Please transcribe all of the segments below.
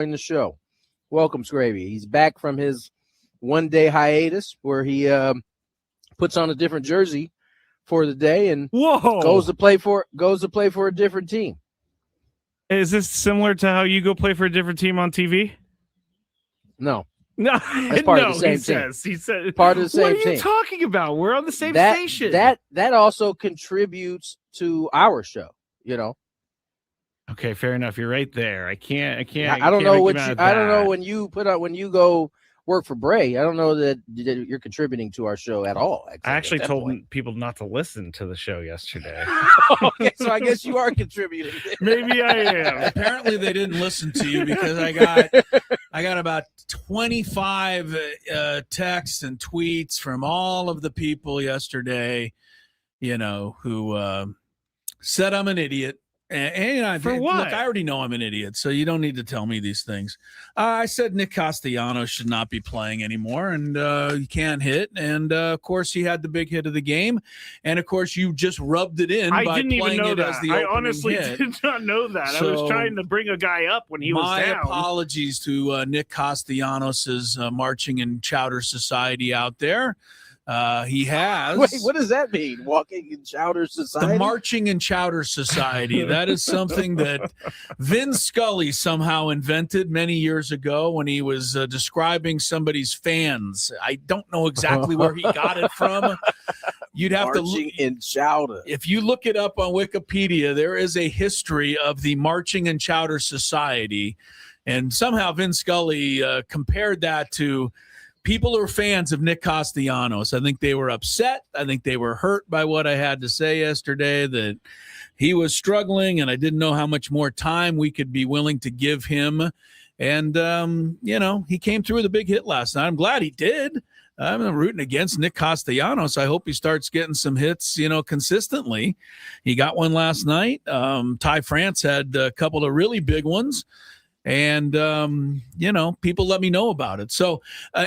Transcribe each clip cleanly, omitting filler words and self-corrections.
in the show. Welcome, Scravy. He's back from his one-day hiatus where he puts on a different jersey for the day and goes to play for a different team. Is this similar to how you go play for a different team on TV? No. No, that's part of the same team. He said part of the same team. What are you team. talking about? We're on the same station. That also contributes to our show, Okay, fair enough. You're right there. I can't. I don't know when you go work for Bray. I don't know that you're contributing to our show at all. I actually told people not to listen to the show yesterday. Okay, so I guess you are contributing. Maybe I am. Apparently, they didn't listen to you because I got about 25 texts and tweets from all of the people yesterday, who said I'm an idiot. And for what? Look, I already know I'm an idiot, so you don't need to tell me these things. I said Nick Castellanos should not be playing anymore, and he can't hit. And, of course, he had the big hit of the game. And, of course, you just rubbed it in by playing it as the opening hit. I honestly did not know that. So I was trying to bring a guy up when he was down. My apologies to Nick Castellanos' Marching and Chowder Society out there. He has. Wait, what does that mean? Walking in Chowder Society? The Marching and Chowder Society. That is something that Vin Scully somehow invented many years ago when he was describing somebody's fans. I don't know exactly where he got it from. You'd have Marching to look in Chowder. If you look it up on Wikipedia, there is a history of the Marching and Chowder Society, and somehow Vin Scully compared that to people who are fans of Nick Castellanos. I think they were upset. I think they were hurt by what I had to say yesterday, that he was struggling and I didn't know how much more time we could be willing to give him. And, he came through with a big hit last night. I'm glad he did. I'm rooting against Nick Castellanos. I hope he starts getting some hits, consistently. He got one last night. Ty France had a couple of really big ones. And, people let me know about it. So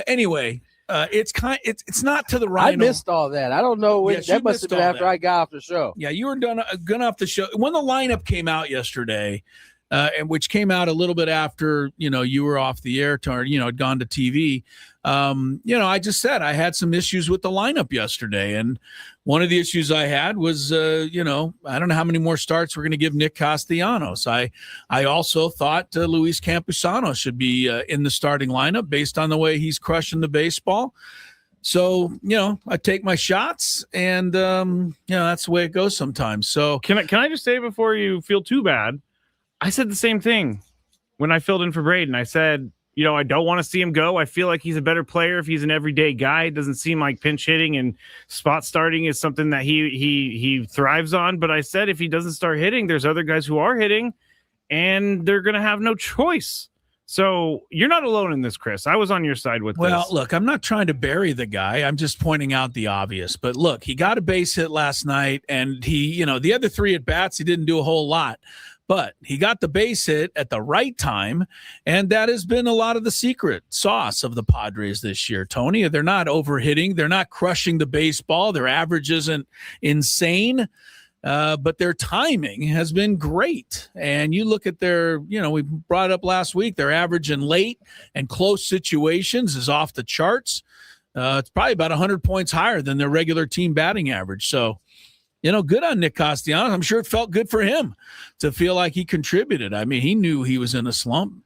anyway, it's not to the Rhino. I missed all that. I don't know. That must have been after I got off the show. Yeah, you were done off the show. When the lineup came out yesterday, and which came out a little bit after, you were off the air, had gone to TV. I just said I had some issues with the lineup yesterday. And one of the issues I had was, I don't know how many more starts we're going to give Nick Castellanos. I also thought Luis Campusano should be in the starting lineup based on the way he's crushing the baseball. So, I take my shots and, that's the way it goes sometimes. So can I just say before you feel too bad, I said the same thing when I filled in for Braden. I said, I don't want to see him go. I feel like he's a better player if he's an everyday guy. It doesn't seem like pinch hitting and spot starting is something that he thrives on. But I said if he doesn't start hitting, there's other guys who are hitting, and they're going to have no choice. So you're not alone in this, Chris. I was on your side with this. Well, look, I'm not trying to bury the guy. I'm just pointing out the obvious. But look, he got a base hit last night, and he, the other three at bats, he didn't do a whole lot. But he got the base hit at the right time, and that has been a lot of the secret sauce of the Padres this year, Tony. They're not overhitting. They're not crushing the baseball. Their average isn't insane, but their timing has been great. And you look at their, we brought it up last week, their average in late and close situations is off the charts. It's probably about 100 points higher than their regular team batting average. So, good on Nick Castellanos. I'm sure it felt good for him to feel like he contributed. I mean, he knew he was in a slump,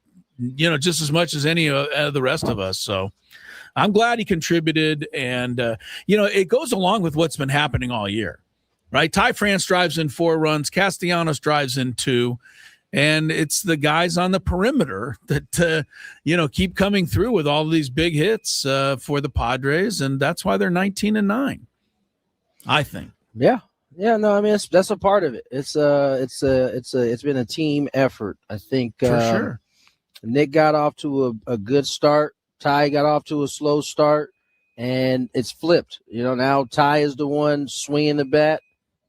just as much as any of the rest of us. So I'm glad he contributed. And, it goes along with what's been happening all year, right? Ty France drives in 4 runs. Castellanos drives in 2. And it's the guys on the perimeter that, keep coming through with all of these big hits for the Padres. And that's why they're 19-9, I think. Yeah. Yeah, no, I mean that's a part of it. It's been a team effort. I think for sure. Nick got off to a good start. Ty got off to a slow start, and it's flipped. Now Ty is the one swinging the bat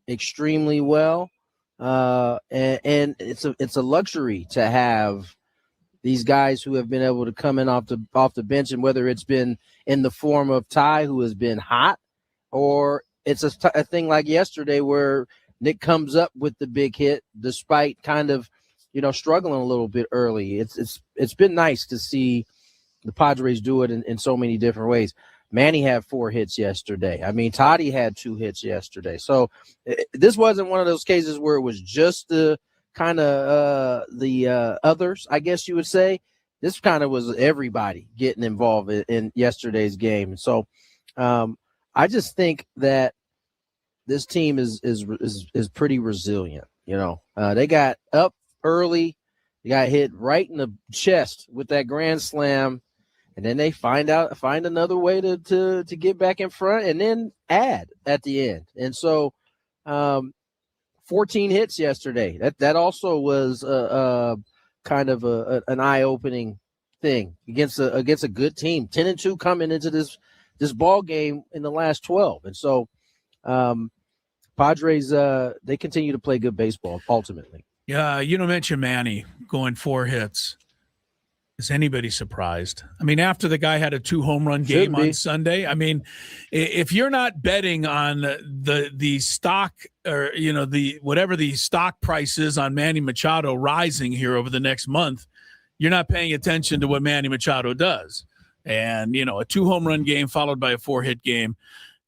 extremely well, and it's a luxury to have these guys who have been able to come in off the bench, and whether it's been in the form of Ty, who has been hot, or it's a thing like yesterday where Nick comes up with the big hit despite kind of struggling a little bit early. It's been nice to see the Padres do it in so many different ways. Manny had 4 hits yesterday. I mean, Toddy had 2 hits yesterday. So this wasn't one of those cases where it was just the kind of the others, I guess you would say. This kind of was everybody getting involved in yesterday's game. So I just think that this team is pretty resilient. They got up early, they got hit right in the chest with that grand slam. And then they find another way to get back in front and then add at the end. And so 14 hits yesterday. That also was kind of an eye-opening thing against a good team. 10-2 coming into this ball game in the last 12. And so Padres they continue to play good baseball ultimately. Yeah, mention Manny going 4 hits. Is anybody surprised? I mean, after the guy had a 2 home run game on Sunday, I mean, if you're not betting on the stock or, whatever the stock price is on Manny Machado rising here over the next month, you're not paying attention to what Manny Machado does. And, a 2 home run game followed by a 4-hit game.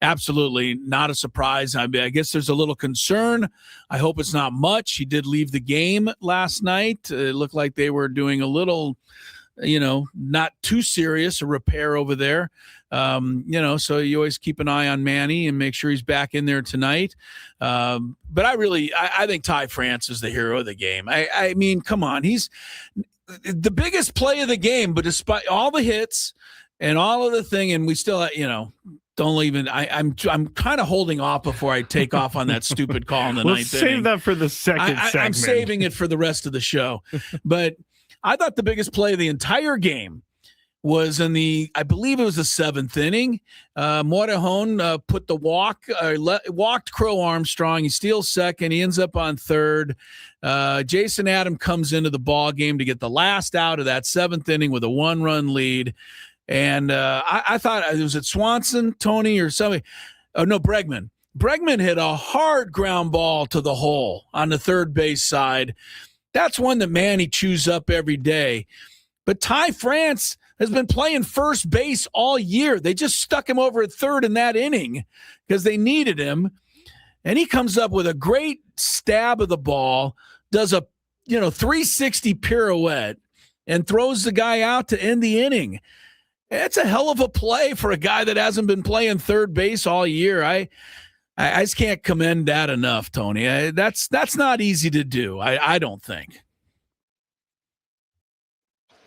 Absolutely not a surprise. I guess there's a little concern. I hope it's not much. He did leave the game last night. It looked like they were doing a little, not too serious, a repair over there. So you always keep an eye on Manny and make sure he's back in there tonight. But I think Ty France is the hero of the game. I mean, come on. He's the biggest play of the game, but despite all the hits and all of the thing, and we still, don't even. I'm kind of holding off before I take off on that stupid call in the ninth inning. Save that for the second segment. I'm saving it for the rest of the show. But I thought the biggest play of the entire game was I believe it was the 7th inning. Morejon put the walked Crow Armstrong. He steals second. He ends up on third. Jason Adam comes into the ball game to get the last out of that 7th inning with a 1-run lead. And I thought it was at Swanson, Tony, or somebody. Oh, no, Bregman. Bregman hit a hard ground ball to the hole on the third base side. That's one that Manny chews up every day. But Ty France has been playing first base all year. They just stuck him over at third in that inning because they needed him. And he comes up with a great stab of the ball, does a 360 pirouette, and throws the guy out to end the inning. It's a hell of a play for a guy that hasn't been playing third base all year. I just can't commend that enough, Tony. That's not easy to do, I don't think.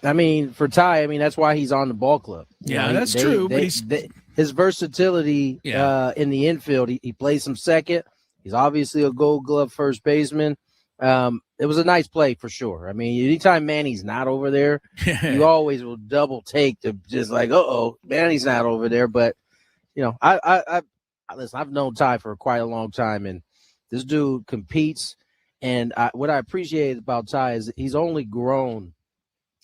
I mean, for Ty, that's why he's on the ball club. That's true. But his versatility in the infield, he plays some second. He's obviously a Gold Glove first baseman. It was a nice play for sure. I mean, anytime Manny's not over there, you always will double take to just like, Manny's not over there. But listen, I've known Ty for quite a long time, and this dude competes. And what I appreciate about Ty is he's only grown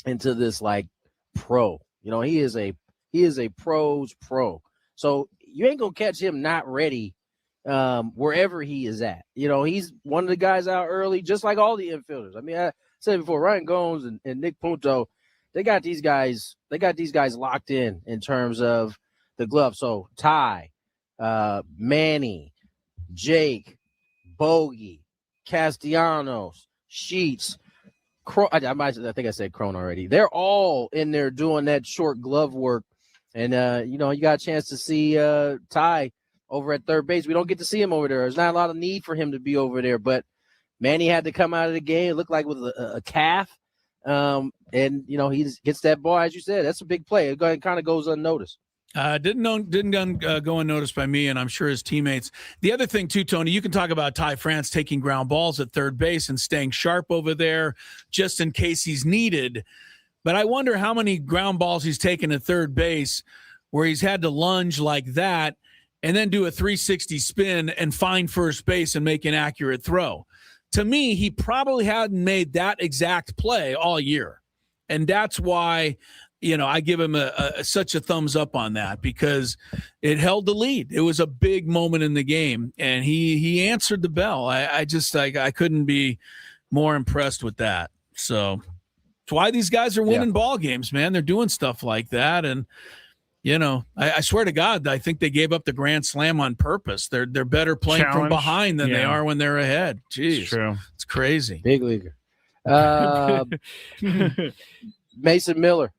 into this like pro. He is a pro's pro. So you ain't gonna catch him not ready. Wherever he is at, he's one of the guys out early, just like all the infielders. I mean, I said before, Ryan Gomes and Nick Punto, they got these guys locked in terms of the glove. So Ty, Manny, Jake, Bogey, Castellanos, Sheets, I think I said Crone already. They're all in there doing that short glove work, and you got a chance to see Ty over at third base. We don't get to see him over there. There's not a lot of need for him to be over there, but Manny had to come out of the game. It looked like with a calf. And he gets that ball, as you said. That's a big play. It kind of goes unnoticed. Didn't go unnoticed by me, and I'm sure his teammates. The other thing, too, Tony, you can talk about Ty France taking ground balls at third base and staying sharp over there just in case he's needed. But I wonder how many ground balls he's taken at third base where he's had to lunge like that and then do a 360 spin and find first base and make an accurate throw. To me, he probably hadn't made that exact play all year. And that's why, I give him such a thumbs up on that, because it held the lead. It was a big moment in the game, and he answered the bell. I couldn't be more impressed with that. So it's why these guys are winning ball games, man. They're doing stuff like that. And, I swear to God, I think they gave up the grand slam on purpose. They're better playing from behind than they are when they're ahead. Jeez, it's true. It's crazy. Big leaguer. Mason Miller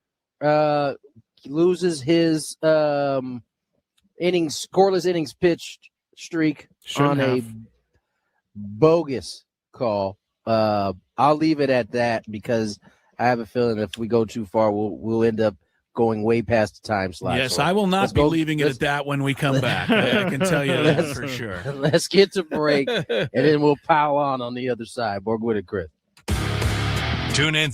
loses his scoreless innings pitched streak on a bogus call. I'll leave it at that because I have a feeling if we go too far, we'll end up going way past the time slot. Yes, so I will not be leaving it at that when we come back. I can tell you that for sure. Let's get to break, and then we'll pile on the other side. More Gwynn Chris. Tune in.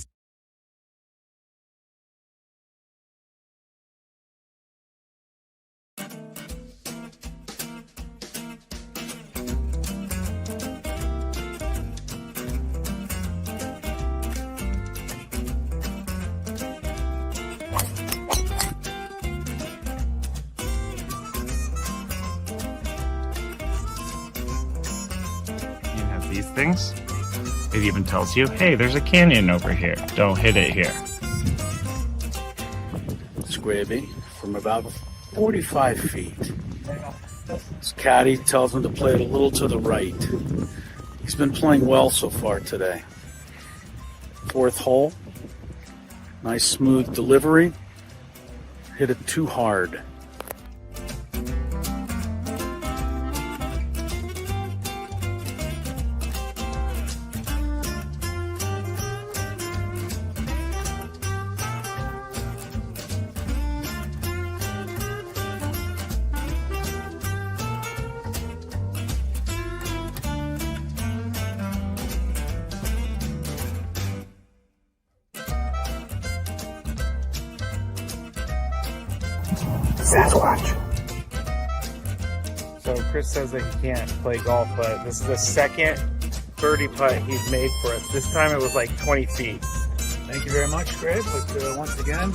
These things. It even tells you, hey, there's a canyon over here. Don't hit it here. Scraby from about 45 feet. His caddy tells him to play it a little to the right. He's been playing well so far today. Fourth hole. Nice smooth delivery. Hit it too hard. Sasquatch. So Chris says that he can't play golf, but this is the second birdie putt he's made for us. This time it was like 20 feet. Thank you very much, Greg. But once again,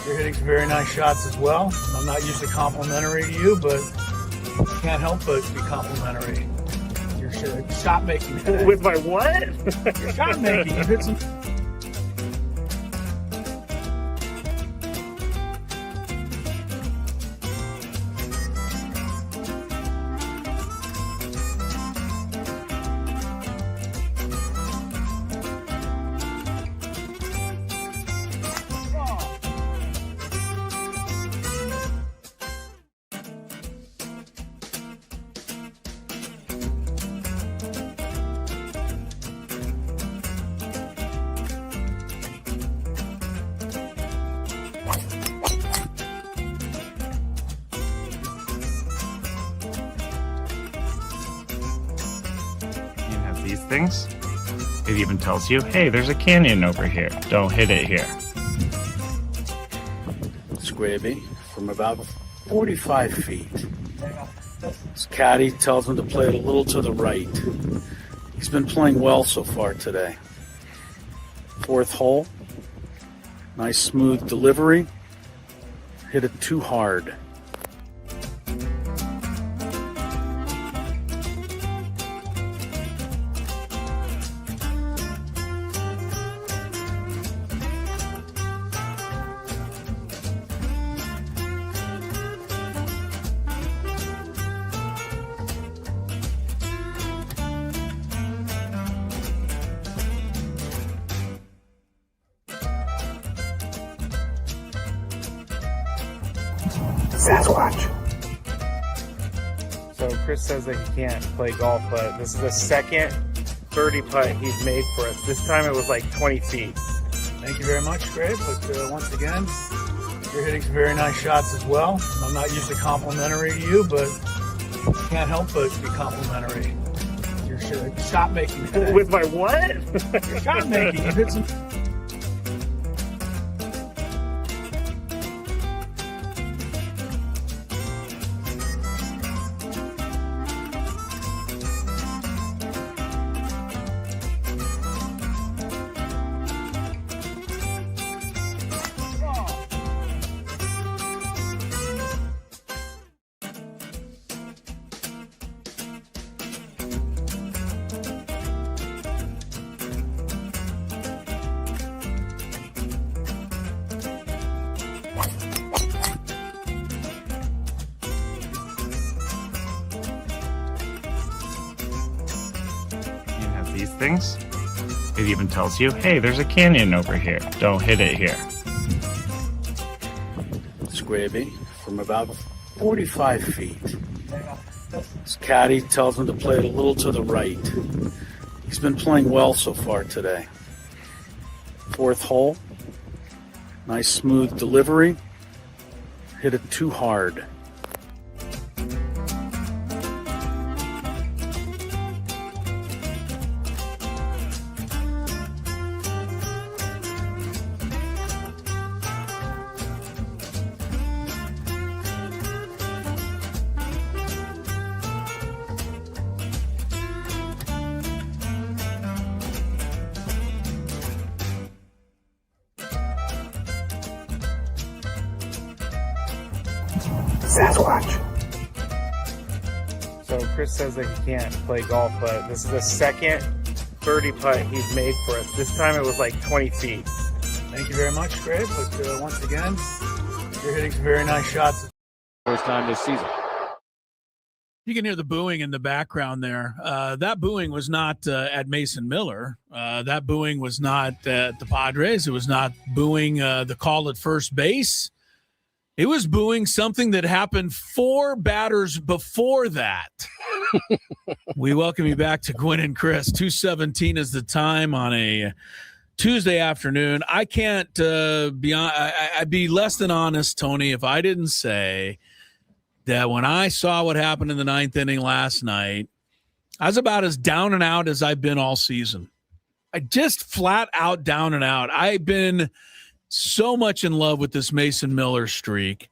you're hitting some very nice shots as well. I'm not usually complimentary to you, but can't help but be complimentary. Your shot making today. With my what? Your shot making. You hit some. These things. It even tells you, hey, there's a canyon over here. Don't hit it here. Scraby from about 45 feet. His caddy tells him to play it a little to the right. He's been playing well so far today. Fourth hole. Nice smooth delivery. Hit it too hard. Sasquatch. So Chris says that he can't play golf, but this is the second birdie putt he's made for us. This time it was like 20 feet. Thank you very much, Greg. But once again, you're hitting some very nice shots as well. I'm not usually complimentary to you, but can't help but be complimentary. Your shot making today. With my what? Your shot making. You hit some. things. It even tells you, hey, there's a canyon over here. Don't hit it here. Scraby from about 45 feet. His caddy tells him to play it a little to the right. He's been playing well so far today. Fourth hole. Nice smooth delivery. Hit it too hard. Sasquatch. So Chris says that he can't play golf, but this is the second birdie putt he's made for us. This time it was like 20 feet. Thank you very much, Greg. But once again, you're hitting some very nice shots. First time this season. You can hear the booing in the background there. That booing was not at Mason Miller. That booing was not at the Padres. It was not booing the call at first base. It was booing something that happened 4 batters before that. We welcome you back to Gwynn and Chris. 2:17 is the time on a Tuesday afternoon. I can't I'd be less than honest, Tony, if I didn't say that when I saw what happened in the 9th inning last night, I was about as down and out as I've been all season. I just flat out down and out. I've been so much in love with this Mason Miller streak.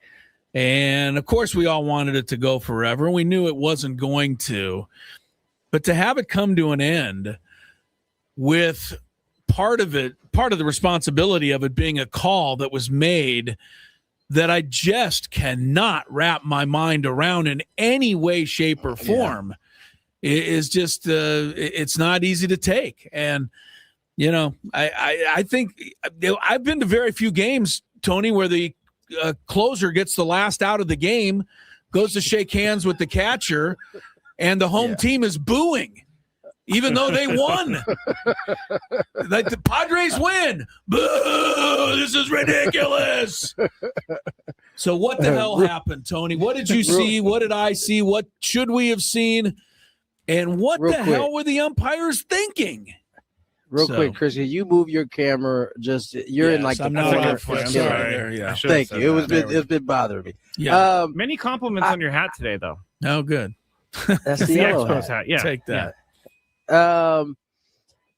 And, of course, we all wanted it to go forever. We knew it wasn't going to. But to have it come to an end with part of the responsibility of it being a call that was made that I just cannot wrap my mind around in any way, shape, or form is just it's not easy to take. And, you know, I think I've been to very few games, Tony, where the closer gets the last out of the game, goes to shake hands with the catcher, and the home team is booing, even though they won. Like the Padres win. Boo! This is ridiculous. So what the hell happened, Tony? What did you see? What did I see? What should we have seen? And what the hell were the umpires thinking? Real quick, Chris, can you move your camera? You're in like I'm the not corner. I'm sorry. There, yeah. Thank you. It's been bothering me. Yeah. Many compliments on your hat today, though. Oh, good. That's the yellow Expos hat. Yeah. Take that.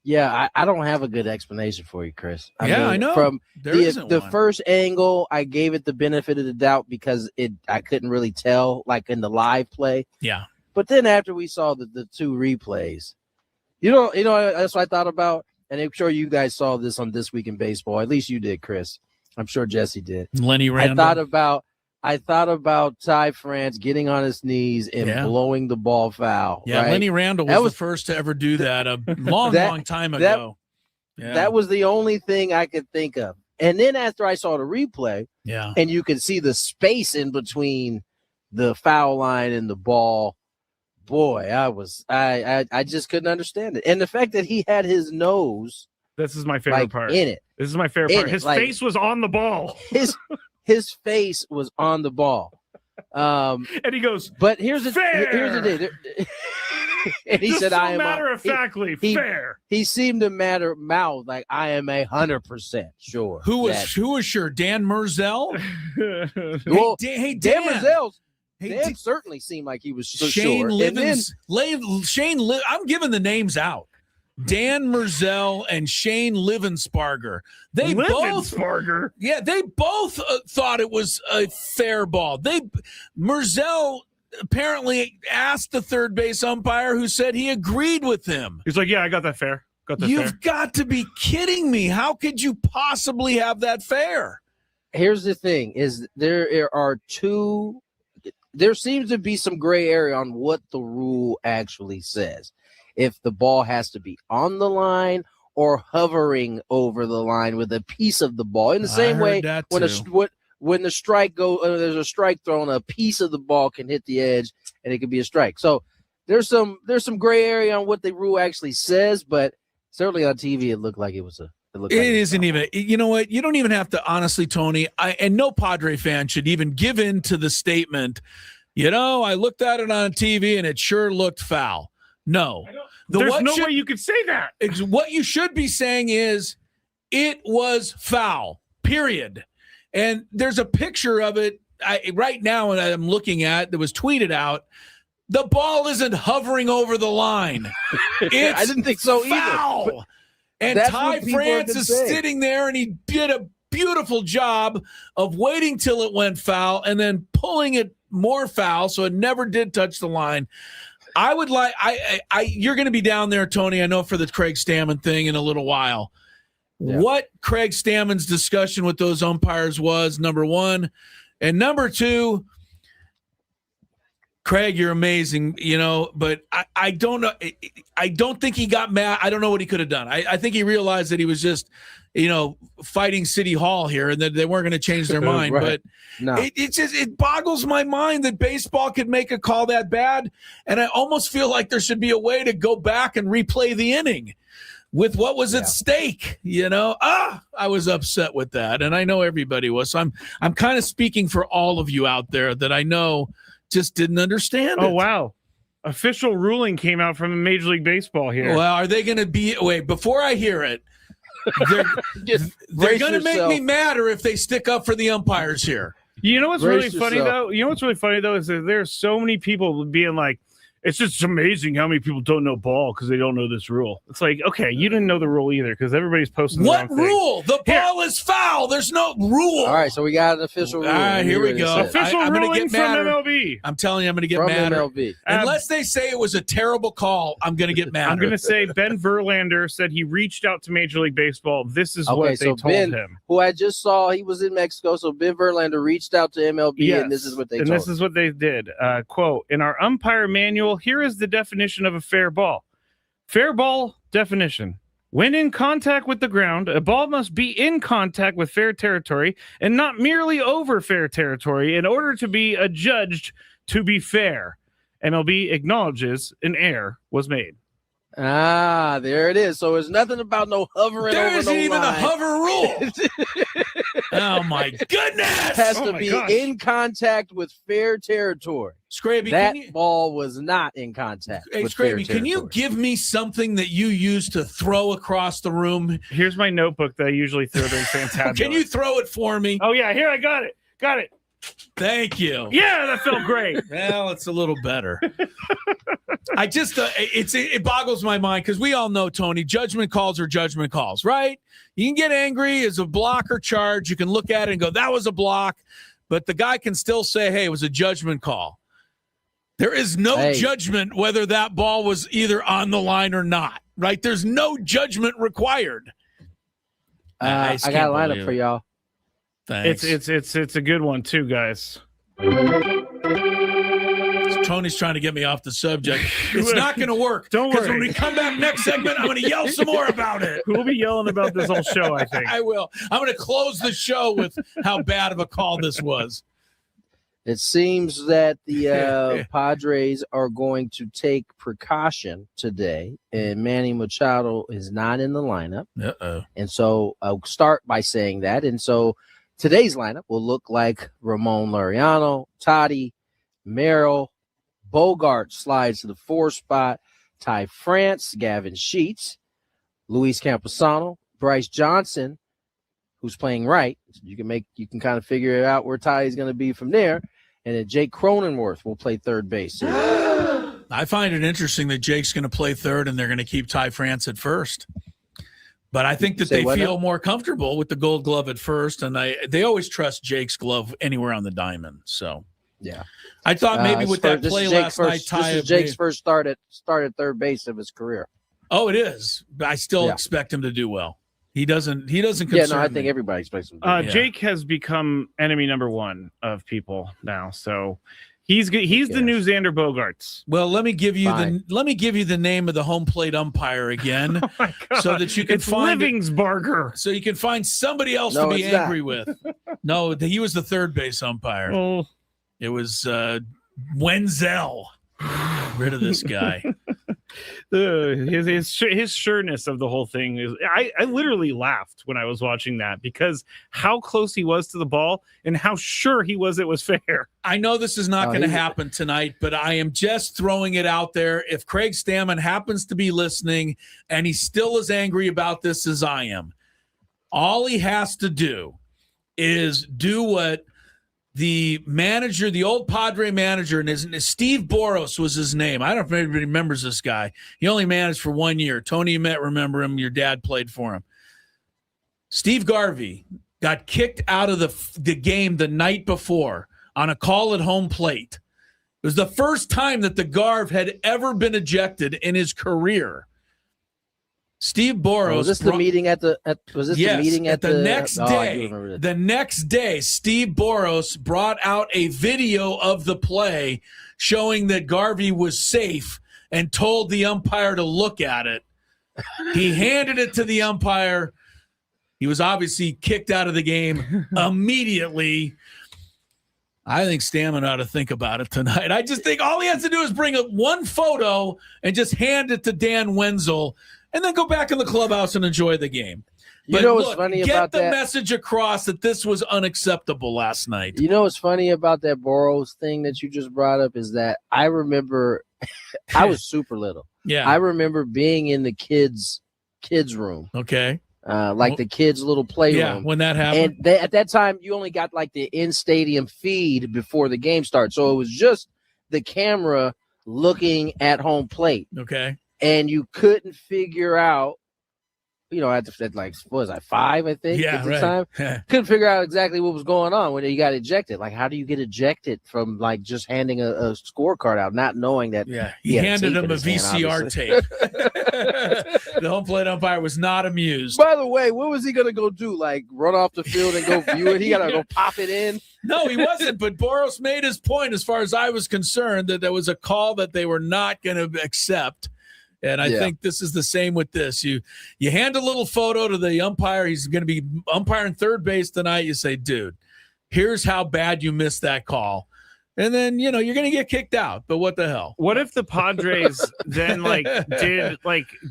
Yeah. I don't have a good explanation for you, Chris. I know. From the one. first angle, I gave it the benefit of the doubt because I couldn't really tell, like in the live play. Yeah. But then after we saw the 2 replays, you know, that's what I thought about. And I'm sure you guys saw this on This Week in Baseball. At least you did, Chris. I'm sure Jesse did. Lenny Randall. I thought about Ty France getting on his knees and blowing the ball foul. Yeah, right? Lenny Randall was the first to ever do that a long time ago. That was the only thing I could think of. And then after I saw the replay, and you could see the space in between the foul line and the ball, boy, I just couldn't understand it. And the fact that he had his nose, this is my favorite part. In it. This is my favorite part. His face was on the ball. His face was on the ball. And he goes, but here's the thing. And he said, "I am matter-of-factly fair." He seemed to mouth like, "I am 100% sure." Who was sure? Dan Merzel. Well, hey, Dan Merzel. Dan certainly seemed like he was Shane sure. I'm giving the names out. Dan Merzel and Shane Livensparger. They both thought it was a fair ball. Merzel apparently asked the third base umpire, who said he agreed with him. He's like, "Yeah, I got that fair. You've got to be kidding me. How could you possibly have that fair?" Here's the thing: is there seems to be some gray area on what the rule actually says. If the ball has to be on the line or hovering over the line with a piece of the ball. In the same way, when the strike there's a strike thrown, a piece of the ball can hit the edge and it could be a strike. So there's some gray area on what the rule actually says, but certainly on TV it looked like it was a. It isn't even. You know what? You don't even have to. Honestly, Tony, and no Padre fan should even give in to the statement. I looked at it on TV and it sure looked foul. No, there's no way you could say that. What you should be saying is it was foul. Period. And there's a picture of it right now, and I'm looking at that was tweeted out. The ball isn't hovering over the line. It's I didn't think so foul. either. And Ty France is sitting there, and he did a beautiful job of waiting till it went foul and then pulling it more foul, so it never did touch the line. I would like you're going to be down there, Tony, I know, for the Craig Stammen thing in a little while. Yeah. What Craig Stammen's discussion with those umpires was, number one. And number two, Craig, you're amazing, but I don't know. I don't think he got mad. I don't know what he could have done. I think he realized that he was just, fighting City Hall here and that they weren't going to change their mind. Right. But no. It boggles my mind that baseball could make a call that bad. And I almost feel like there should be a way to go back and replay the inning with what was at stake, I was upset with that. And I know everybody was. So I'm kind of speaking for all of you out there that I know just didn't understand it. Oh, wow. Official ruling came out from Major League Baseball here. Well, are they going to be – wait, before I hear it, they're going to make me madder if they stick up for the umpires here. You know what's really funny, though? Is that there's so many people being like, it's just amazing how many people don't know ball because they don't know this rule. It's like, okay, you didn't know the rule either because everybody's posting the wrong thing. What rule? The ball is foul. There's no rule. All right, so we got an official rule. All right, here we go. Official ruling from MLB. I'm telling you, I'm going to get mad. Unless they say it was a terrible call, I'm going to get mad. I'm going to say Ben Verlander said he reached out to Major League Baseball. This is what they told him. Who I just saw, he was in Mexico, so Ben Verlander reached out to MLB, and this is what they told him. And this is what they did. Quote, in our umpire manual, here is the definition of a fair ball. Fair ball definition. When in contact with the ground, a ball must be in contact with fair territory and not merely over fair territory in order to be adjudged to be fair. MLB acknowledges an error was made. Ah, there it is. So there's nothing about no hovering there over isn't no even line. A hover rule. Oh, my goodness. It has to be in contact with fair territory. Scraby, that ball was not in contact with Scraby, fair territory. Can you give me something that you use to throw across the room? Here's my notebook that I usually throw during Fantabulous. Can you throw it for me? Oh, yeah. Here, I got it. Got it. Thank you. Yeah, that felt great. Well, it's a little better. I just it boggles my mind because we all know, Tony, judgment calls are judgment calls, right? You can get angry as a block or charge. You can look at it and go, that was a block. But the guy can still say, hey, it was a judgment call. There is no judgment whether that ball was either on the line or not, right? There's no judgment required. I got a lineup for y'all. Thanks. It's a good one too, guys. Tony's trying to get me off the subject. It's not going to work. Don't worry. Because when we come back next segment, I'm going to yell some more about it. We'll be yelling about this whole show, I think. I will. I'm going to close the show with how bad of a call this was. It seems that the Padres are going to take precaution today, and Manny Machado is not in the lineup. Uh-oh. And so I'll start by saying that. And so today's lineup will look like Ramon Laureano, Toddy, Merrill, Bogart slides to the 4 spot, Ty France, Gavin Sheets, Luis Camposano, Bryce Johnson, who's playing right. You can kind of figure it out where Ty is going to be from there. And then Jake Cronenworth will play third base. I find it interesting that Jake's going to play third and they're going to keep Ty France at first. But I think that they feel more comfortable with the Gold Glove at first, and they always trust Jake's glove anywhere on the diamond. So yeah, I thought maybe with that play last night, Ty. This is Jake's first start at third base of his career. Oh, it is. I still expect him to do well. He doesn't concern me. Yeah, no, I think everybody expects him to. Jake has become enemy number one of people now, so he's the new Xander Bogaerts. Well, let me give you the name of the home plate umpire again, so that you can find Livingsbarger. So you can find somebody else to be angry with. No, he was the third base umpire. Oh. It was Wenzel. rid of this guy. His sureness of the whole thing is. I literally laughed when I was watching that because how close he was to the ball and how sure he was it was fair. I know this is not going to happen tonight, but I am just throwing it out there. If Craig Stammen happens to be listening and he's still as angry about this as I am, all he has to do is do what the manager, the old Padre manager, and his Steve Boros was his name. I don't know if anybody remembers this guy. He only managed for 1 year. Tony, you might remember him. Your dad played for him. Steve Garvey got kicked out of the game the night before on a call at home plate. It was the first time that the Garv had ever been ejected in his career. Steve Boros. Was this the meeting at the? Yes, the meeting at the next day? The next day, Steve Boros brought out a video of the play showing that Garvey was safe and told the umpire to look at it. He handed it to the umpire. He was obviously kicked out of the game immediately. I think Stammen ought to think about it tonight. I just think all he has to do is bring up one photo and just hand it to Dan Wenzel and then go back in the clubhouse and enjoy the game. You know what's funny about that? Get the message across that this was unacceptable last night. You know what's funny about that Boros thing that you just brought up is that I remember I was super little. Yeah. I remember being in the kids room. Okay. Like the kids' little playroom. Yeah, when that happened. And at that time, you only got like the in-stadium feed before the game started. So it was just the camera looking at home plate. Okay. And you couldn't figure out, at like, what was I, 5, I think, at the time? Couldn't figure out exactly what was going on when you got ejected. Like, how do you get ejected from, like, just handing a scorecard out, not knowing that? Yeah, he handed him a VCR tape. The home plate umpire was not amused. By the way, what was he going to go do? Like, run off the field and go view it? He got to go pop it in? No, he wasn't. But Boros made his point, as far as I was concerned, that there was a call that they were not going to accept. And I think this is the same with this. You hand a little photo to the umpire. He's going to be umpiring third base tonight. You say, dude, here's how bad you missed that call. And then, you're going to get kicked out. But what the hell? What if the Padres then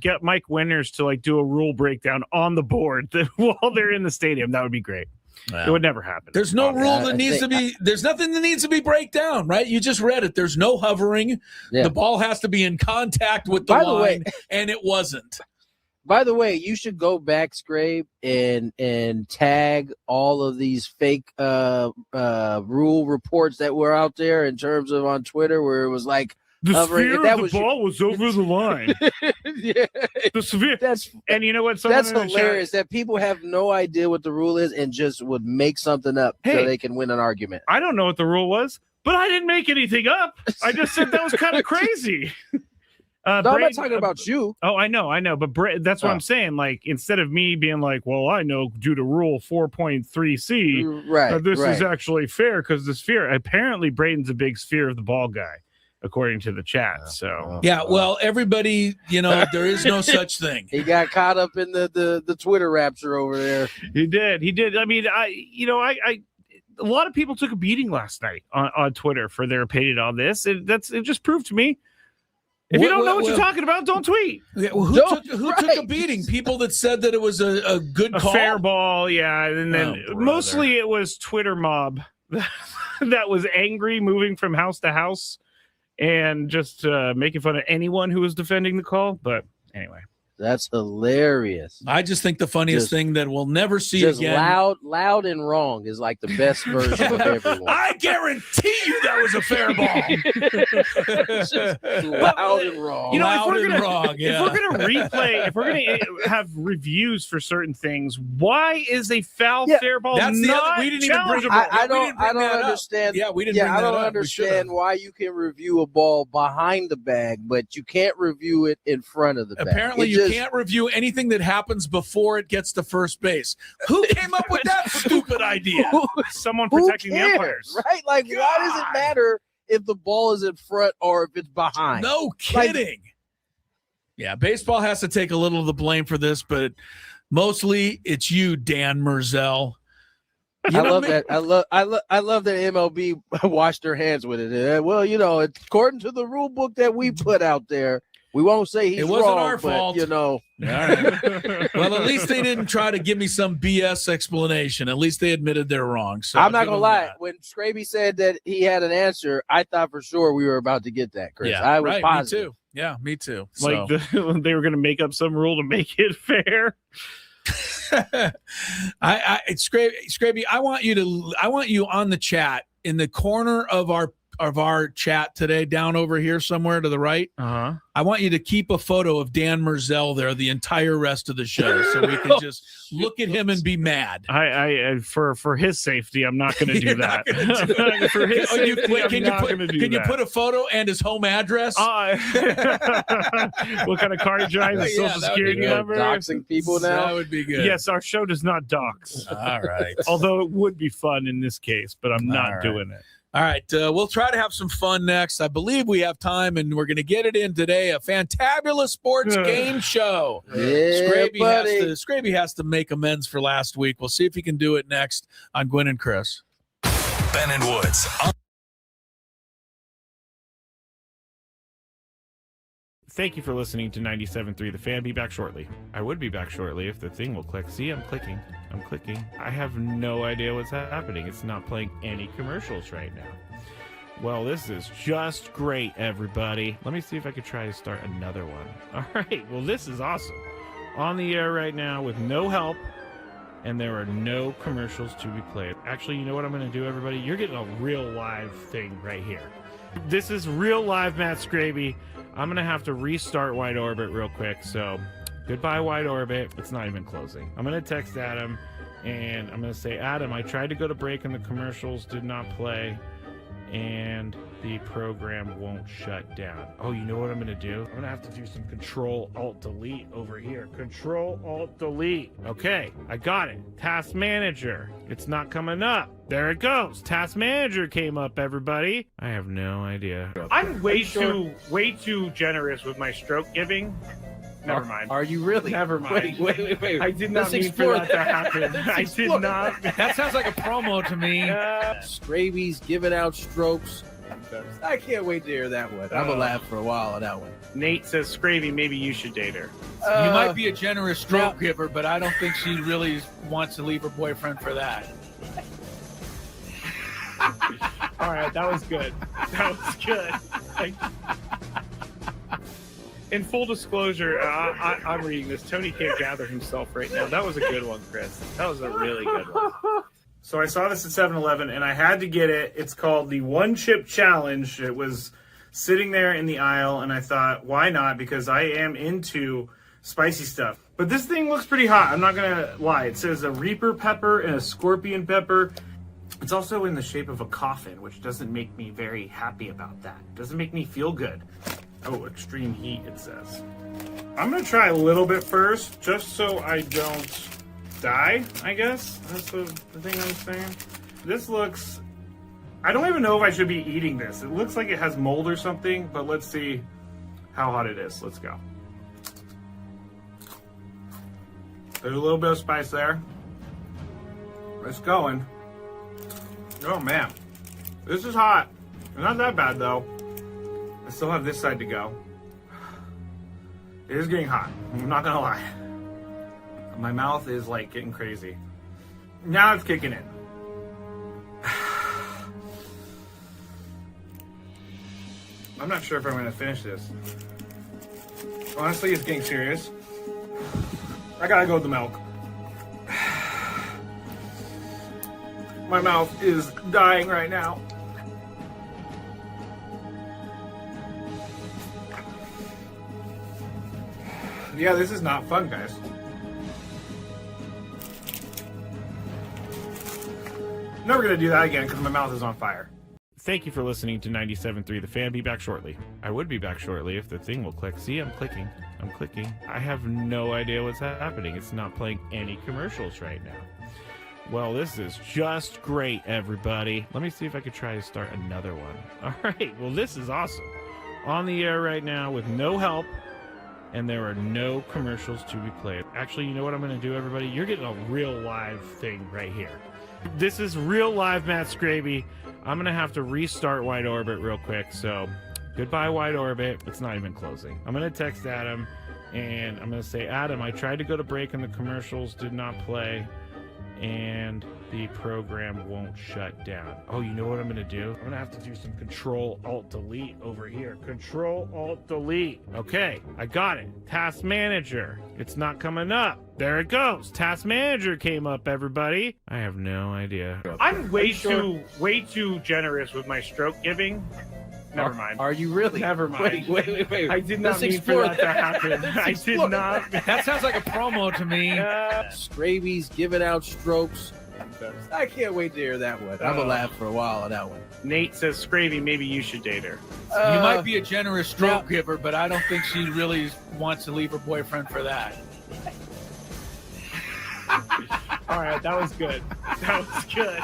get Mike Winters to do a rule breakdown on the board while they're in the stadium? That would be great. Well, it would never happen. There's no rule that needs to be. There's nothing that needs to be break down, right? You just read it. There's no hovering. Yeah. The ball has to be in contact with the line, and it wasn't. By the way, you should go back, Scrape, and tag all of these fake rule reports that were out there in terms of on Twitter, where it was like the sphere of the ball was over the line. Yeah, the sphere. And you know what? That's hilarious that people have no idea what the rule is and just would make something up so they can win an argument. I don't know what the rule was, but I didn't make anything up. I just said that was kind of crazy. No, I'm not talking about you. Oh, I know. But that's what I'm saying. Like, instead of me being like, well, I know due to rule 4.3C, this is actually fair because the sphere. Apparently, Braden's a big sphere of the ball guy, according to the chat. So well, everybody, there is no such thing. He got caught up in the Twitter rapture over there. He did. I mean, a lot of people took a beating last night on Twitter for their opinion on this. It just proved to me. If you don't know what you're talking about, don't tweet. Yeah, well, who took a beating? People that said that it was a good call? A fair ball, yeah. And then mostly it was Twitter mob that was angry, moving from house to house and just making fun of anyone who was defending the call. But anyway. That's hilarious. I just think the funniest thing that we'll never see again. Loud and wrong is like the best version of everyone. I guarantee you that was a fair ball. Loud and wrong. If we're gonna replay, if we're gonna have reviews for certain things, why is a foul fair ball That's not we didn't even bring I don't understand. Yeah, we didn't. Bring I don't that up. understand why you can review a ball behind the bag, but you can't review it in front of the bag. Apparently, you can't review anything that happens before it gets to first base. Who came up with that stupid idea? Someone protecting the umpires, right? Like, why does it matter if the ball is in front or if it's behind? No kidding. Baseball has to take a little of the blame for this, but mostly it's you, Dan Merzel. I love that. I love that MLB washed their hands with it. Well, according to the rule book that we put out there, we won't say he's It wasn't wrong, our but, fault. All right. Well, at least they didn't try to give me some BS explanation. At least they admitted they're wrong. So I'm not gonna lie. When Scraby said that he had an answer, I thought for sure we were about to get that, Chris. Yeah, I was right. positive. Me too. Yeah, me too. Like they were going to make up some rule to make it fair. Scraby, I want you on the chat in the corner of our chat today, down over here somewhere to the right. Uh-huh. I want you to keep a photo of Dan Merzel there the entire rest of the show, so we can just look at him and be mad. I for his safety, I'm not going to do that. For his safety, I'm not going to do that. Can you put a photo and his home address? What kind of car he drives? His social security number? Doxing people now. That would be good. Yes, our show does not dox. All right. Although it would be fun in this case, but I'm not doing it. All right, we'll try to have some fun next. I believe we have time, and we're going to get it in today. A fantabulous sports game show. Yeah, Scraby has to make amends for last week. We'll see if he can do it next on Gwynn and Chris. Ben and Woods. Thank you for listening to 97.3 The Fan. Be back shortly. I would be back shortly if the thing will click. See, I'm clicking. I have no idea what's happening. It's not playing any commercials right now. Well, this is just great, everybody. Let me see if I could try to start another one. All right. Well, this is awesome. On the air right now with no help, and there are no commercials to be played. Actually, you know what I'm going to do, everybody? You're getting a real live thing right here. This is real live Matt Scraby. I'm going to have to restart Wide Orbit real quick, so goodbye, Wide Orbit. It's not even closing. I'm going to text Adam, and I'm going to say, Adam, I tried to go to break, and the commercials did not play, and the program won't shut down. Oh, you know what I'm going to do? I'm going to have to do some Control-Alt-Delete over here. Control-Alt-Delete. Okay, I got it. Task Manager. It's not coming up. There it goes. Task Manager came up, everybody. I have no idea. I'm way too generous with my stroke giving. Never mind. Are you really? Never mind. Wait. I did not mean for that to happen. I did not. That sounds like a promo to me. Scraby's giving out strokes. I can't wait to hear that one. I'm gonna laugh for a while on that one. Nate says, Scravy, maybe you should date her. You might be a generous stroke giver, but I don't think she really wants to leave her boyfriend for that. All right, that was good. In full disclosure, I'm reading this. Tony can't gather himself right now. That was a good one, Chris. That was a really good one. So I saw this at 7-Eleven, and I had to get it. It's called the One Chip Challenge. It was sitting there in the aisle, and I thought, why not? Because I am into spicy stuff. But this thing looks pretty hot. I'm not going to lie. It says a Reaper pepper and a Scorpion pepper. It's also in the shape of a coffin, which doesn't make me very happy about that. It doesn't make me feel good. Oh, extreme heat, it says. I'm going to try a little bit first, just so I don't die, I guess. That's the thing I'm saying. This looks... I don't even know if I should be eating this. It looks like it has mold or something, but let's see how hot it is. Let's go. There's a little bit of spice there. It's going. Oh, man. This is hot. Not that bad, though. I still have this side to go. It is getting hot. I'm not gonna lie. My mouth is like getting crazy. Now it's kicking in. I'm not sure if I'm gonna finish this. Honestly, it's getting serious. I gotta go with the milk. My mouth is dying right now. Yeah, this is not fun, guys. Never gonna do that again because my mouth is on fire. Thank you for listening to 97.3 The Fan. Be back shortly. I would be back shortly if the thing will click. See, I'm clicking. I have no idea what's happening. It's not playing any commercials right now. Well, this is just great, everybody. Let me see if I could try to start another one. All right. Well, this is awesome. On the air right now with no help. And there are no commercials to be played. Actually, you know what I'm going to do, everybody? You're getting a real live thing right here. This is real live Matt Scraby. I'm going to have to restart Wide Orbit real quick. So goodbye, Wide Orbit. It's not even closing. I'm going to text Adam, and I'm going to say, Adam, I tried to go to break and the commercials did not play, and the program won't shut down. Oh, you know what I'm going to do? I'm going to have to do some Control-Alt-Delete over here. Control-Alt-Delete. Okay, I got it. Task Manager. It's not coming up. There it goes. Task Manager came up, everybody. I have no idea. I'm way too generous with my stroke giving. Never mind. Are you really? Never mind. Wait. I did not Let's mean for explore that to happen. I did not. That sounds like a promo to me. Scraby's giving out strokes. I can't wait to hear that one. I'm gonna laugh for a while on that one. Nate says, Scravy, maybe you should date her. You might be a generous stroke giver, but I don't think she really wants to leave her boyfriend for that. All right, that was good. That was good.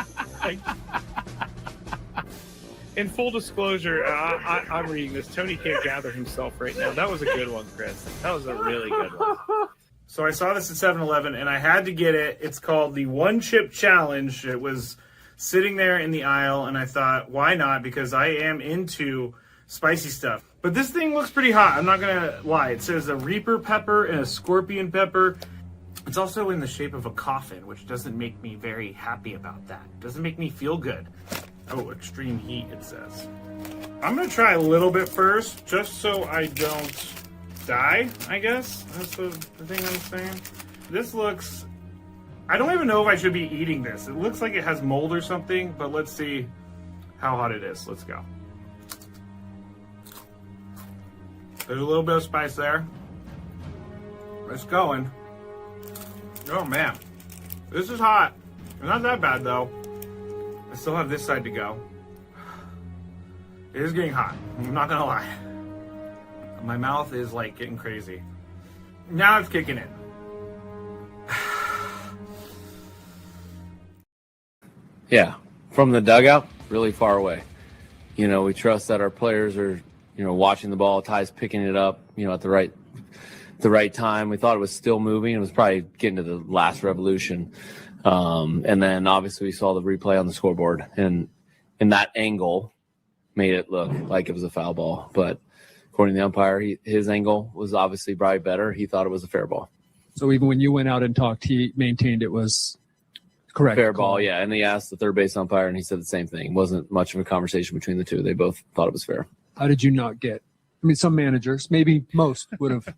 In full disclosure, I'm reading this. Tony can't gather himself right now. That was a good one, Chris. That was a really good one. So I saw this at 7-Eleven, and I had to get it. It's called the One Chip Challenge. It was sitting there in the aisle, and I thought, why not? Because I am into spicy stuff. But this thing looks pretty hot. I'm not going to lie. It says a Reaper pepper and a Scorpion pepper. It's also in the shape of a coffin, which doesn't make me very happy about that. It doesn't make me feel good. Oh, extreme heat, it says. I'm going to try a little bit first, just so I don't die, I guess. That's the thing I'm saying. This looks... I don't even know if I should be eating this. It looks like it has mold or something, but let's see how hot it is. Let's go. There's a little bit of spice there. It's going. Oh, man. This is hot. It's not that bad, though. I still have this side to go. It is getting hot. I'm not gonna lie. My mouth is like getting crazy. Now it's kicking in. Yeah, from the dugout, really far away. You know, we trust that our players are, watching the ball. Ty's picking it up, at the right time. We thought it was still moving. It was probably getting to the last revolution. And then obviously we saw the replay on the scoreboard, and that angle made it look like it was a foul ball. But according to the umpire, his angle was obviously probably better. He thought it was a fair ball. So even when you went out and talked, he maintained it was correct. Fair ball, yeah. And he asked the third base umpire, and he said the same thing. It wasn't much of a conversation between the two. They both thought it was fair. How did you not get? I mean, some managers, maybe most, would have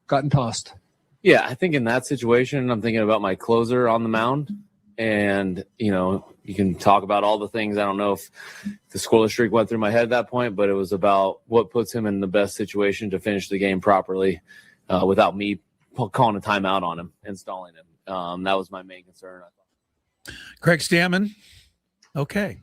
gotten tossed. Yeah, I think in that situation, I'm thinking about my closer on the mound. And, you can talk about all the things. I don't know if the scoreless streak went through my head at that point, but it was about what puts him in the best situation to finish the game properly without me calling a timeout on him and stalling him. That was my main concern. Craig Stammen. Okay.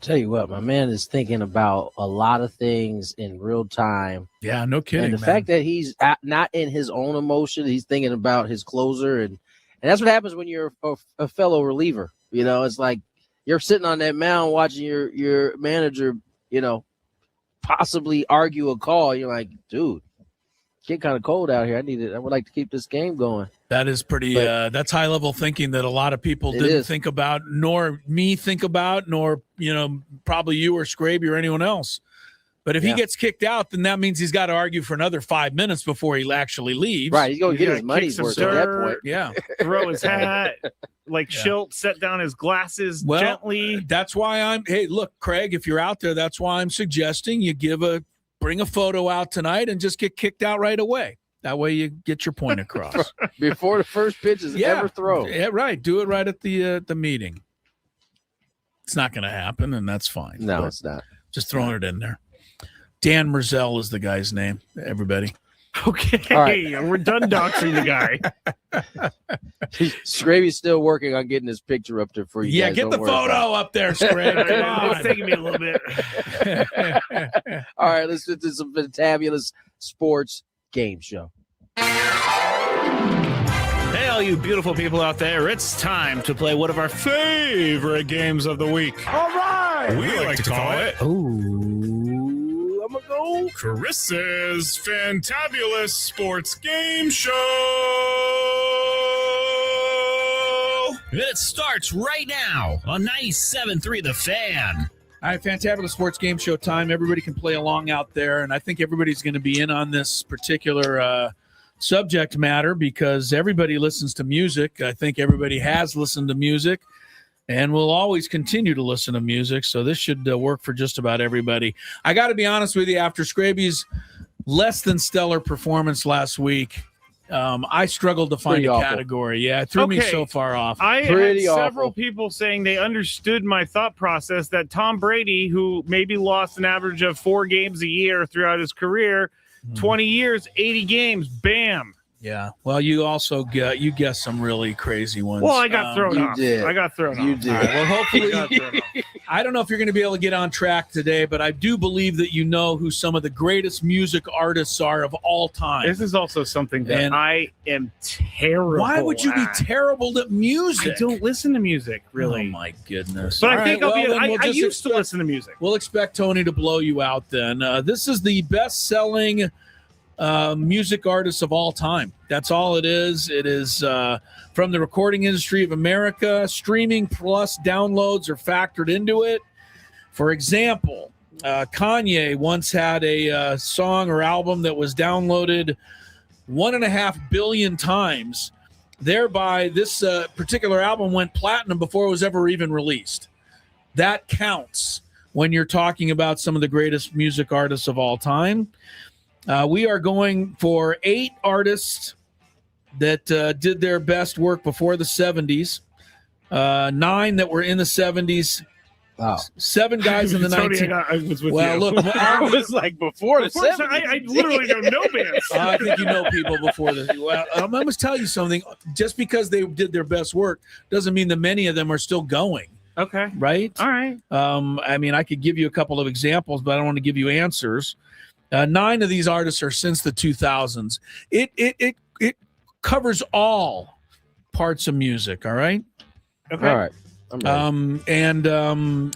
Tell you what, my man is thinking about a lot of things in real time. Yeah, no kidding. And the fact that he's not in his own emotion, he's thinking about his closer. And that's what happens when you're a fellow reliever. It's like you're sitting on that mound watching your manager, possibly argue a call. You're like, dude, get kind of cold out here. I would like to keep this game going. That is pretty, that's high level thinking that a lot of people didn't think about, nor me think about, nor, probably you or Scraby or anyone else. But if he gets kicked out, then that means he's got to argue for another 5 minutes before he actually leaves. Right. He's going to get his money's worth at that point. Yeah. Throw his hat, Schilt, set down his glasses gently. That's why hey, look, Craig, if you're out there, that's why I'm suggesting you bring a photo out tonight and just get kicked out right away. That way you get your point across. Before the first pitch is ever thrown. Yeah, right. Do it right at the meeting. It's not going to happen, and that's fine. No, it's not. Just throwing it in there. Dan Merzel is the guy's name, everybody. Okay. All right. We're done doxing the guy. Scraby's still working on getting his picture up there for you guys. Yeah, get the photo up there, Scraby. Come on. It's taking me a little bit. All right, let's get to some fantabulous sports game show. Hey, all you beautiful people out there. It's time to play one of our favorite games of the week. All right. We like to call it I'm going to go Chris's Fantabulous Sports Game Show. And it starts right now on 97.3 The Fan. All right, Fantabulous Sports Game Show time. Everybody can play along out there, and I think everybody's going to be in on this particular subject matter because everybody listens to music. I think everybody has listened to music and will always continue to listen to music, so this should work for just about everybody. I got to be honest with you, after Scraby's less than stellar performance last week, I struggled to find a category. Yeah, it threw me so far off. I had several people saying they understood my thought process that Tom Brady, who maybe lost an average of 4 games a year throughout his career, 20 years, 80 games, bam. Yeah. Well, you also guessed some really crazy ones. Well, I got thrown off. I got thrown off. You did. Right, well, hopefully, I don't know if you're going to be able to get on track today, but I do believe that you know who some of the greatest music artists are of all time. This is also something that I am terrible. Why would you be terrible at music? I don't listen to music, really. Oh my goodness! But I think I used to listen to music. We'll expect Tony to blow you out. Then this is the best-selling music artists of all time. That's all it is. It is from the Recording Industry of America. Streaming plus downloads are factored into it. For example, Kanye once had a song or album that was downloaded 1.5 billion times. Thereby, this particular album went platinum before it was ever even released. That counts when you're talking about some of the greatest music artists of all time. We are going for 8 artists that did their best work before the 70s, 9 that were in the 70s, wow. 7 guys in the 19th. I was with well, you. look, I was like before the 70s. I literally don't know bands. I think you know people before this. Well, I must tell you something. Just because they did their best work doesn't mean that many of them are still going. Okay. Right? All right. I mean, I could give you a couple of examples, but I don't want to give you answers. 9 of these artists are since the 2000s. It covers all parts of music. All right. Okay. All right.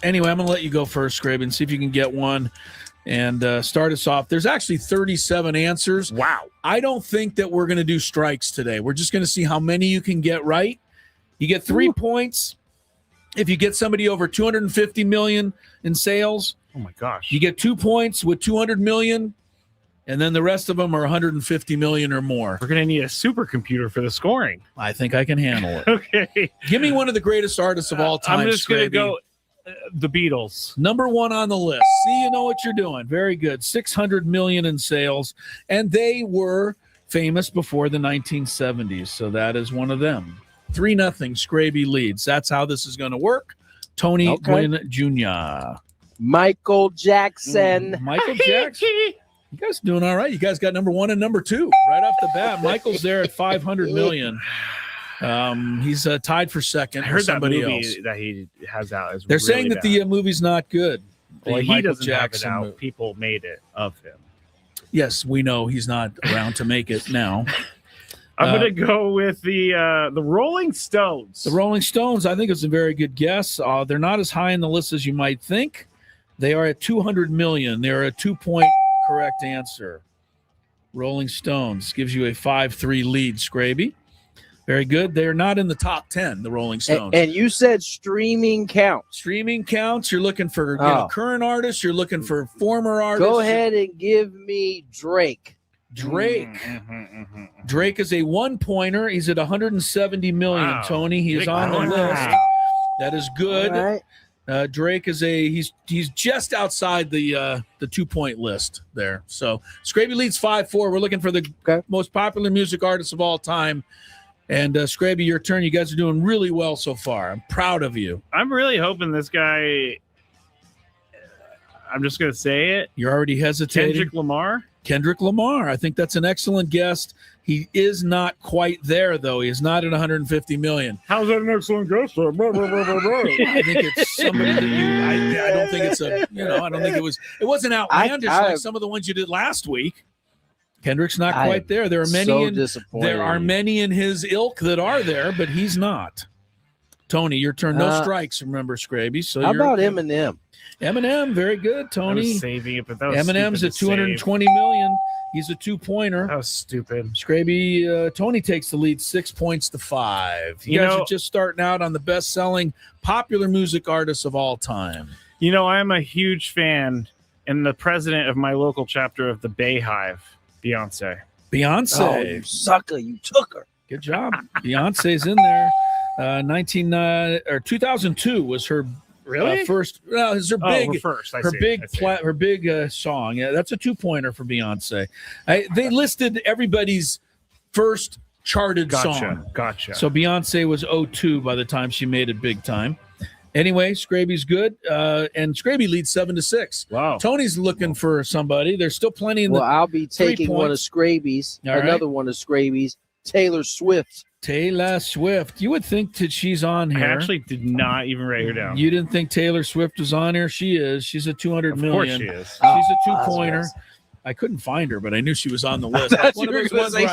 Anyway, I'm gonna let you go first, Scrabe, and see if you can get one and start us off. There's actually 37 answers. Wow. I don't think that we're gonna do strikes today. We're just gonna see how many you can get right. You get 3 points if you get somebody over 250 million in sales. Oh my gosh. You get 2 points with 200 million, and then the rest of them are 150 million or more. We're going to need a supercomputer for the scoring. I think I can handle it. Okay. Give me one of the greatest artists of all time. I'm just going to go the Beatles. Number 1 on the list. See, you know what you're doing. Very good. 600 million in sales, and they were famous before the 1970s, so that is one of them. 3-0, Scraby leads. That's how this is going to work. Tony Gwynn Jr. Michael Jackson. Michael Jackson. You guys doing all right. You guys got number 1 and number 2 right off the bat. Michael's there at 500 million. He's tied for second. I heard that movie else that he has out. They're really saying that bad. the movie's not good. Well, he Michael doesn't Jackson have it out. movie. People made it of him. Yes, we know he's not around to make it now. I'm going to go with the Rolling Stones. The Rolling Stones, I think, is a very good guess. They're not as high in the list as you might think. They are at 200 million. They're a 2-point correct answer. Rolling Stones gives you a 5-3 lead, Scraby. Very good. They're not in the top 10, the Rolling Stones. And you said streaming counts. Streaming counts. You're looking for current artists. You're looking for former artists. Go ahead and give me Drake. Drake is a 1-pointer. He's at 170 million. Wow. Tony, he's on the list. That is good. All right. Drake is he's just outside the 2-point list there. So Scraby leads 5-4. We're looking for the most popular music artists of all time. And Scraby, your turn. You guys are doing really well so far. I'm proud of you. I'm really hoping this guy. I'm just going to say it. You're already hesitating. Kendrick Lamar. I think that's an excellent guess. He is not quite there, though. He is not at 150 million. How's that an excellent guess? I think it's somebody that I don't think it's I don't think it wasn't outlandish like some of the ones you did last week. Kendrick's not quite there. There are many in his ilk that are there, but he's not. Tony, your turn. No strikes, remember, Scraby. So how about Eminem? Eminem, very good, Tony. I was saving it, but that was Eminem's at 220 million. He's a 2-pointer. That was stupid. Scraby, Tony takes the lead 6-5. You guys are just starting out on the best-selling popular music artists of all time. You know, I'm a huge fan and the president of my local chapter of the Bay Hive, Beyonce. Beyonce. Oh, you sucker. You took her. Good job. Beyonce's in there. 2002 was her first. Well, it's her big first. Her big song. Yeah, that's a 2-pointer for Beyonce. They listed everybody's first charted song. Gotcha. So Beyonce was 02 by the time she made it big time. Anyway, Scraby's good, and Scraby leads 7-6. Wow. Tony's looking for somebody. There's still plenty in the. Well, I'll be taking one of Scraby's. Another one of Scraby's. Taylor Swift. Taylor Swift. You would think that she's on here. I actually did not even write her down. You didn't think Taylor Swift was on here? She is. She's a 200 million. Of course she is. She's a 2-pointer. I couldn't find her, but I knew she was on the list.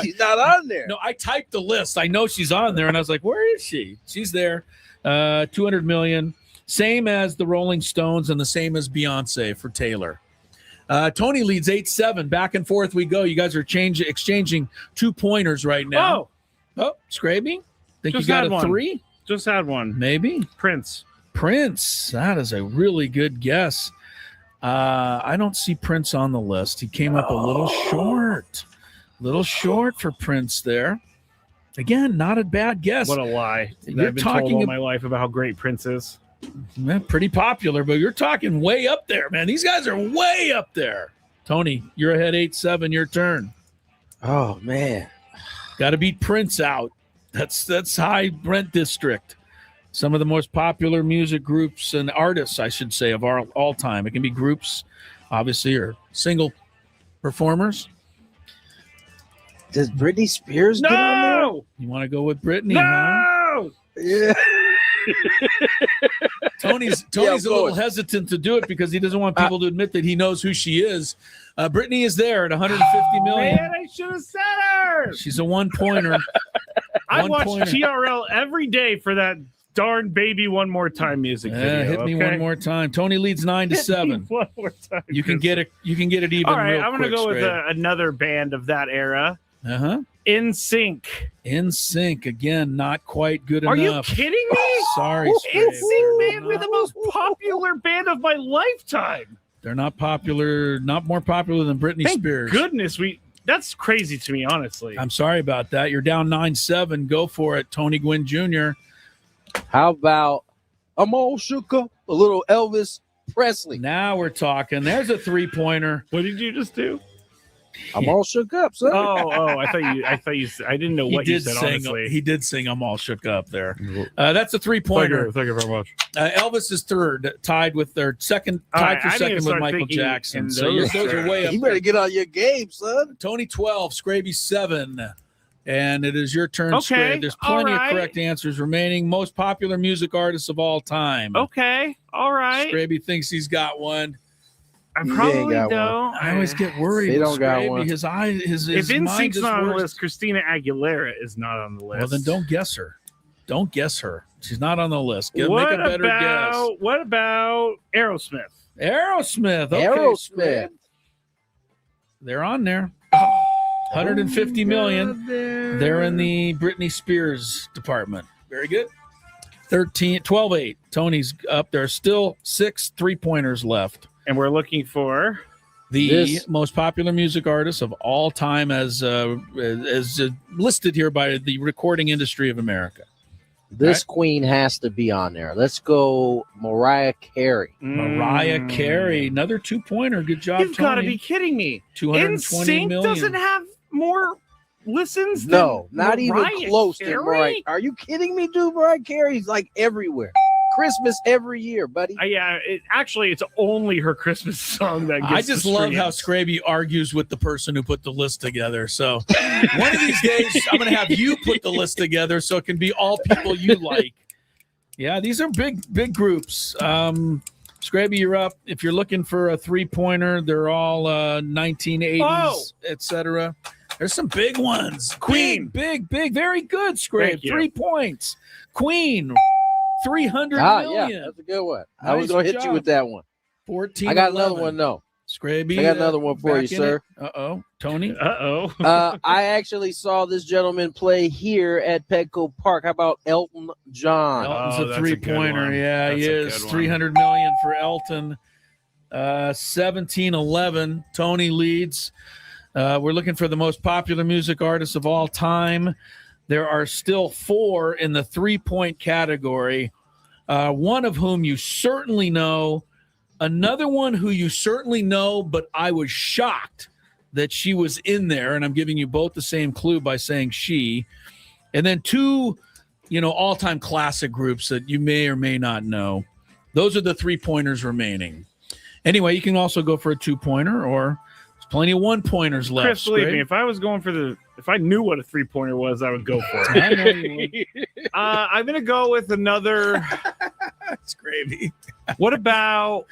She's not on there. No, I typed the list. I know she's on there, and I was like, where is she? She's there. 200 million. Same as the Rolling Stones and the same as Beyonce for Taylor. Tony leads 8-7. Back and forth we go. You guys are exchanging 2-pointers right now. Oh, Scraby? Think Just you got had a one. 3? Just had one. Maybe. Prince. That is a really good guess. I don't see Prince on the list. He came up a little short. Little short for Prince there. Again, not a bad guess. What a lie. You're I've been talking told all my life about how great Prince is. Pretty popular, but you're talking way up there, man. These guys are way up there. Tony, you're ahead 8-7. Your turn. Oh, man. Got to beat Prince out. That's high Brent district. Some of the most popular music groups and artists, I should say, of all time. It can be groups, obviously, or single performers. Does Britney Spears get on there? You want to go with Britney? No! Huh? Yeah. Tony's a little hesitant to do it because he doesn't want people to admit that he knows who she is. Britney is there at 150 million. Man, I should have said her. She's a 1-pointer. I watch TRL every day for that darn Baby One More Time music video. Hit me one more time. Tony leads 9-7. One more time. You can get it. You can get it even. All right, real I'm going to quick, go with Scrape. another band of that era. In Sync. In Sync again, not quite good Are enough. you kidding me? Sorry, In Sync band with the most popular band of my lifetime. They're not popular. Not more popular than Britney Thank Spears. goodness that's crazy to me, honestly. I'm sorry about that. You're down 9-7. Go for it, Tony Gwynn Jr. How about I'm all shook up? A little Elvis Presley. Now we're talking. There's a 3-pointer. What did you just do? I'm all shook up, son. I thought you I didn't know what you said, honestly. He did sing I'm all shook up there. That's a 3-pointer. Thank you very much. Elvis is third, tied for second with Michael Jackson. So those are way up. You better get on your game, son. Tony 12, Scraby 7. And it is your turn, Okay, Scrabe. There's plenty all of correct answers remaining. Most popular music artists of all time. Okay, all right. Scraby thinks he's got one. I probably got don't. I always get worried. They with don't got Scraby. one. His eye, his If mind NSYNC's is not on the worse. list, Christina Aguilera is not on the list. Well, then don't guess her. Don't guess her. She's not on the list. Make What a better guess. What about Aerosmith? Aerosmith. Okay, Aerosmith. Scrabe. They're on there. 150 million. They're in the Britney Spears department. Very good. 12-8. Tony's up there. Still 6 3-pointers left. And we're looking for The most popular music artist of all time as listed here by the Recording Industry of America. This queen has to be on there. Let's go Mariah Carey. Mariah Carey. Another 2-pointer. Good job, You've got to be kidding me. 220 NSYNC million. doesn't have more listens than No, not Mariah even close Carey? to Mariah. Are you kidding me, dude? Mariah Carey's like everywhere. Christmas every year, buddy. It's only her Christmas song that gets I just the love how streams. Scraby argues with the person who put the list together. So one of these days, I'm going to have you put the list together so it can be all people you like. Yeah, these are big groups. Scraby, you're up. If you're looking for a 3-pointer, they're all 1980s, etc. There's some big ones. Queen. Big. Very good, Scraby. 3 points. Queen. 300 million. Yeah, that's a good one. I Nice was going to hit you job. with that one. 14. I got another one, though. Scraby. I got another one for you, back in sir. it? Uh-oh. Tony? Uh-oh. I actually saw this gentleman play here at Petco Park. How about Elton John? Elton's Oh, a that's a good three-pointer. one. Yeah, he That's a is. good one. $300 million for Elton. 17-11. Tony leads. We're looking for the most popular music artists of all time. There are still 4 in the three-point category, one of whom you certainly know, another one who you certainly know, but I was shocked that she was in there, and I'm giving you both the same clue by saying she, and then 2, all-time classic groups that you may or may not know. Those are the three-pointers remaining. Anyway, you can also go for a 2-pointer, or there's plenty of 1-pointers left. Chris, believe Scrape. me, if I was going for if I knew what a 3-pointer was, I would go for it. I know you would. I'm going to go with another. It's gravy. What about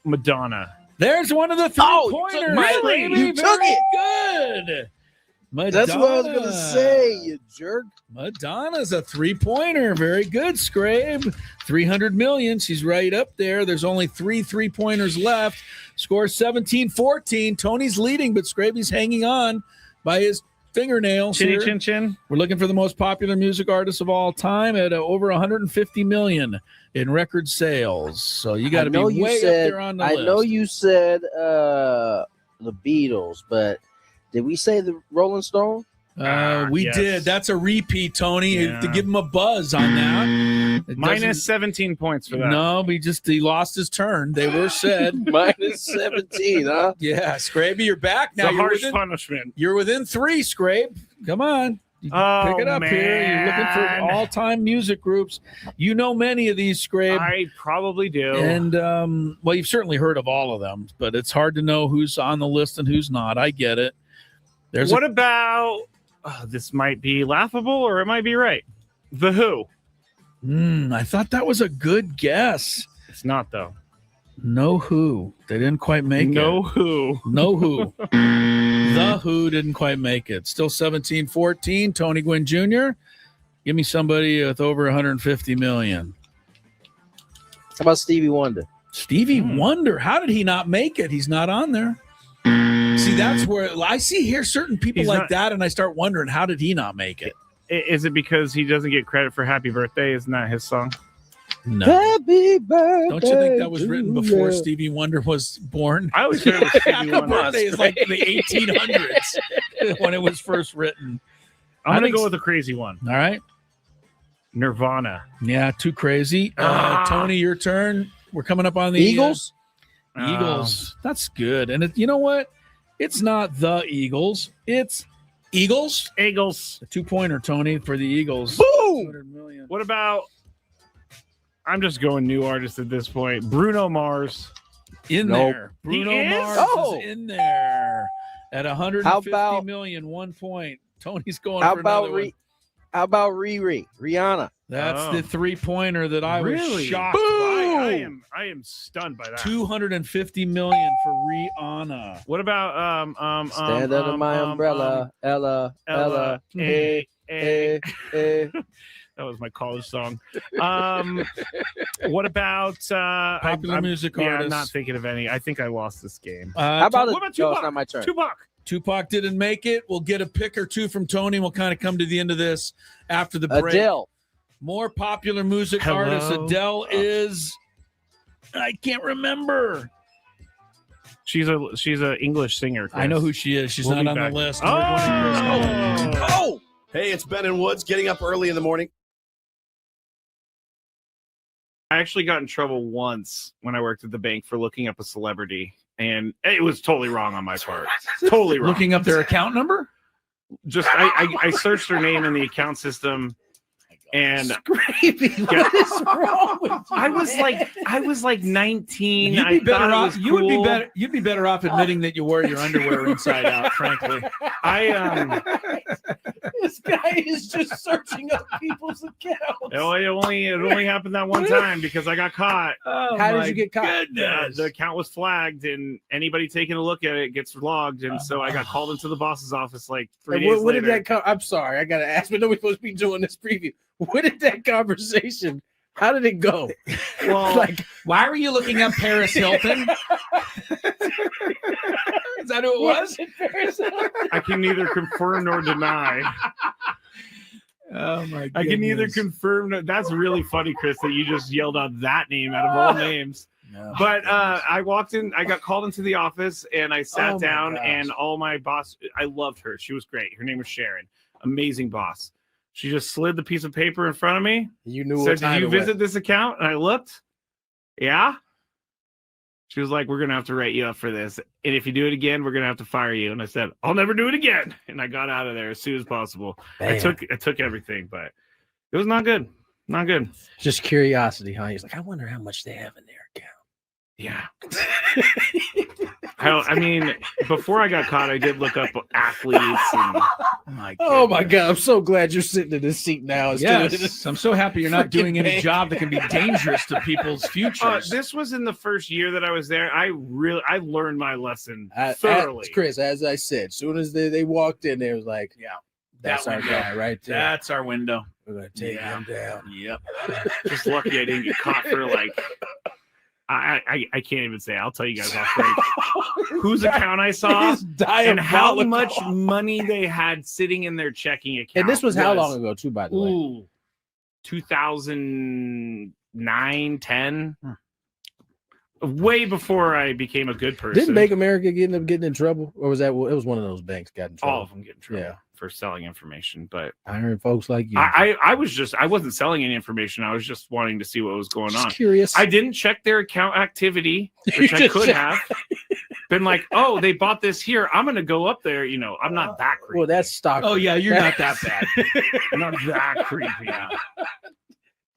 Madonna? There's one of the three-pointers. Really? Baby. You took Very it. good. Madonna. That's what I was going to say, you jerk. Madonna's a three-pointer. Very good, Scrabe. $300 million. She's right up there. There's only 3 three-pointers left. Score 17-14. Tony's leading, but Scraby's hanging on by his fingernails. Chinny here. chin chin. We're looking for the most popular music artist of all time at over 150 million in record sales. So you got to be way up there on the list. I know you said the Beatles, but did we say the Rolling Stone? We yes. did. That's a repeat, Tony, Yeah. to give him a buzz on that. It Minus doesn't- 17 points for that. No, he lost his turn. They were said. Minus 17, huh? Yeah, Scraby, you're back It's now. a harsh punishment. You're within 3, Scrabe. Come on. You can pick it up here. You're looking for man. all-time music groups. You know many of these, Scrabe. I probably do. And, well, you've certainly heard of all of them, but it's hard to know who's on the list and who's not. I get it. What about, this might be laughable or it might be right. The Who. I thought that was a good guess. It's not, though. No Who. They didn't quite make No it. Who. No Who. The Who didn't quite make it. Still 17-14. Tony Gwynn Jr. Give me somebody with over 150 million. How about Stevie Wonder? Stevie Wonder. How did he not make it? He's not on there. See, that's where I see here certain people He's like not- that, and I start wondering, how did he not make it? Is it because he doesn't get credit for Happy Birthday? Isn't that his song? No. Happy birthday. Don't you think that was written before to you. Stevie Wonder was born? I always heard it was Stevie Happy Wonder. Birthday is like the 1800s when it was first written. I'm I going to think go with a crazy one. All right. Nirvana. Yeah, too crazy. Tony, your turn. We're coming up on the Eagles? Eagles. That's good. And you know what? It's not the Eagles. It's Eagles. Eagles. A 2-pointer, Tony, for the Eagles. Boom! 200 million. What about, I'm just going new artist at this point. Bruno Mars. In Nope. there. He Bruno is? Mars Oh. is in there at 150 How about- million, 1 point. Tony's going How for about another one. How about Riri? Rihanna? That's Oh. the 3-pointer that I was Really? shocked I by. am stunned by that. 250 million for Rihanna. What about Stand under my umbrella. Ella. Ella. Eh, eh. That was my college song. What about Popular music yeah, I'm artists. not thinking of any. I think I lost this game. How about what about no, it's Tupac? not my turn. Tupac. Didn't make it. We'll get a pick or two from Tony. We'll kind of come to the end of this after the break. Adele. More popular music Hello? artists. Adele is, I can't remember. She's a English singer. Chris. I know who she is. She's We'll not be on back. the list. Oh! Oh, hey, it's Ben and Woods getting up early in the morning. I actually got in trouble once when I worked at the bank for looking up a celebrity, and it was totally wrong on my part. Totally wrong. Looking up their account number? Just I searched her name in the account system, and What is wrong with you? I was like 19. You'd I be better thought it off. was You would be cool. better. You'd be better off admitting that you wear your underwear inside out. Frankly, This guy is just searching up people's accounts. it only happened that one time because I got caught. oh, How did my you get caught? goodness. The account was flagged, and anybody taking a look at it gets logged. And so I got called into the boss's office like 3 days What later. did that come? I'm sorry, I gotta ask, but nobody's supposed to be doing this preview. What did that conversation How did it go? Well, Like, why were you looking up Paris Hilton? Is that who it was? I can neither confirm nor deny. Oh my! I can neither confirm. That's really funny, Chris, that you just yelled out that name out of all names. No. But I walked in. I got called into the office, and I sat down. gosh. And all my boss. I loved her. She was great. Her name was Sharon. Amazing boss. She just slid the piece of paper in front of me. You knew Said, what time "Did you it was. visit this account?" And I looked. Yeah. She was like, "We're gonna have to write you up for this, and if you do it again, we're gonna have to fire you." And I said, "I'll never do it again." And I got out of there as soon as possible. I took everything, but it was not good. Not good. Just curiosity, huh? He's like, I wonder how much they have in their account. Yeah. I mean, before I got caught, I did look up athletes. And, Oh my God! I'm so glad you're sitting in this seat now. Yes, I'm so happy you're not doing any job that can be dangerous to people's futures. this was in the first year that I was there. I learned my lesson As thoroughly. Chris, as I said, as soon as they walked in, they was like, Yeah, that's that our window. guy right there. That's our window. We're gonna take him down. Yep. Just lucky I didn't get caught for like. I can't even say. I'll tell you guys off break whose account I saw and how much money they had sitting in their checking account. And this was how long ago, too, by the way? Ooh, 2009, 10. Way before I became a good person. Didn't Bank America end up getting in trouble, or was that it was one of those banks got in trouble? All of them get in trouble for selling information, but hiring folks like you. I wasn't selling any information. I was just wanting to see what was going on. Curious. I didn't check their account activity, which I could have. Been like, oh, they bought this here. I'm going to go up there. You know, I'm not that creepy. Well, that's stock. Oh yeah, you're not that bad. I'm not that creepy.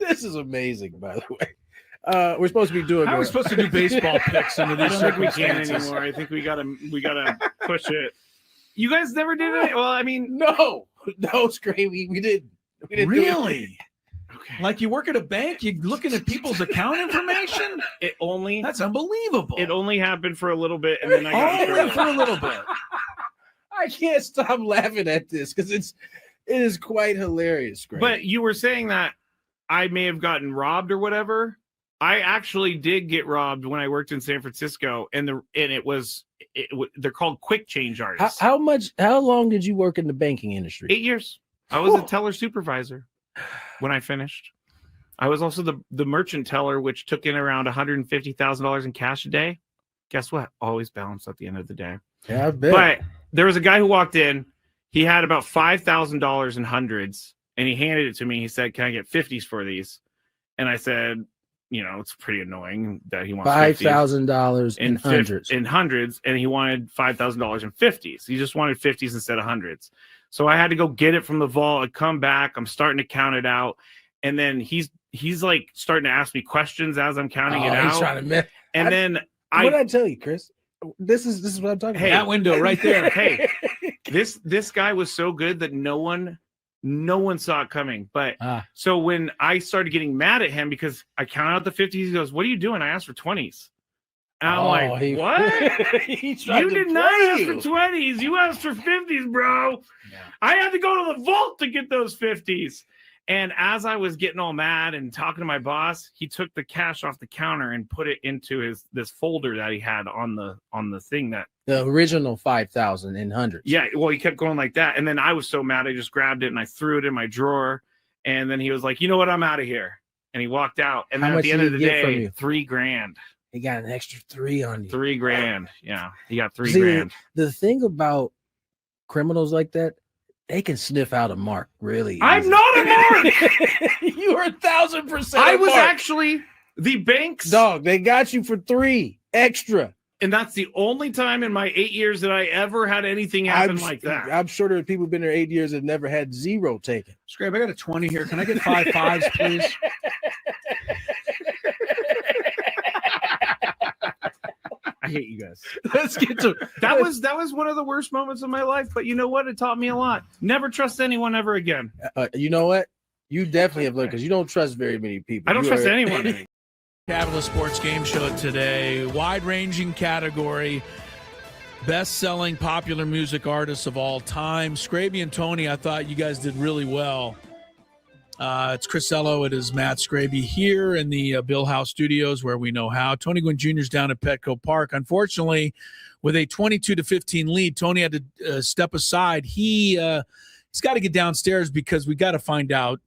This is amazing, by the way. We're supposed to be doing. How are we supposed to do baseball picks under I these don't think we can circumstances? anymore. I think we gotta push it. You guys never did it? Well, I mean, No, Scrape. We didn't. We didn't do it. Really? okay. Like you work at a bank, you're looking at people's account information? That's unbelievable. It only happened for a little bit, and then I got in Only trouble. for a little bit. I can't stop laughing at this because it is quite hilarious, Scrape. But you were saying that I may have gotten robbed or whatever. I actually did get robbed when I worked in San Francisco, and they're called quick change artists. How long did you work in the banking industry? 8 years. I was a teller supervisor when I finished. I was also the merchant teller, which took in around $150,000 in cash a day. Guess what? Always balanced at the end of the day. Yeah, I bet. But there was a guy who walked in. He had about $5,000 in hundreds, and he handed it to me. He said, "Can I get 50s for these?" And I said, you know, it's pretty annoying that he wants $5,000 in hundreds. In hundreds, and he wanted $5,000 in 50s. He just wanted 50s instead of hundreds. So I had to go get it from the vault. I come back. I'm starting to count it out, and then he's like starting to ask me questions as I'm counting it out. He's trying to mess. And then what did I tell you, Chris? This is what I'm talking Hey, about. That window right there. Hey, this guy was so good that no one saw it coming. But so when I started getting mad at him because I counted out the 50s, he goes, "What are you doing?" I asked for 20s. And I'm like, what? You did not ask for 20s. You asked for 50s, bro. Yeah. I had to go to the vault to get those 50s. And as I was getting all mad and talking to my boss, he took the cash off the counter and put it into this folder that he had on the thing that the original 5,000 in hundreds. Yeah, well, he kept going like that, and then I was so mad, I just grabbed it and I threw it in my drawer. And then he was like, "You know what? I'm out of here." And he walked out. And then at the end of the day, $3,000. He got an extra 3 on you. $3,000. Yeah, he got $3,000. The thing about criminals like that, they can sniff out a mark really. I'm not a mark. You are 1,000%. I was actually the bank's dog. They got you for 3 extra. And that's the only time in my 8 years that I ever had anything happen like that. I'm sure there are people who've been there 8 years that never had 0 taken. Scrape, I got a 20 here. Can I get 5 5s, please? I hate you guys. Let's get to that was one of the worst moments of my life, but you know what? It taught me a lot. Never trust anyone ever again. You know what? You definitely have learned because you don't trust very many people. I don't trust anyone. Fantabulous Sports Game Show today. Wide-ranging category. Best-selling popular music artists of all time. Scraby and Tony, I thought you guys did really well. It's Chris Ello. It is Matt Scraby here in the Bill House Studios where we know how. Tony Gwynn Jr. is down at Petco Park. Unfortunately, with a 22-15 lead, Tony had to step aside. He's got to get downstairs because we got to find out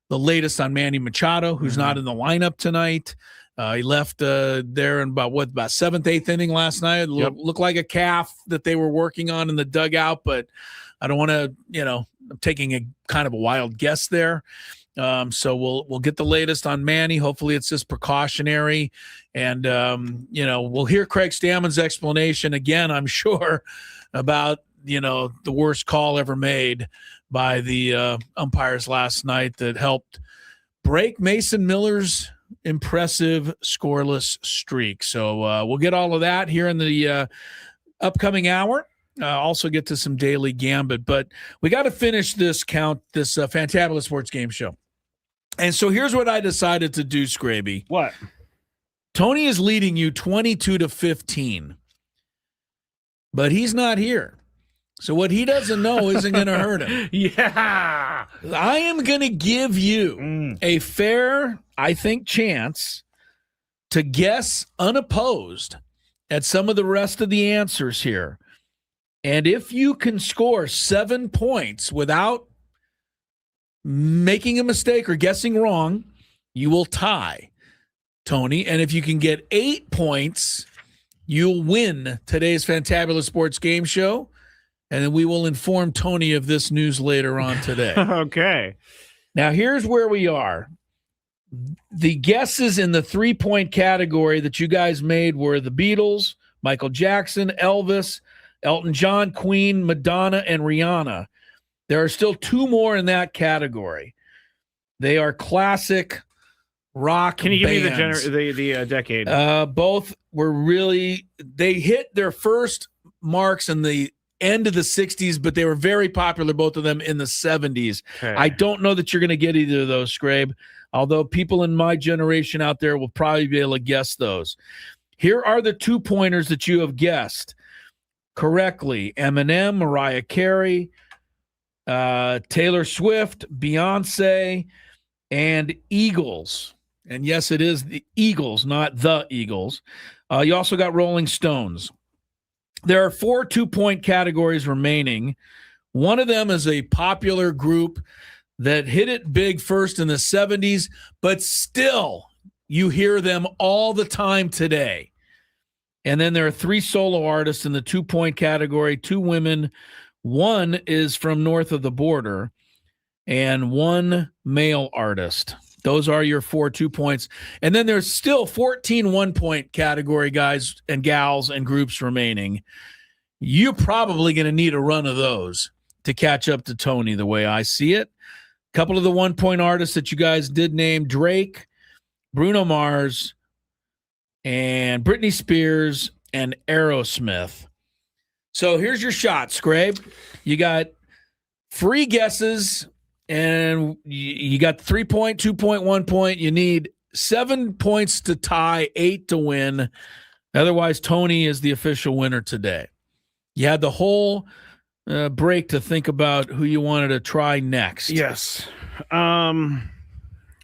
the latest on Manny Machado, who's not in the lineup tonight. He left there in about seventh, eighth inning last night. Looked like a calf that they were working on in the dugout, but I don't want to, I'm taking a kind of a wild guess there. So we'll get the latest on Manny. Hopefully it's just precautionary. And, we'll hear Craig Stammen's explanation again, I'm sure, about, the worst call ever made by the umpires last night that helped break Mason Miller's impressive scoreless streak. So we'll get all of that here in the upcoming hour. Also get to some daily gambit, but we got to finish this Fantabulous Sports Game Show. And so here's what I decided to do, Scraby. What? Tony is leading you 22-15, but he's not here. So what he doesn't know isn't going to hurt him. Yeah. I am going to give you a fair, I think, chance to guess unopposed at some of the rest of the answers here. And if you can score 7 points without making a mistake or guessing wrong, you will tie Tony. And if you can get 8 points, you'll win today's Fantabulous Sports Game Show. And then we will inform Tony of this news later on today. Okay. Now, here's where we are. The guesses in the 3-point category that you guys made were the Beatles, Michael Jackson, Elvis, Elton John, Queen, Madonna, and Rihanna. There are still 2 more in that category. They are classic rock Can you give bands. me the decade? Both were really – they hit their first marks in the end of the 60s, but they were very popular, both of them, in the 70s. Okay. I don't know that you're going to get either of those, Scrabe, although people in my generation out there will probably be able to guess those. Here are the 2-pointers that you have guessed correctly: Eminem, Mariah Carey, Taylor Swift, Beyonce, and Eagles. And yes, it is the Eagles, not the Eagles. You also got Rolling Stones. There are 4 2-point categories remaining. One of them is a popular group that hit it big first in the 70s, but still you hear them all the time today. And then there are 3 solo artists in the 2-point category, 2 women. One is from north of the border, and 1 male artist. Those are your 4 2 points. And then there's still 14 1-point category guys and gals and groups remaining. You're probably going to need a run of those to catch up to Tony the way I see it. A couple of the 1-point artists that you guys did name: Drake, Bruno Mars, and Britney Spears, and Aerosmith. So here's your shot, Scrabe. You got free guesses, and you got 3-point, 2-point, 1-point. You need 7 points to tie, 8 to win. Otherwise, Tony is the official winner today. You had the whole break to think about who you wanted to try next. Yes. I'm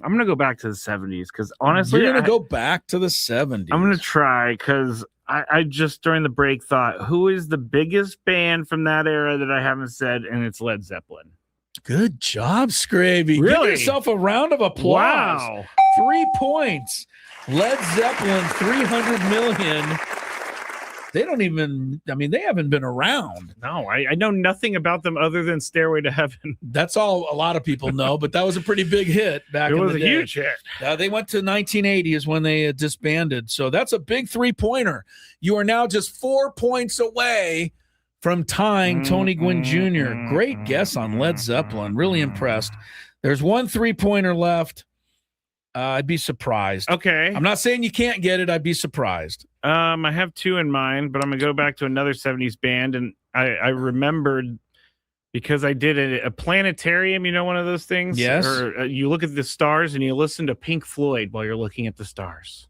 going to go back to the 70s because honestly, you're going to go back to the 70s. I'm going to try because I just during the break thought, who is the biggest band from that era that I haven't said? And it's Led Zeppelin. Good job, Scraby. Really? Give yourself a round of applause. Wow. 3 points. Led Zeppelin, 300 million. They don't even, they haven't been around. No, I know nothing about them other than Stairway to Heaven. That's all a lot of people know, but that was a pretty big hit back in the day. It was a huge hit. They went to 1980 is when they disbanded. So that's a big 3-pointer. You are now just 4 points away from tying Tony Gwynn Jr. Great guess on Led Zeppelin. Really impressed. There's 1 3-pointer left. I'd be surprised. Okay. I'm not saying you can't get it. I'd be surprised. I have 2 in mind, but I'm going to go back to another 70s band. And I remembered because I did a planetarium, one of those things? Yes. Or you look at the stars and you listen to Pink Floyd while you're looking at the stars.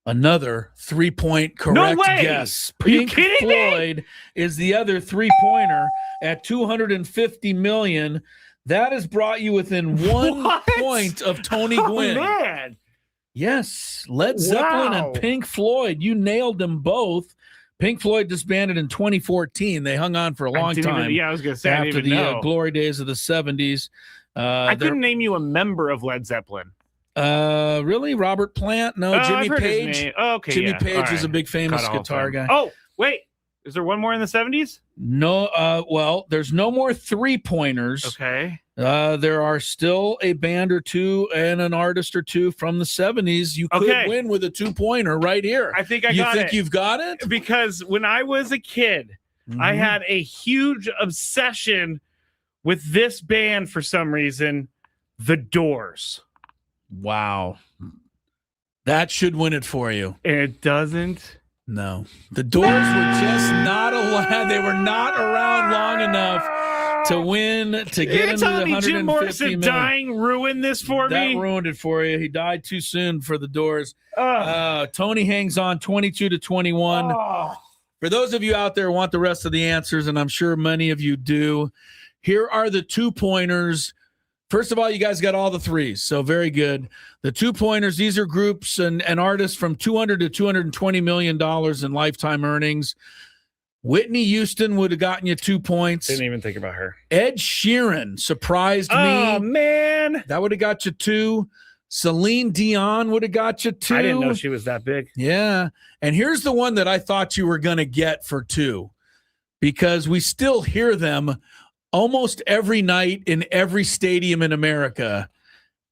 Another 3-point correct guess. Pink Floyd is the other 3-pointer at 250 million. That has brought you within 1 What? point of Tony Gwynn. Oh, man. Yes, Led Zeppelin Wow. and Pink Floyd. You nailed them both. Pink Floyd disbanded in 2014. They hung on for a long time. I was going to say, I after didn't the even know. glory days of the 70s. I couldn't name you a member of Led Zeppelin. Really? Robert Plant? No, I've Jimmy heard his Page. name. Oh, okay, Jimmy yeah. Page All was right. a big famous Cut off guitar then. guy. Oh, wait. Is there one more in the 70s? No, well, there's no more 3-pointers. Okay. There are still a band or two and an artist or two from the 70s. You could win with a 2-pointer right here. I think I you got think it. You've got it? Because when I was a kid, I had a huge obsession with this band for some reason, The Doors. Wow. That should win it for you. And it doesn't. No. The Doors were just not allowed. They were not around long enough to win, to get into the 150 Jim Morrison minute. dying ruined this for That me. ruined it for you. He died too soon for the Doors. Tony hangs on 22-21. For those of you out there who want the rest of the answers, and I'm sure many of you do, here are the 2-pointers. First of all, you guys got all the 3s, so very good. The 2-pointers, these are groups and artists from $200 to $220 million in lifetime earnings. Whitney Houston would have gotten you 2 points. Didn't even think about her. Ed Sheeran surprised me. Oh, man. That would have got you 2. Celine Dion would have got you 2. I didn't know she was that big. Yeah. And here's the one that I thought you were going to get for 2, because we still hear them almost every night in every stadium in America.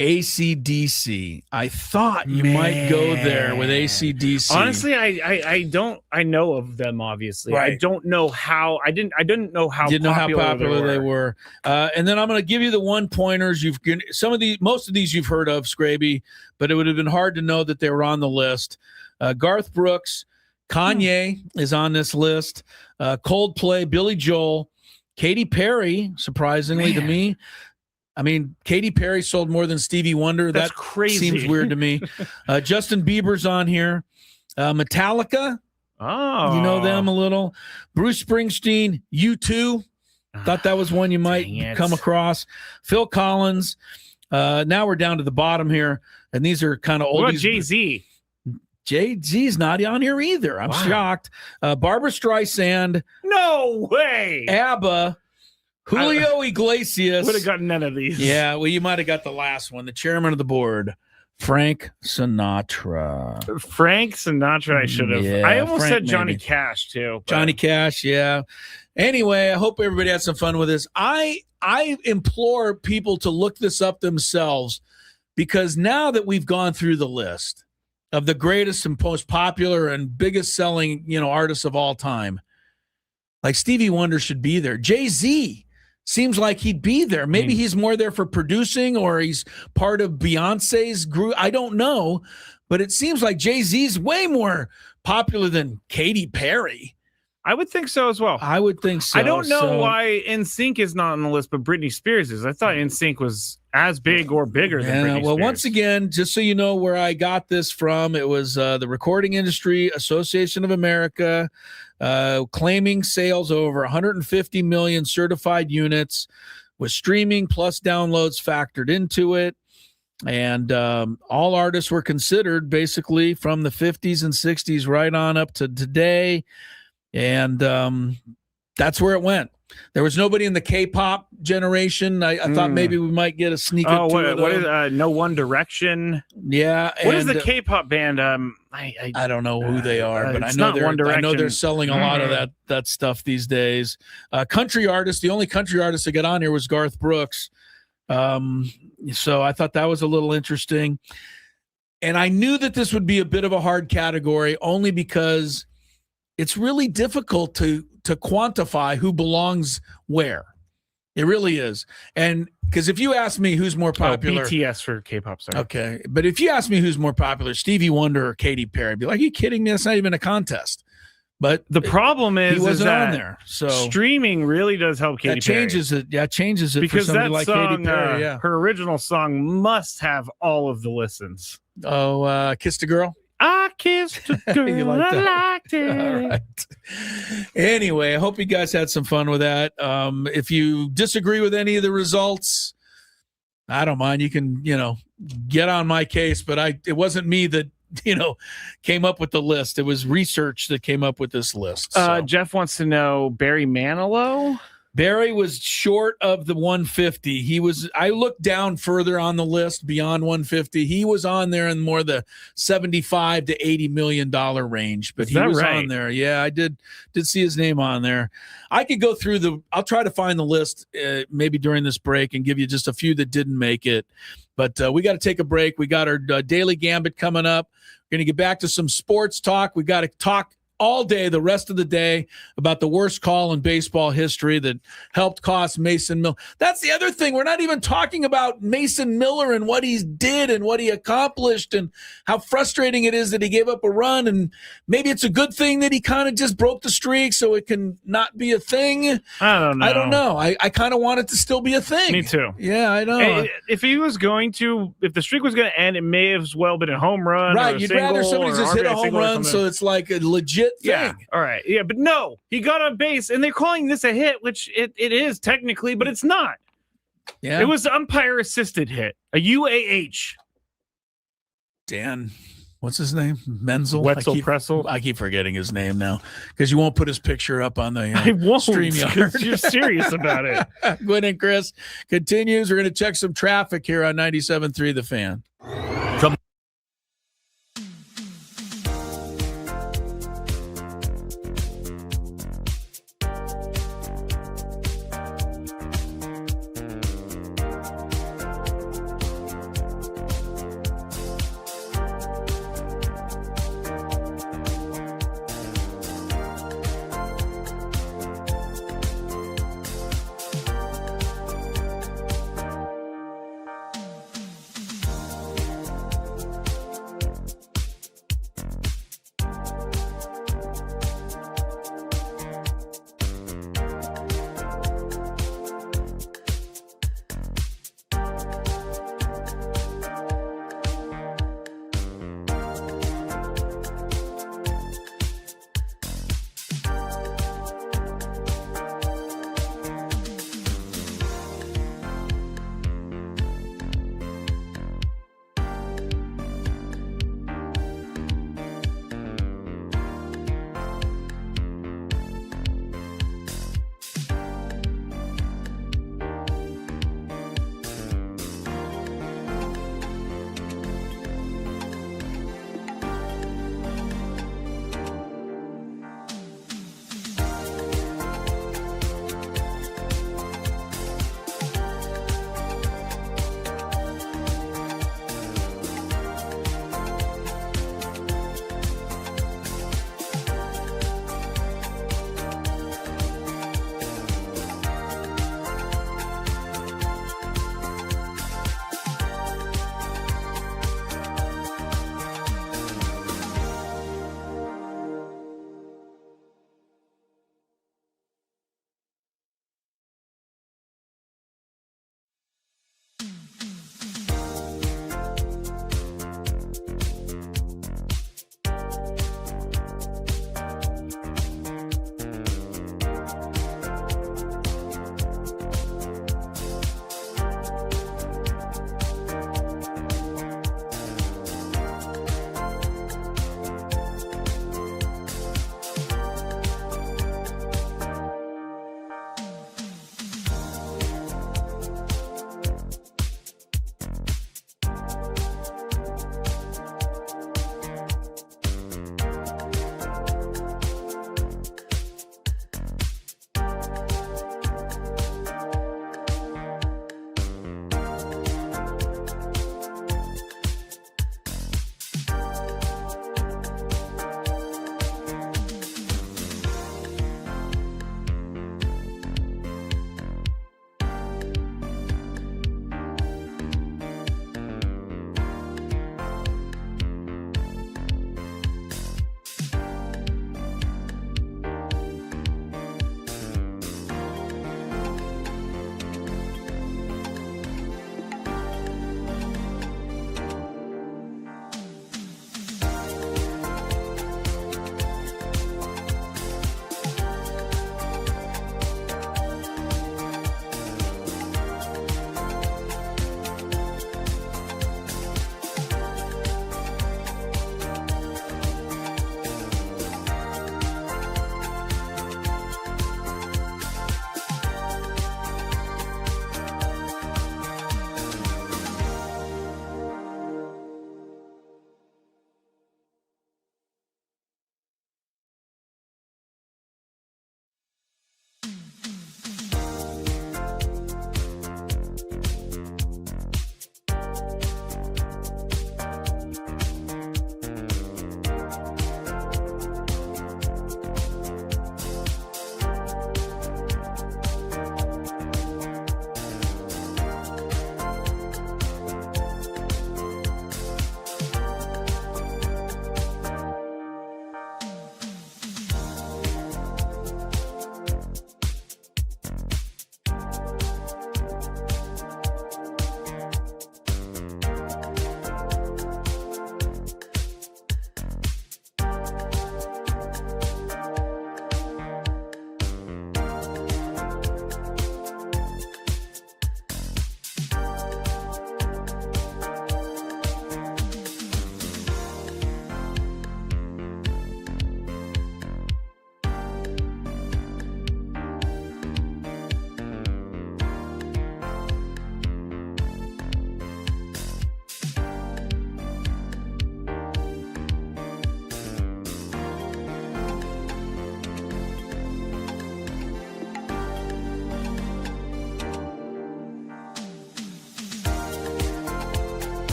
AC/DC. I thought you might go there with AC/DC. Honestly, I don't. I know of them. Obviously, Right. I don't know how. I didn't know how. Didn't know how popular popular they were. And then I'm going to give you the 1-pointers. Most of these you've heard of, Scraby, but it would have been hard to know that they were on the list. Garth Brooks, Kanye is on this list. Coldplay, Billy Joel, Katy Perry, surprisingly to me. I mean, Katy Perry sold more than Stevie Wonder. That's that crazy. Seems weird to me. Justin Bieber's on here. Metallica. Oh, You know them a little. Bruce Springsteen, U2. Thought that was one you might come across. Phil Collins. Now we're down to the bottom here, and these are kind of oldies. What about Jay-Z? Jay-Z's not on here either. I'm shocked. Barbara Streisand. No way. ABBA. Julio Iglesias. Would have gotten none of these. Yeah, well, you might have got the last one. The chairman of the board, Frank Sinatra. Frank Sinatra, I should have. Yeah, I almost Frank said Johnny maybe. Cash, too. but- Johnny Cash, yeah. Anyway, I hope everybody had some fun with this. I implore people to look this up themselves, because now that we've gone through the list of the greatest and most popular and biggest selling, artists of all time, like Stevie Wonder should be there. Jay-Z seems like he'd be there. Maybe he's more there for producing, or he's part of Beyonce's group. I don't know, but it seems like Jay-Z's way more popular than Katy Perry. I would think so as well. I would think so. I don't know So- why NSYNC is not on the list, but Britney Spears is. I thought NSYNC was as big or bigger than Britney Well, Spears. once again, just so you know where I got this from, it was the Recording Industry Association of America claiming sales over 150 million certified units, with streaming plus downloads factored into it. And all artists were considered basically from the 50s and 60s right on up to today. And that's where it went. There was nobody in the K-pop generation. I thought maybe we might get a sneak or two of what them. is No One Direction? Yeah. What is and, the K-pop band? I don't know who they are, but I it's know not One they're Direction. selling a lot of that stuff these days. Country artist, the only country artist that got on here was Garth Brooks. So I thought that was a little interesting. And I knew that this would be a bit of a hard category, only because it's really difficult to quantify who belongs where. It really is. And because if you ask me who's more popular, BTS for K-pop, sorry. okay. But if you ask me who's more popular, Stevie Wonder or Katy Perry, I'd be like, are you kidding me? That's not even a contest. But The problem he is wasn't that on there. So streaming really does help Katy that changes it. Yeah, changes it because for somebody that like song, Katy Perry. Yeah. her original song must have all of the listens. Oh, Kiss the Girl. I kissed a girl. You like that? I liked it. All right. Anyway, I hope you guys had some fun with that. If you disagree with any of the results, I don't mind. You can, get on my case, but it wasn't me that, came up with the list. It was research that came up with this list. So. Jeff wants to know Barry Manilow. Barry was short of the 150. I looked down further on the list beyond 150. He was on there in more the 75 to $80 million range, but he was on there. Yeah, I did see his name on there. I could go through I'll try to find the list maybe during this break and give you just a few that didn't make it. But we got to take a break. We got our Daily Gambit coming up. We're going to get back to some sports talk. We got to talk all day, the rest of the day, about the worst call in baseball history that helped cost Mason Miller. That's the other thing. We're not even talking about Mason Miller and what he did and what he accomplished and how frustrating it is that he gave up a run. And maybe it's a good thing that he kind of just broke the streak so it can not be a thing. I don't know. I kind of want it to still be a thing. Me too. Yeah, I know. If the streak was going to end, it may as well been a home run. Right. Or You'd rather somebody just hit a home run so it's like a legit thing. Yeah. All right. Yeah. But no, he got on base and they're calling this a hit, which it is technically, but it's not. Yeah. It was the umpire assisted hit, a UAH. Dan, what's his name? Menzel? Pressel. I keep forgetting his name now because you won't put his picture up on the I won't, StreamYard. You're serious about it. Gwynn and Chris continues. We're going to check some traffic here on 97.3 The Fan.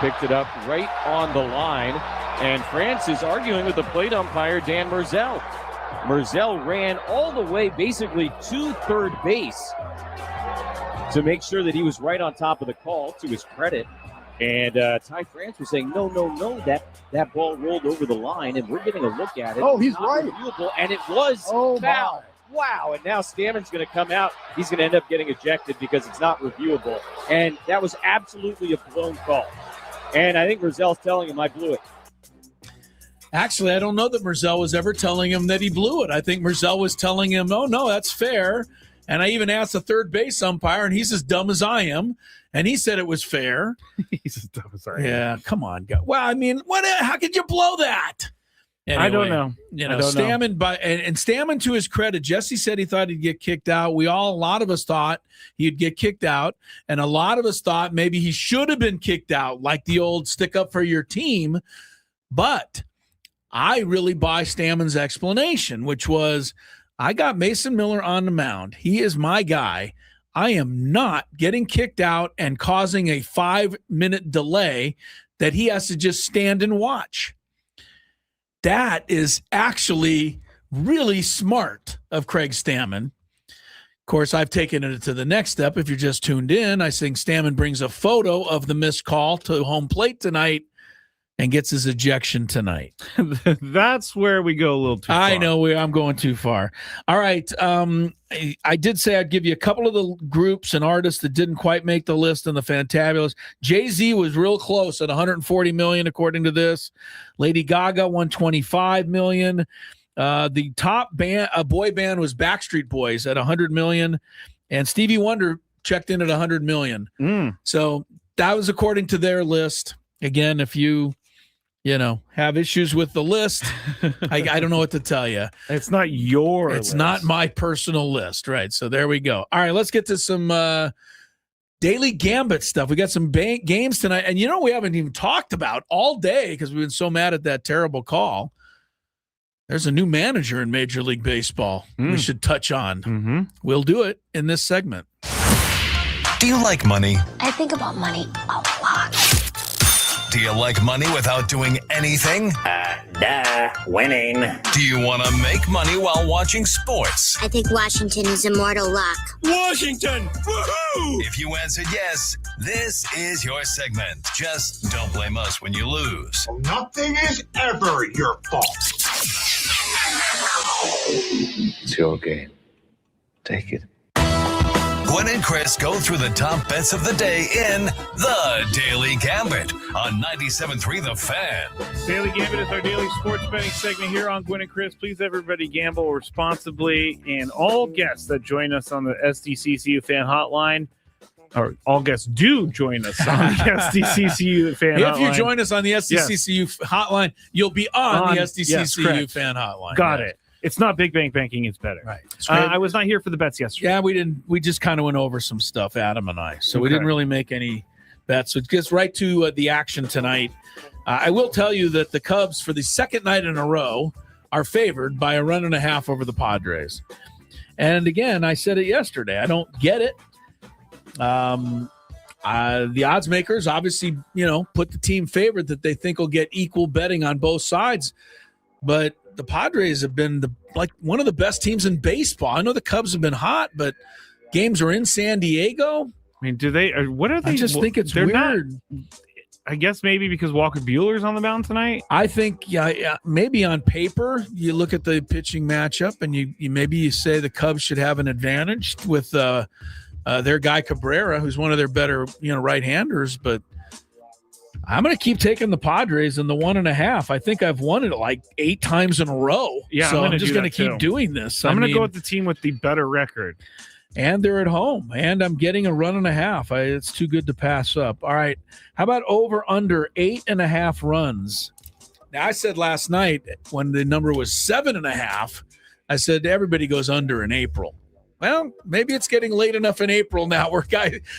picked it up right on the line, and France is arguing with the plate umpire, Dan Merzel. Merzel ran all the way basically to third base to make sure that he was right on top of the call, to his credit. And Ty France was saying, no, that ball rolled over the line, and we're getting a look at it. Oh, he's right. Reviewable, and it was foul. Wow, and now Stammen's going to come out. He's going to end up getting ejected because it's not reviewable. And that was absolutely a blown call. And I think Merzel's telling him, I blew it. Actually, I don't know that Merzel was ever telling him that he blew it. I think Merzel was telling him, oh, no, that's fair. And I even asked the third base umpire, and he's as dumb as I am. And he said it was fair. He's as dumb as I am. Yeah, come on. Well, I mean, how could you blow that? Anyway, I don't know. Stammen, and Stammen, to his credit, Jesse said he thought he'd get kicked out. A lot of us thought he'd get kicked out, and a lot of us thought maybe he should have been kicked out, like the old stick up for your team. But I really buy Stammen's explanation, which was, I got Mason Miller on the mound. He is my guy. I am not getting kicked out and causing a 5-minute delay that he has to just stand and watch. That is actually really smart of Craig Stammen. Of course, I've taken it to the next step. If you're just tuned in, I think Stammen brings a photo of the missed call to home plate tonight and gets his ejection tonight. That's where we go a little too far. I know I'm going too far. All right. I did say I'd give you a couple of the groups and artists that didn't quite make the list in the Fantabulous. Jay-Z was real close at $140 million, according to this. Lady Gaga, $125 million. The top boy band was Backstreet Boys at $100 million. And Stevie Wonder checked in at $100 million. So that was according to their list. Again, if you have issues with the list, I don't know what to tell you. It's not your list. It's not my personal list, right? So there we go. All right, let's get to some Daily Gambit stuff. We got some games tonight. And we haven't even talked about all day because we've been so mad at that terrible call. There's a new manager in Major League Baseball we should touch on. Mm-hmm. We'll do it in this segment. Do you like money? I think about money a lot. Do you like money without doing anything? Winning. Do you want to make money while watching sports? I think Washington is immortal luck. Washington! Woohoo! If you answered yes, this is your segment. Just don't blame us when you lose. Nothing is ever your fault. It's your game. Take it. Gwynn and Chris go through the top bets of the day in The Daily Gambit on 97.3 The Fan. Daily Gambit is our daily sports betting segment here on Gwynn and Chris. Please, everybody, gamble responsibly. And all guests that join us on the SDCCU fan hotline, or all guests do join us on the SDCCU fan hotline. If you join us on the SDCCU hotline, you'll be on the SDCCU fan hotline. Got it. It's not Big Bank Banking. It's better. Right. I was not here for the bets yesterday. Yeah, we didn't. We just kind of went over some stuff, Adam and I. So we didn't really make any bets. So it gets right to the action tonight. I will tell you that the Cubs, for the second night in a row, are favored by 1.5 over the Padres. And again, I said it yesterday. I don't get it. The odds makers obviously, put the team favored that they think will get equal betting on both sides. But the Padres have been one of the best teams in baseball. I know the Cubs have been hot, but games are in San Diego. I mean, what are they? I just think it's weird. I guess maybe because Walker Buehler's on the mound tonight. I think, maybe on paper, you look at the pitching matchup and you say the Cubs should have an advantage with their guy Cabrera, who's one of their better, right-handers, but I'm going to keep taking the Padres in the 1.5. I think I've won it like 8 times in a row. Yeah, so I'm just going to keep doing this. I'm going to go with the team with the better record. And they're at home, and I'm getting a 1.5. It's too good to pass up. All right. How about over under 8.5 runs? Now, I said last night when the number was 7.5, I said everybody goes under in April. Well, maybe it's getting late enough in April now where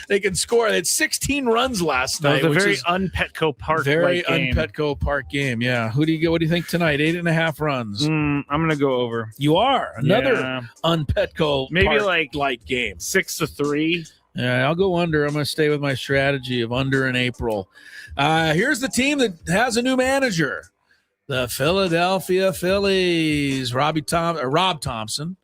they can score. They had 16 runs last night. It was a very un-Petco Park game. Very un-Petco Park game, yeah. What do you think tonight? 8.5 runs. I'm going to go over. You are? Another un-Petco maybe Park-like game. 6-3. Yeah, I'll go under. I'm going to stay with my strategy of under in April. Here's the team that has a new manager, the Philadelphia Phillies. Rob Thompson.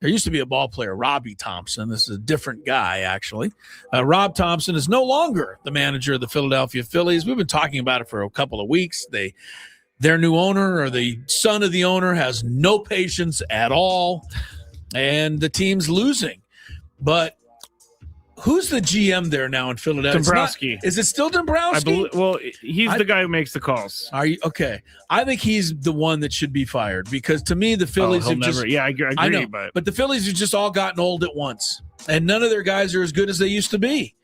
There used to be a ball player, Robbie Thompson. This is a different guy, actually. Rob Thompson is no longer the manager of the Philadelphia Phillies. We've been talking about it for a couple of weeks. Their new owner, or the son of the owner, has no patience at all, and the team's losing. But who's the GM there now in Philadelphia? Dombrowski. Is it still Dombrowski? He's the guy who makes the calls. Are you okay? I think he's the one that should be fired, because to me the Phillies have just. Yeah, I agree. I know, but the Phillies have just all gotten old at once, and none of their guys are as good as they used to be.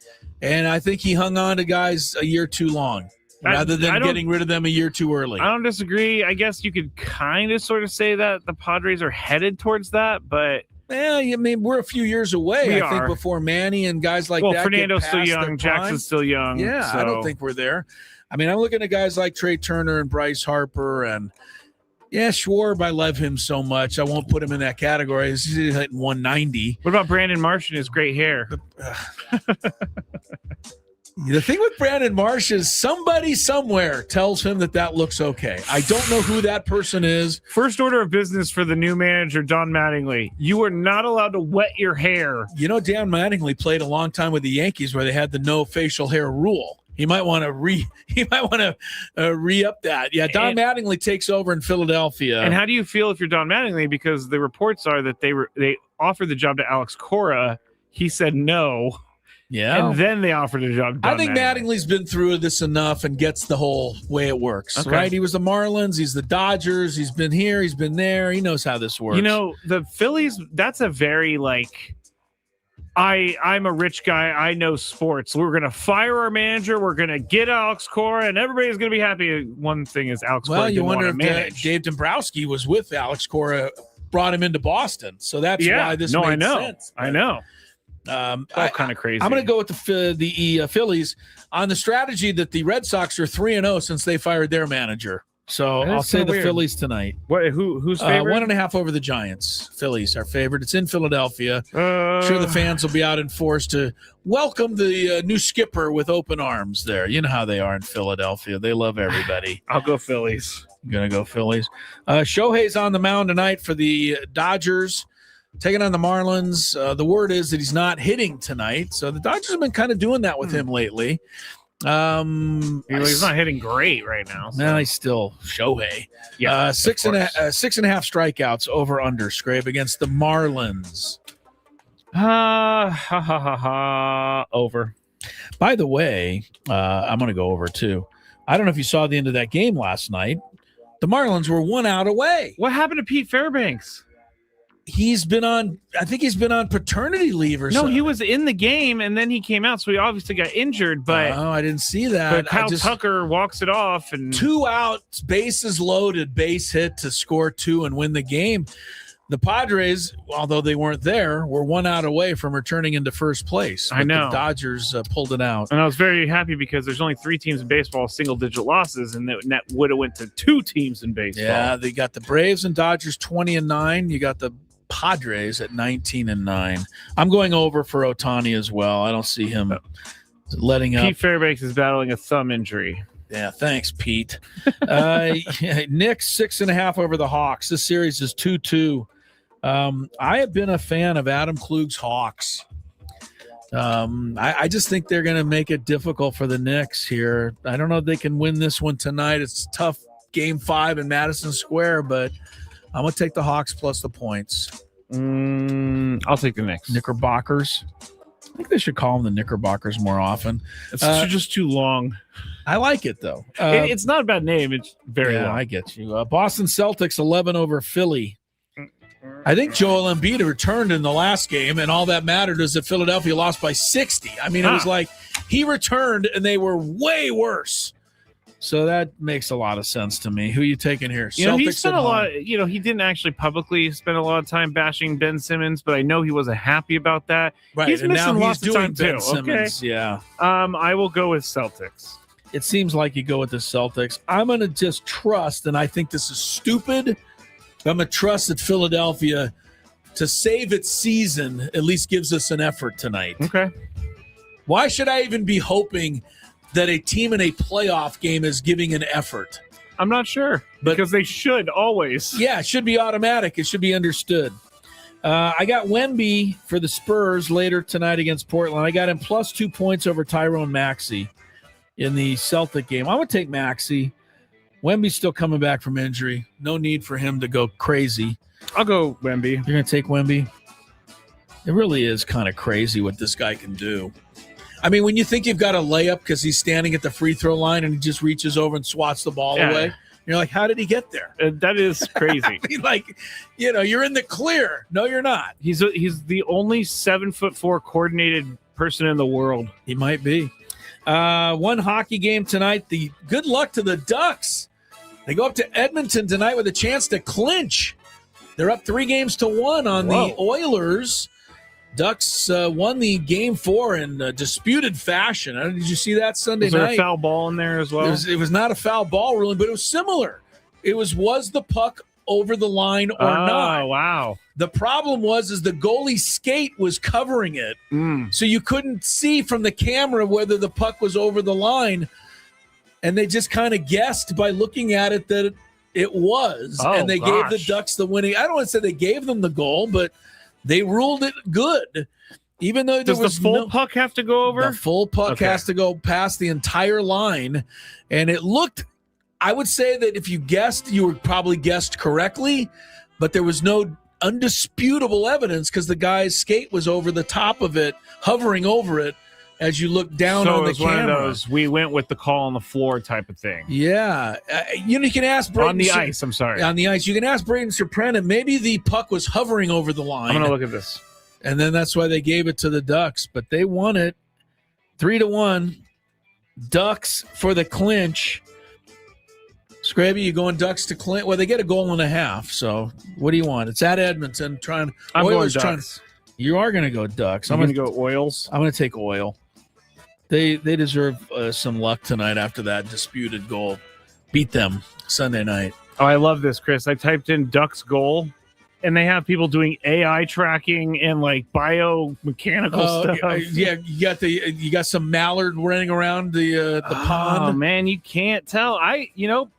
And I think he hung on to guys a year too long, rather than getting rid of them a year too early. I don't disagree. I guess you could kind of sort of say that the Padres are headed towards that, but. Yeah, I mean, we're a few years away, I think, before Manny and guys like that. Well, Fernando's still young. Jackson's still young. Yeah, so. I don't think we're there. I mean, I'm looking at guys like Trey Turner and Bryce Harper, and Schwarb, I love him so much. I won't put him in that category. He's hitting 190. What about Brandon Marsh and his great hair? The thing with Brandon Marsh is somebody somewhere tells him that looks okay. I don't know who that person is. First order of business for the new manager, Don Mattingly. You are not allowed to wet your hair. You know, Dan Mattingly played a long time with the Yankees where they had the no facial hair rule. He might want to re-up that. Yeah, Don Mattingly takes over in Philadelphia. And how do you feel if you're Don Mattingly? Because the reports are that they offered the job to Alex Cora. He said no. Yeah. And then they offered a job to Don I think Mattingly's been through this enough and gets the whole way it works, right? He was the Marlins. He's the Dodgers. He's been here. He's been there. He knows how this works. You know, the Phillies, that's a very, I'm a rich guy. I know sports. We're going to fire our manager. We're going to get Alex Cora, and everybody's going to be happy. One thing is Alex Cora didn't want to manage. Dave Dombrowski was with Alex Cora, brought him into Boston. So that's why this made sense. I know. All kind of crazy. I'm going to go with the Phillies on the strategy that the Red Sox are 3-0 since they fired their manager. So I'll say the Phillies tonight. What? Who's favorite? 1.5 over the Giants. Phillies are favorite. It's in Philadelphia. Sure, the fans will be out in force to welcome the new skipper with open arms there. You know how they are in Philadelphia. They love everybody. I'll go Phillies. I'm going to go Phillies. Shohei's on the mound tonight for the Dodgers, taking on the Marlins. The word is that he's not hitting tonight. So the Dodgers have been kind of doing that with him lately. He's not hitting great right now. So. No, he's still Shohei. Yeah, 6.5 strikeouts over under Scrape against the Marlins. Over. By the way, I'm going to go over too. I don't know if you saw the end of that game last night. The Marlins were 1 out away. What happened to Pete Fairbanks? I think he's been on paternity leave or something. No, he was in the game and then he came out, so he obviously got injured. But I didn't see that. But Kyle Tucker walks it off, and 2 outs, bases loaded, base hit to score 2 and win the game. The Padres, although they weren't there, were 1 out away from returning into first place. I know. The Dodgers pulled it out. And I was very happy because there's only 3 teams in baseball, single-digit losses, and that would have went to 2 teams in baseball. Yeah, they got the Braves and Dodgers 20-9. You got the Padres at 19-9. I'm going over for Ohtani as well. I don't see him letting up. Pete Fairbanks is battling a thumb injury. Yeah, thanks, Pete. Knicks 6.5 over the Hawks. This series is 2-2. I have been a fan of Adam Klug's Hawks. I just think they're going to make it difficult for the Knicks here. I don't know if they can win this one tonight. It's tough, Game 5 in Madison Square, but I'm going to take the Hawks plus the points. I'll take the Knicks. Knickerbockers. I think they should call them the Knickerbockers more often. It's just too long. I like it, though. It's not a bad name. It's very long. I get you. Boston Celtics 11 over Philly. I think Joel Embiid returned in the last game, and all that mattered is that Philadelphia lost by 60. I mean, it was like he returned, and they were way worse. So that makes a lot of sense to me. Who are you taking here? He spent a lot. He didn't actually publicly spend a lot of time bashing Ben Simmons, but I know he wasn't happy about that. Right, he's missing lots of time Ben too. Simmons, okay, yeah. I will go with Celtics. It seems like you go with the Celtics. I'm going to just trust, and I think this is stupid. I'm going to trust that Philadelphia, to save its season, at least gives us an effort tonight. Okay. Why should I even be hoping that a team in a playoff game is giving an effort? I'm not sure, because they should always. Yeah, it should be automatic. It should be understood. I got Wemby for the Spurs later tonight against Portland. I got him plus 2 points over Tyrone Maxey in the Celtic game. I'm going to take Maxey. Wemby's still coming back from injury. No need for him to go crazy. I'll go Wemby. You're going to take Wemby? It really is kind of crazy what this guy can do. I mean, when you think you've got a layup because he's standing at the free throw line and he just reaches over and swats the ball away, you're like, how did he get there? That is crazy. I mean, like, you're in the clear. No, you're not. He's the only 7'4" coordinated person in the world. He might be. One hockey game tonight. The good luck to the Ducks. They go up to Edmonton tonight with a chance to clinch. They're up 3-1 on the Oilers. Ducks won the Game 4 in disputed fashion. Did you see that Sunday night? Was there a foul ball in there as well? It was not a foul ball ruling, but it was similar. It was the puck over the line or not? Oh, wow. The problem was the goalie's skate was covering it, so you couldn't see from the camera whether the puck was over the line, and they just kind of guessed by looking at it that it was, and they gave the Ducks the winning. I don't want to say they gave them the goal, but they ruled it good, even though does the full puck have to go over? The full puck has to go past the entire line, and it looked. I would say that if you guessed, you were probably guessed correctly, but there was no undisputable evidence because the guy's skate was over the top of it, hovering over it as you look down on the camera. One of those, we went with the call on the floor type of thing. Yeah. You can ask Braden. On the ice, I'm sorry. On the ice. You can ask Braden Surprenant. Maybe the puck was hovering over the line. I'm going to look at this. And then that's why they gave it to the Ducks. But they won it 3-1. Ducks for the clinch. Scraby, you going Ducks to clinch? Well, they get a goal and a half. So what do you want? It's at Edmonton. I'm going Ducks. You are going to go Ducks. I'm going to go Oils. I'm going to take Oil. They deserve some luck tonight after that disputed goal. Beat them Sunday night. Oh, I love this, Chris. I typed in Ducks goal, and they have people doing AI tracking and like biomechanical stuff. Yeah, you got some mallard running around the pond. Oh man, you can't tell.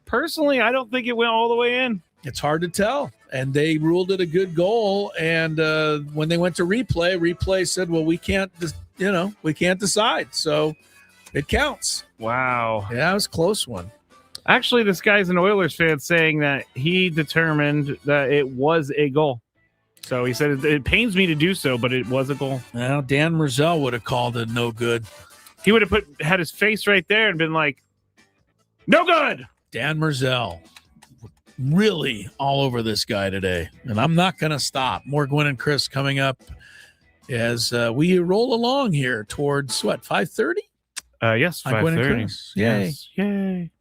Personally, I don't think it went all the way in. It's hard to tell. And they ruled it a good goal. And when they went to replay said, well, we can't decide. So it counts. Wow. Yeah, it was a close one. Actually, this guy's an Oilers fan saying that he determined that it was a goal. So he said, it pains me to do so, but it was a goal. Well, Dan Merzell would have called it no good. He would have had his face right there and been like, no good. Dan Merzell. Really all over this guy today. And I'm not going to stop. More Gwynn and Chris coming up as we roll along here towards, 5:30? Yes, 5:30. Yay. Yes. Yay.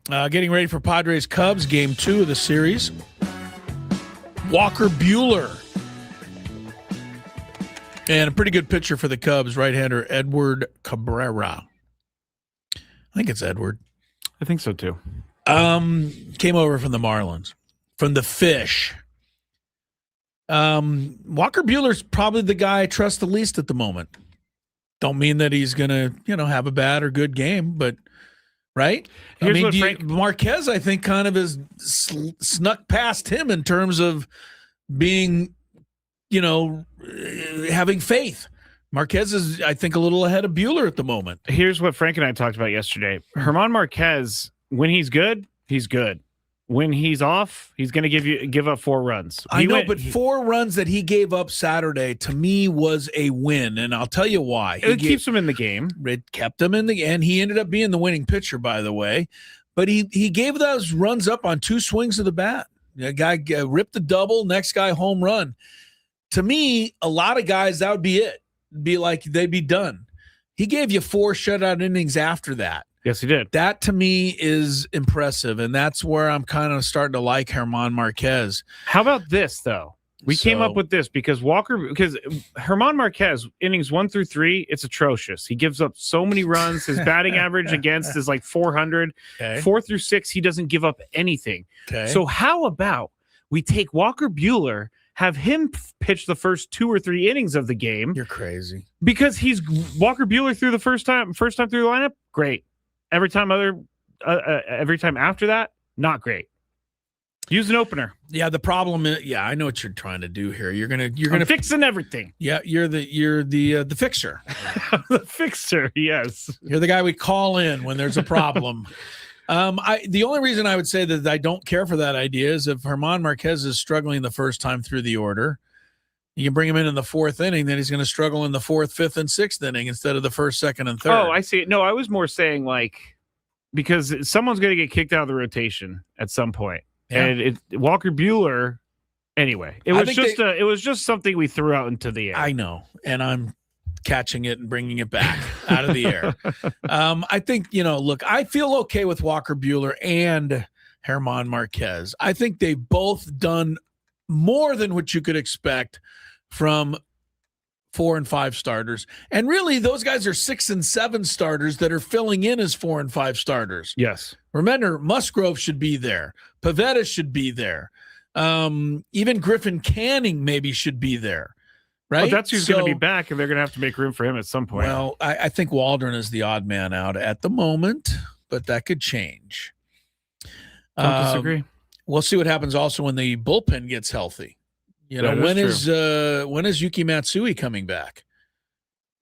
Getting ready for Padres Cubs, game 2 of the series. Walker Buehler. And a pretty good pitcher for the Cubs, right-hander Edward Cabrera. I think it's Edward. I think so too. Came over from the Marlins, from the Fish. Walker Buehler's probably the guy I trust the least at the moment. Don't mean that he's going to, have a bad or good game, but right? Marquez, I think, kind of has snuck past him in terms of being, having faith. Marquez is, I think, a little ahead of Buehler at the moment. Here's what Frank and I talked about yesterday. German Marquez, when he's good, he's good. When he's off, he's going to give up 4 runs. But 4 runs that he gave up Saturday to me was a win, and I'll tell you why. It keeps him in the game. It kept him in the game. He ended up being the winning pitcher, by the way. But he gave those runs up on 2 swings of the bat. The guy ripped the double, next guy home run. To me, a lot of guys, that would be it. They'd be done. He gave you 4 shutout innings after that. Yes, he did. That, to me, is impressive, and that's where I'm kind of starting to like German Marquez. How about this, though? We came up with this because German Marquez, innings 1 through 3, it's atrocious. He gives up so many runs. His batting average against is like 400. Okay. 4 through 6, he doesn't give up anything. Okay. So how about we take Walker Buehler, have him pitch the first 2 or 3 innings of the game? You're crazy. Because he's Walker Buehler through the first time through the lineup, great. Every time after that, not great. Use an opener. Yeah, the problem is, I know what you're trying to do here. You're gonna fixing everything. Yeah, you're the fixer. The fixer, yes. You're the guy we call in when there's a problem. The only reason I would say that I don't care for that idea is if German Marquez is struggling the first time through the order, you can bring him in the 4th inning, then he's going to struggle in the 4th, 5th, and 6th inning instead of the 1st, 2nd, and 3rd. Oh, I see. No, I was more saying because someone's going to get kicked out of the rotation at some point. Yeah. And Walker Buehler, anyway, it was just something we threw out into the air. I know, and I'm catching it and bringing it back out of the air. I think, look, I feel okay with Walker Buehler and German Marquez. I think they've both done more than what you could expect from 4 and 5 starters. And really, those guys are 6 and 7 starters that are filling in as 4 and 5 starters. Yes. Remember, Musgrove should be there. Pavetta should be there. Even Griffin Canning maybe should be there. Right? Well, that's who's going to be back, and they're going to have to make room for him at some point. Well, I think Waldron is the odd man out at the moment, but that could change. Don't disagree. We'll see what happens also when the bullpen gets healthy. When is Yuki Matsui coming back?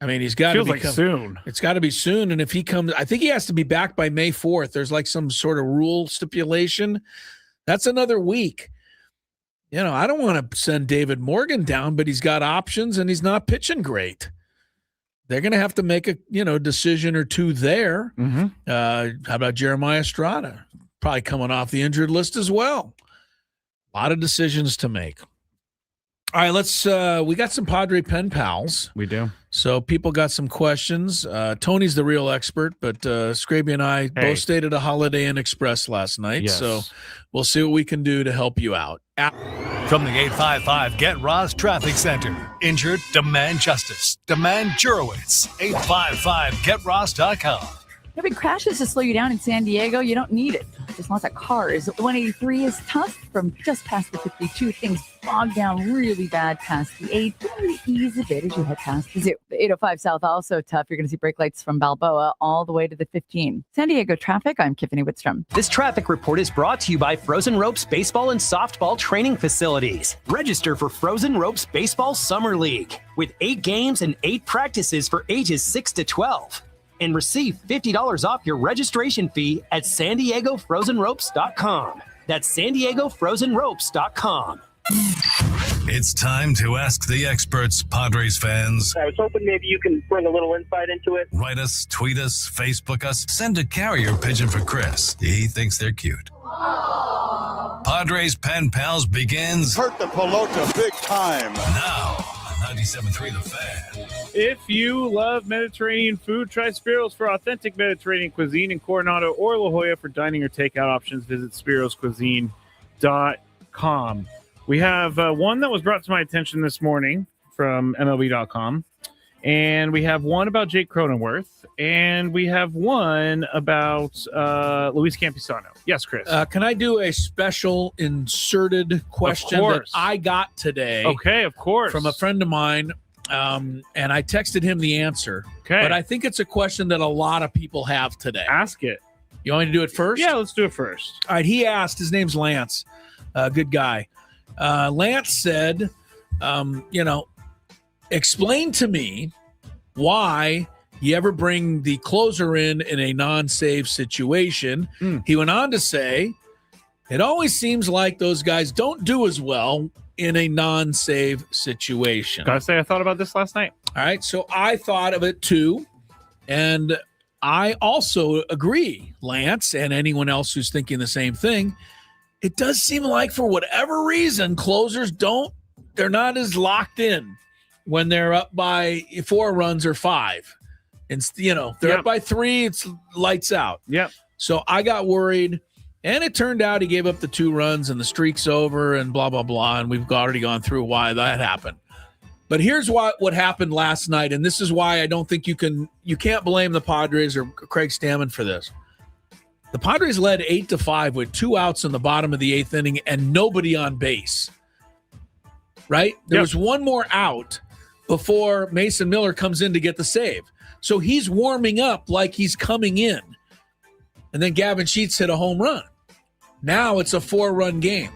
I mean, he's got to be soon. It's got to be soon. And if he comes, I think he has to be back by May 4th. There's some sort of rule stipulation. That's another week. I don't want to send David Morgan down, but he's got options and he's not pitching great. They're going to have to make a decision or two there. Mm-hmm. How about Jeremiah Estrada? Probably coming off the injured list as well. A lot of decisions to make. All right, let's we got some Padre pen pals. We do. So people got some questions. Tony's the real expert, but Scraby and I both stayed at a Holiday Inn Express last night. Yes. So we'll see what we can do to help you out. From the 855 Get Ross Traffic Center. Injured? Demand justice. Demand Jurowitz. 855GetRoss.com. Having crashes to slow you down in San Diego, you don't need it. There's lots of cars. 183 is tough from just past the 52. Things bog down really bad past the 8. Really ease a bit as you head past the 0. The 805 South also tough. You're going to see brake lights from Balboa all the way to the 15. San Diego traffic, I'm Tiffany Whitstrom. This traffic report is brought to you by Frozen Ropes Baseball and Softball Training Facilities. Register for Frozen Ropes Baseball Summer League with 8 games and 8 practices for ages 6 to 12. And receive $50 off your registration fee at SanDiegoFrozenRopes.com. That's SanDiegoFrozenRopes.com. It's time to ask the experts, Padres fans. I was hoping maybe you can bring a little insight into it. Write us, tweet us, Facebook us, send a carrier pigeon for Chris. He thinks they're cute. Aww. Padres Pen Pals begins. Hurt the pelota big time. Now, on 97.3 The Fan. If you love Mediterranean food, try Spiro's for authentic Mediterranean cuisine in Coronado or La Jolla. For dining or takeout options, visit spiroscuisine.com. We have one that was brought to my attention this morning from MLB.com. And we have one about Jake Cronenworth. And we have one about Luis Campusano. Yes, Chris. Can I do a special inserted question that I got today? Okay, of course. From a friend of mine. And I texted him the answer. Okay. But I think it's a question that a lot of people have today. Ask it. You want me to do it first? Yeah, let's do it first. All right. He asked, his name's Lance. Good guy. Lance said, explain to me why you ever bring the closer in a non-save situation. He went on to say, it always seems like those guys don't do as well in a non-save situation. Gotta say, I thought about this last night. All right, so I thought of it too, and I also agree, Lance, and anyone else who's thinking the same thing. It does seem like for whatever reason, closers they're not as locked in when they're up by 4 runs or 5. And, they're up by 3, it's lights out. Yep. So I got worried. And it turned out he gave up the 2 runs and the streak's over and blah, blah, blah. And we've already gone through why that happened. But here's what happened last night. And this is why I don't think you can't blame the Padres or Craig Stammen for this. The Padres led 8-5 with 2 outs in the bottom of the 8th inning and nobody on base. Right? There was one more out before Mason Miller comes in to get the save. So he's warming up like he's coming in. And then Gavin Sheets hit a home run. Now it's a 4-run game.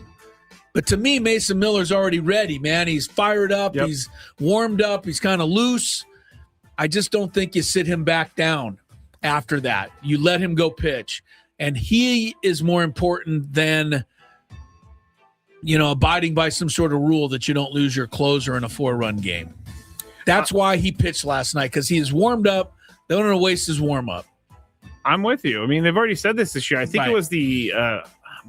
But to me, Mason Miller's already ready, man. He's fired up. Yep. He's warmed up. He's kind of loose. I just don't think you sit him back down after that. You let him go pitch. And he is more important than, abiding by some sort of rule that you don't lose your closer in a 4-run game. That's why he pitched last night, because he is warmed up. They don't want to waste his warm-up. I'm with you. I mean, they've already said this year. I think it was the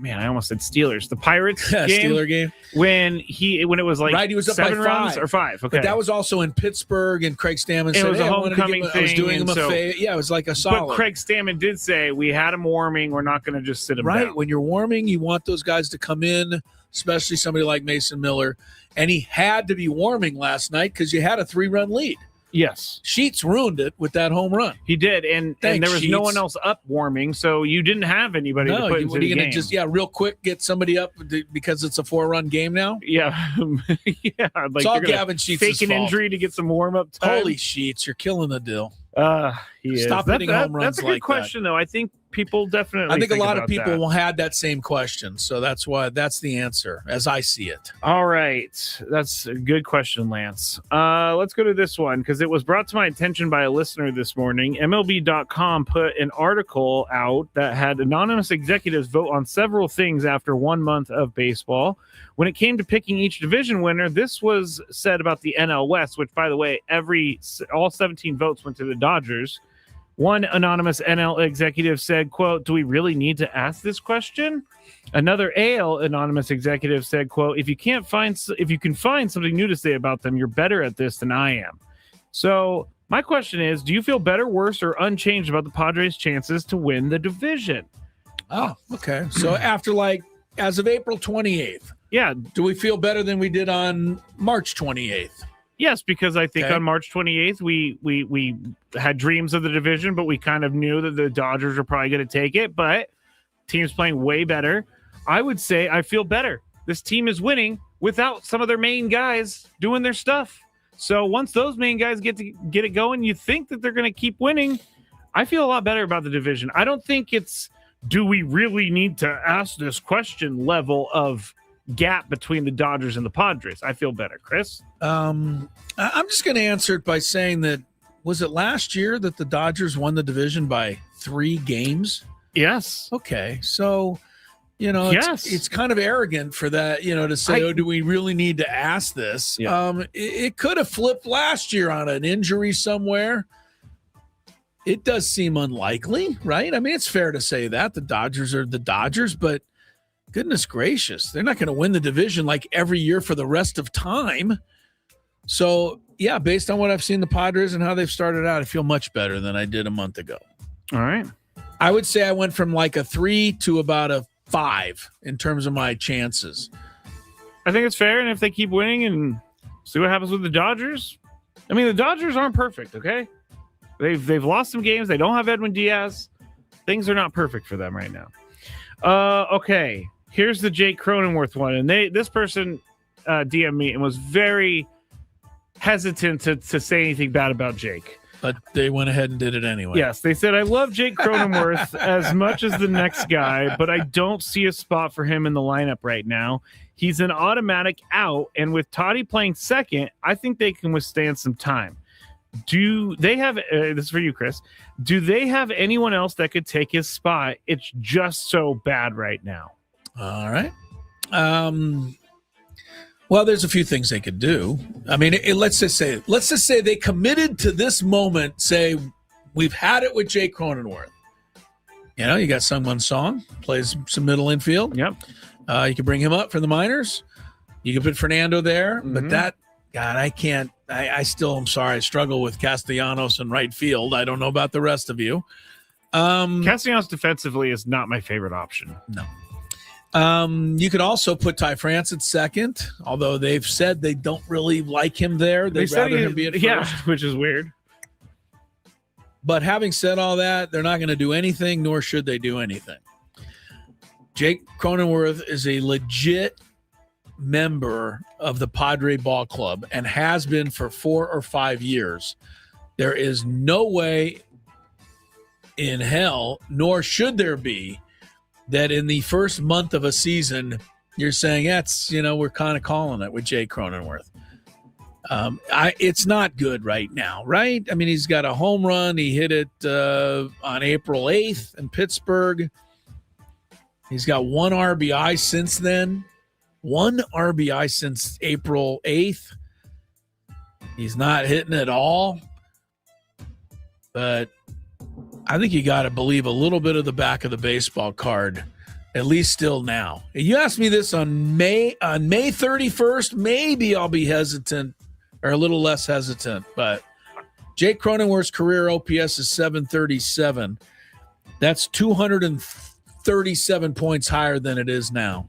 I almost said Steelers. The Pirates game. Steeler game. When it was like he was up 7 by 5. runs or 5. Okay. But that was also in Pittsburgh, and Craig Stammen said it was a homecoming thing. I was doing him a favor. Yeah, it was like a solid. But Craig Stammen did say, we had him warming. We're not going to just sit him down. When you're warming, you want those guys to come in, especially somebody like Mason Miller. And he had to be warming last night because you had a 3-run lead. Yes. Sheets ruined it with that home run. He did, and there was no one else up warming, so you didn't have anybody to put into the game. Just real quick get somebody up because it's a 4-run game now? Yeah. Yeah. Like it's all Gavin Sheets' fake an injury to get some warm-up time. Holy Sheets, you're killing the deal. He is. Stop hitting home runs. That's a good question, though. I think people definitely. I think a lot of people had that same question, so that's why that's the answer as I see it. All right, that's a good question, Lance. Let's go to this one because it was brought to my attention by a listener this morning. MLB.com put an article out that had anonymous executives vote on several things after 1 month of baseball. When it came to picking each division winner, this was said about the NL West, which, by the way, all 17 votes went to the Dodgers. One anonymous NL executive said, quote, "Do we really need to ask this question?" Another AL anonymous executive said, quote, if you can find something new to say about them, you're better at this than I am. So my question is, do you feel better, worse, or unchanged about the Padres' chances to win the division? Oh, okay. So as of April 28th. Yeah. Do we feel better than we did on March 28th? Yes, because I think on March 28th, we had dreams of the division, but we kind of knew that the Dodgers were probably going to take it, but team's playing way better. I would say I feel better. This team is winning without some of their main guys doing their stuff. So once those main guys get it going, you think that they're going to keep winning. I feel a lot better about the division. I don't think it's, do we really need to ask this question level of gap between the Dodgers and the Padres. I feel better. Chris? I'm just going to answer it by saying that, was it last year that the Dodgers won the division by 3 games? Yes. Okay. So, it's kind of arrogant for that, to say, do we really need to ask this? Yeah. It could have flipped last year on an injury somewhere. It does seem unlikely, right? I mean, it's fair to say that the Dodgers are the Dodgers, but goodness gracious, they're not going to win the division like every year for the rest of time. So, Yeah, based on what I've seen the Padres and how they've started out, I feel much better than I did a month ago. All right. I would say I went from like a 3 to about a 5 in terms of my chances. I think it's fair, and if they keep winning and see what happens with the Dodgers. I mean, the Dodgers aren't perfect, okay? They've lost some games. They don't have Edwin Diaz. Things are not perfect for them right now. Okay, here's the Jake Cronenworth one, and this person DM'd me and was very hesitant to say anything bad about Jake. But they went ahead and did it anyway. Yes, they said, I love Jake Cronenworth as much as the next guy, but I don't see a spot for him in the lineup right now. He's an automatic out, and with Toddy playing second, I think they can withstand some time. Do they have, this is for you, Chris, do they have anyone else that could take his spot? It's just so bad right now. All right. Well, there's a few things they could do. I mean, let's just say they committed to this moment, say, we've had it with Jake Cronenworth. You know, you got Sungwon Song, plays some middle infield. Yep. You can bring him up for the minors. You can put Fernando there. Mm-hmm. But that, God, I can't. I still am sorry. I struggle with Castellanos in right field. I don't know about the rest of you. Castellanos defensively is not my favorite option. No. You could also put Ty France at second, although they've said they don't really like him there. They'd rather him be at first. Yeah, which is weird. But having said all that, they're not going to do anything, nor should they do anything. Jake Cronenworth is a legit member of the Padre Ball Club and has been for 4 or 5 years. There is no way in hell, nor should there be, that in the first month of a season, you're saying, we're kind of calling it with Jay Cronenworth. It's not good right now, right? I mean, he's got a home run. He hit it on April 8th in Pittsburgh. He's got 1 RBI since then. 1 RBI since April 8th. He's not hitting at all. But I think you got to believe a little bit of the back of the baseball card, at least still now. You asked me this on May 31st, maybe I'll be hesitant or a little less hesitant, but Jake Cronenworth's career OPS is 737. That's 237 points higher than it is now.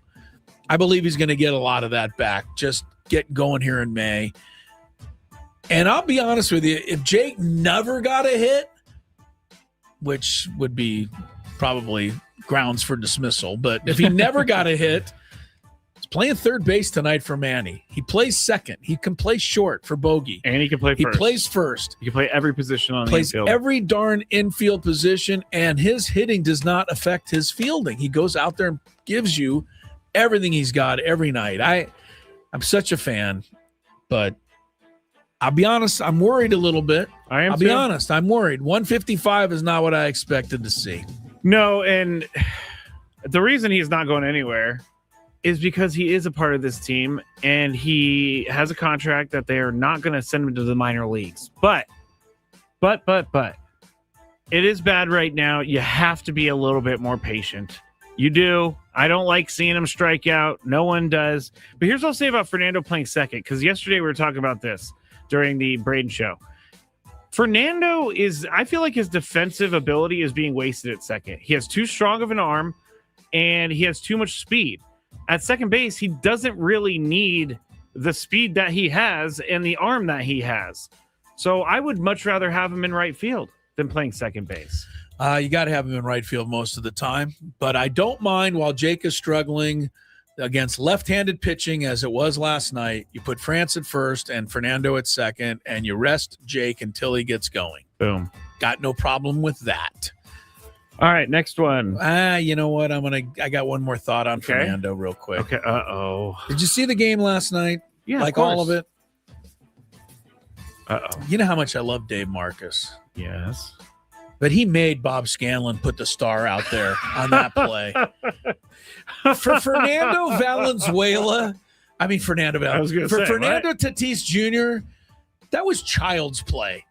I believe he's going to get a lot of that back. Just get going here in May. And I'll be honest with you, if Jake never got a hit, which would be probably grounds for dismissal, but if he never got a hit, he's playing third base tonight for Manny. He plays second. He can play short for Bogey. And he can play first. He plays first. He can play every position on the plays infield. Every darn infield position, and his hitting does not affect his fielding. He goes out there and gives you everything he's got every night. I'm such a fan, but I'll be honest, I'm worried a little bit. I'll be honest, I'm worried. 155 is not what I expected to see. No, and the reason he's not going anywhere is because he is a part of this team, and he has a contract that they are not going to send him to the minor leagues. But, it is bad right now. You have to be a little bit more patient. You do. I don't like seeing him strike out. No one does. But here's what I'll say about Fernando playing second, because yesterday we were talking about this during the Braden show. Fernando I feel like his defensive ability is being wasted at second. He has too strong of an arm, and he has too much speed. At second base, he doesn't really need the speed that he has and the arm that he has. So I would much rather have him in right field than playing second base. You got to have him in right field most of the time. But I don't mind while Jake is struggling against left-handed pitching as it was last night. You put France at first and Fernando at second, and you rest Jake until he gets going. Boom. Got no problem with that. All right, next one. You know what? I got one more thought on Fernando real quick. Okay. Uh-oh. Did you see the game last night? Yeah, like all of it? Uh-oh. You know how much I love Dave Marcus. Yes. But he made Bob Scanlon put the star out there on that play. For Fernando Valenzuela, Fernando Tatis Jr., that was child's play.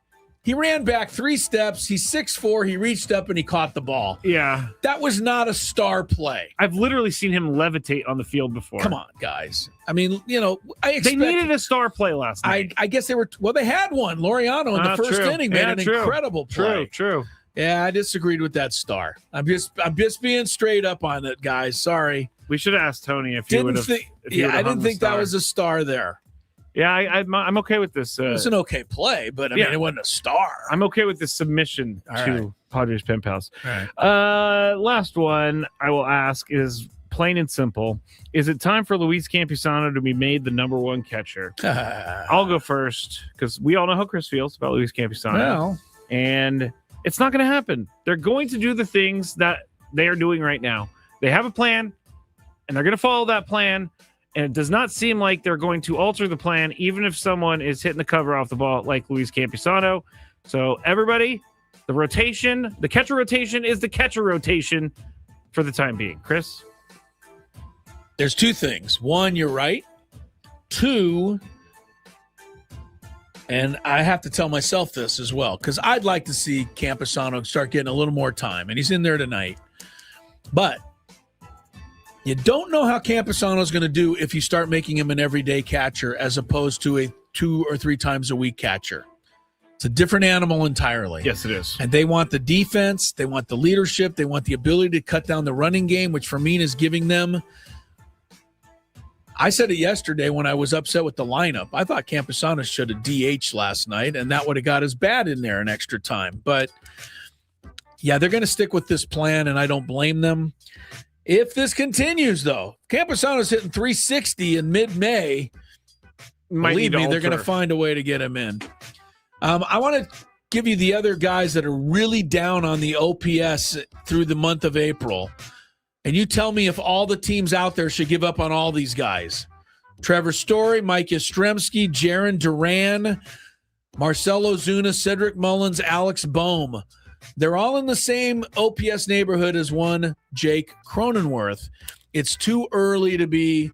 He ran back 3 steps. He's 6'4". He reached up and he caught the ball. Yeah. That was not a star play. I've literally seen him levitate on the field before. Come on, guys. I mean, they needed a star play last night. I guess they had one. Laureano in the first inning made an incredible play. True. Yeah, I disagreed with that star. I'm just being straight up on it, guys. Sorry. We should have asked Tony if he would have. I didn't think that was a star there. Yeah, I'm okay with this. It was an okay play, but I mean, it wasn't a star. I'm okay with this submission to Padres Pen Pals. All right. Last one I will ask is plain and simple. Is it time for Luis Campusano to be made the number 1 catcher? I'll go first because we all know how Chris feels about Luis Campusano. Well. And it's not going to happen. They're going to do the things that they are doing right now. They have a plan, and they're going to follow that plan. And it does not seem like they're going to alter the plan, even if someone is hitting the cover off the ball like Luis Campusano. So everybody, the catcher rotation is the catcher rotation for the time being. Chris? There's 2 things. 1, you're right. 2, and I have to tell myself this as well, because I'd like to see Campusano start getting a little more time, and he's in there tonight. But you don't know how Campusano is going to do if you start making him an everyday catcher as opposed to a 2 or 3 times a week catcher. It's a different animal entirely. Yes, it is. And they want the defense. They want the leadership. They want the ability to cut down the running game, which Fermin is giving them. I said it yesterday when I was upset with the lineup. I thought Campusano should have DH'd last night, and that would have got his bat in there an extra time. But, yeah, they're going to stick with this plan, and I don't blame them. If this continues, though, Campusano's hitting 360 in mid-May. Believe me, they're going to find a way to get him in. I want to give you the other guys that are really down on the OPS through the month of April. And you tell me if all the teams out there should give up on all these guys. Trevor Story, Mike Yastrzemski, Jarren Duran, Marcell Ozuna, Cedric Mullins, Alex Bohm. They're all in the same OPS neighborhood as one Jake Cronenworth. It's too early to be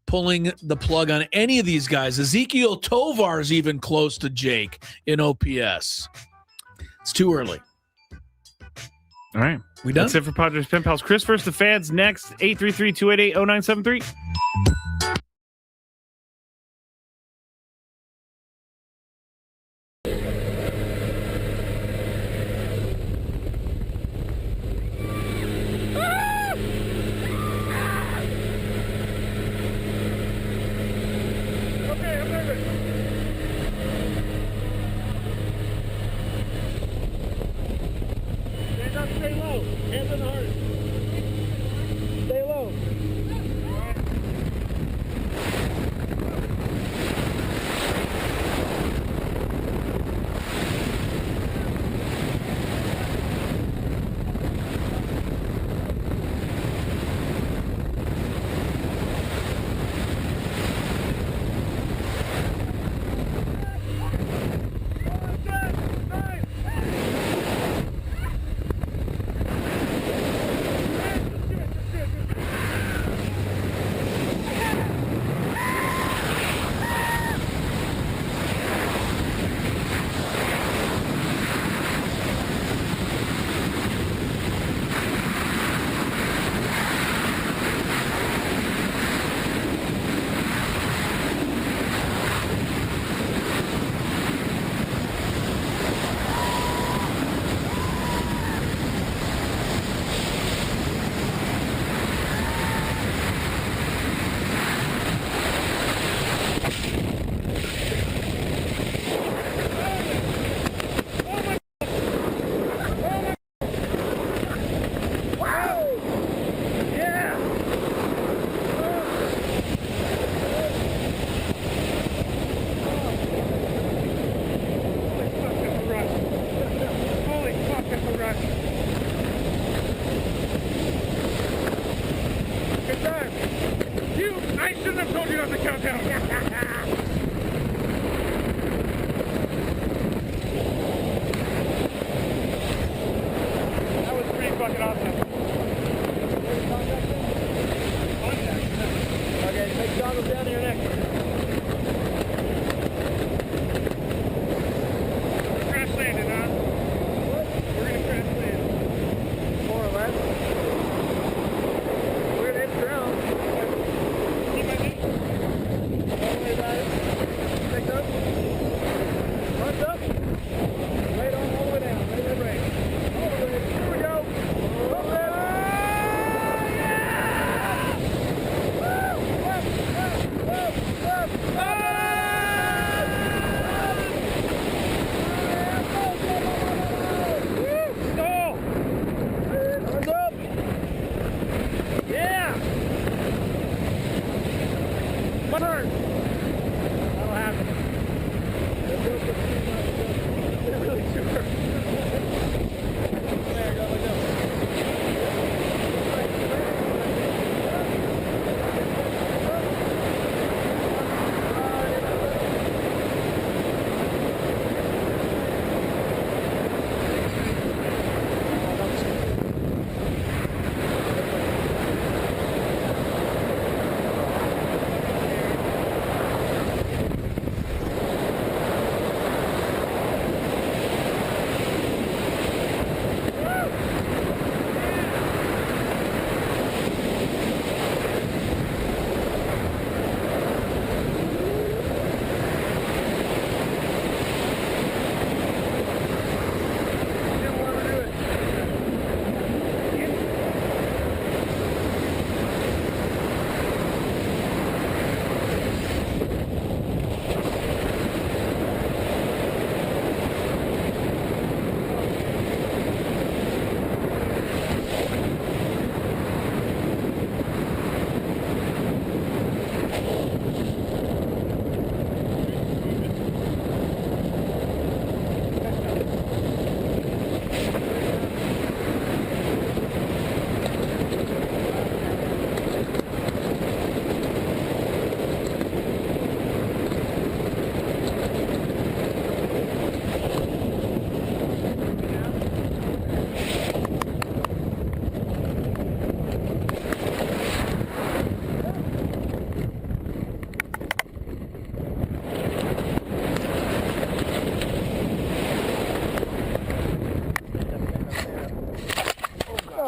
pulling the plug on any of these guys. Ezekiel Tovar's even close to Jake in OPS. It's too early. All right. We done? That's it for Padres Pen Pals. Chris versus the Fans next. 833-288-0973. Stay low. Hands on the heart. Stay low.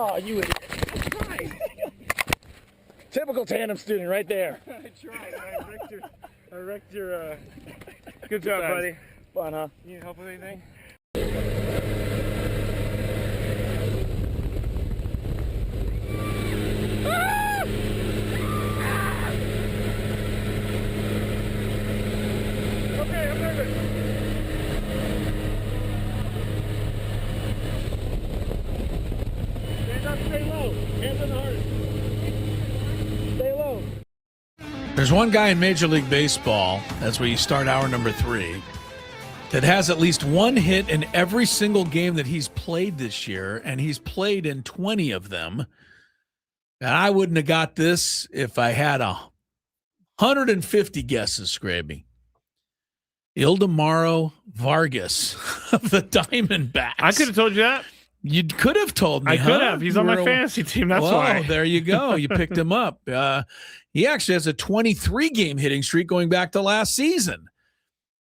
Oh, you idiot. Right. Typical tandem student right there. I tried. I wrecked your good job, buddy. Fun, huh? You need help with anything? Okay, I'm nervous. Stand up, stay low. Hands on the heart. Stay low. There's one guy in Major League Baseball, that's where you start hour number 3, that has at least one hit in every single game that he's played this year, and he's played in 20 of them. And I wouldn't have got this if I had 150 guesses, Scraby. Ildemaro Vargas of the Diamondbacks. I could have told you that. You could have told me. I could have. He's on my fantasy team. That's why. There you go. You picked him up. He actually has a 23-game hitting streak going back to last season.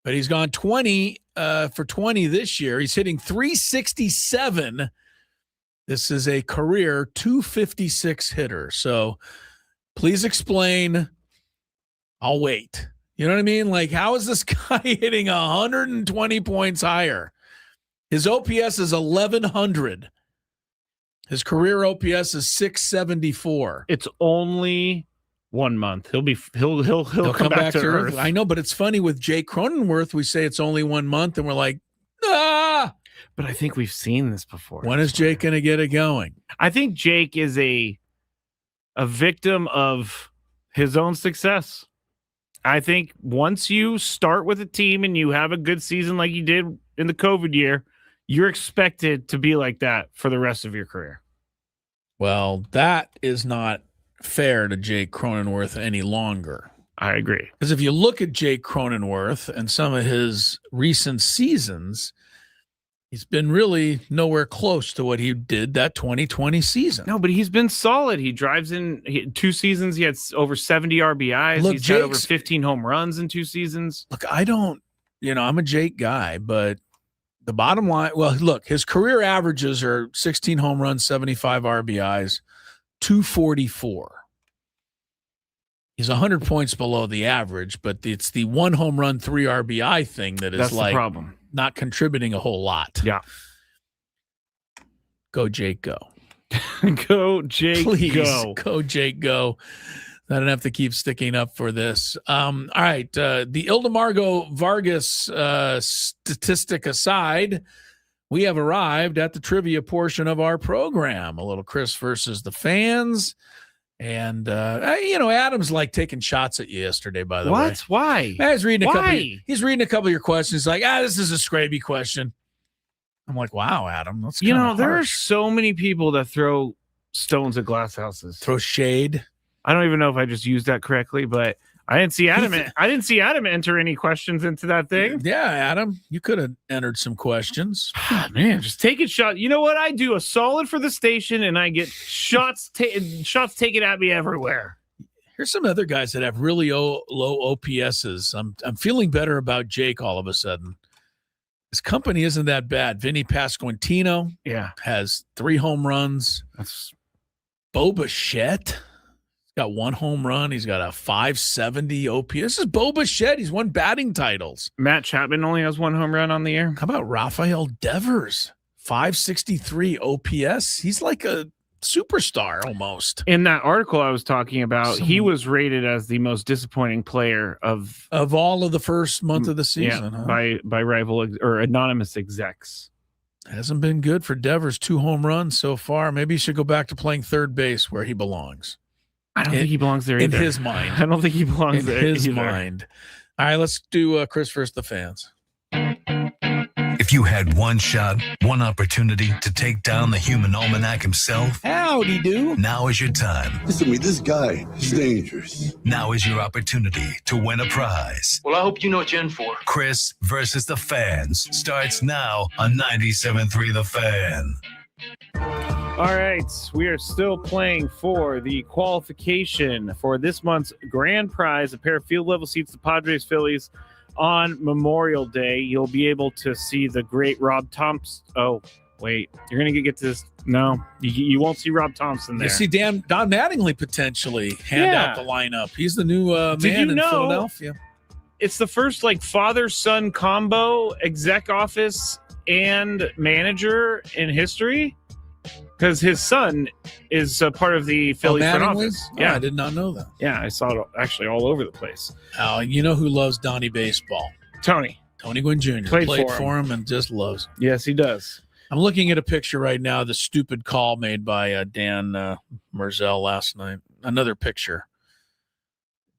But he's gone 20 for 20 this year. He's hitting .367. This is a career .256 hitter. So please explain. I'll wait. You know what I mean? Like, how is this guy hitting 120 points higher? His OPS is 1,100. His career OPS is 674. It's only 1 month. He'll come back to earth. I know, but it's funny with Jake Cronenworth. We say it's only 1 month, and we're like, ah. But I think we've seen this before. When is Jake going to get it going? I think Jake is a victim of his own success. I think once you start with a team and you have a good season like you did in the COVID year, you're expected to be like that for the rest of your career. Well, that is not fair to Jake Cronenworth any longer. I agree. Because if you look at Jake Cronenworth and some of his recent seasons, he's been really nowhere close to what he did that 2020 season. No, but he's been solid. He drives in 2 seasons. He had over 70 RBIs. Look, he's had over 15 home runs in 2 seasons. Look, I'm a Jake guy, but the bottom line, well, look, his career averages are 16 home runs, 75 RBIs, 244. He's 100 points below the average, but it's the 1 home run, 3 RBI thing that is That's like the problem. Not contributing a whole lot. Yeah. Go, Jake, go. Go, Jake, Please, go. Jake, go. I don't have to keep sticking up for this. All right. The Ildemaro Vargas statistic aside, we have arrived at the trivia portion of our program. A little Chris versus the fans. And, Adam's like taking shots at you yesterday, by the way. What? Why? He's reading a couple of your questions. Like, this is a Scraby question. I'm like, wow, Adam. That's there are so many people that throw stones at glass houses. Throw shade. I don't even know if I just used that correctly, but I didn't see Adam enter any questions into that thing. Yeah, Adam, you could have entered some questions. Man, just take it shot. You know what? I do a solid for the station, and I get shots taken at me everywhere. Here's some other guys that have really low OPSs. I'm feeling better about Jake all of a sudden. His company isn't that bad. Vinny Pasquantino has 3 home runs. That's Bo Bichette. Got 1 home run. He's got a 570 OPS. This is Bo Bichette. He's won batting titles. Matt Chapman only has 1 home run on the year. How about Rafael Devers? 563 OPS. He's like a superstar almost. In that article I was talking about, he was rated as the most disappointing player of all of the first month of the season, by rival or anonymous execs. Hasn't been good for Devers. 2 home runs so far. Maybe he should go back to playing third base where he belongs. I don't think he belongs there either. In his mind. I don't think he belongs there in his either. mind. All right, let's do Chris versus the fans. If you had one shot, one opportunity to take down the human almanac himself, howdy do. Now is your time. Listen to me, this guy is dangerous. Now is your opportunity to win a prize. Well, I hope you know what you're in for. Chris versus the fans starts now on 97.3 The Fan. All right, we are still playing for the qualification for this month's grand prize, a pair of field level seats to Padres Phillies on Memorial Day. You'll be able to see the great Rob Thompson. Oh, Wait, you're going to get to this. No, you won't see Rob Thompson there. You see Don Mattingly potentially hand out the lineup. He's the new man in Philadelphia. It's the first father-son combo, exec office and manager in history, because his son is part of the Philly front office. Yeah, I did not know that. Yeah, I saw it actually all over the place. You know who loves Donnie baseball? Tony Gwynn Jr. Played for him and just loves him. Yes, he does. I'm looking at a picture right now, the stupid call made by Dan Merzel last night. Another picture.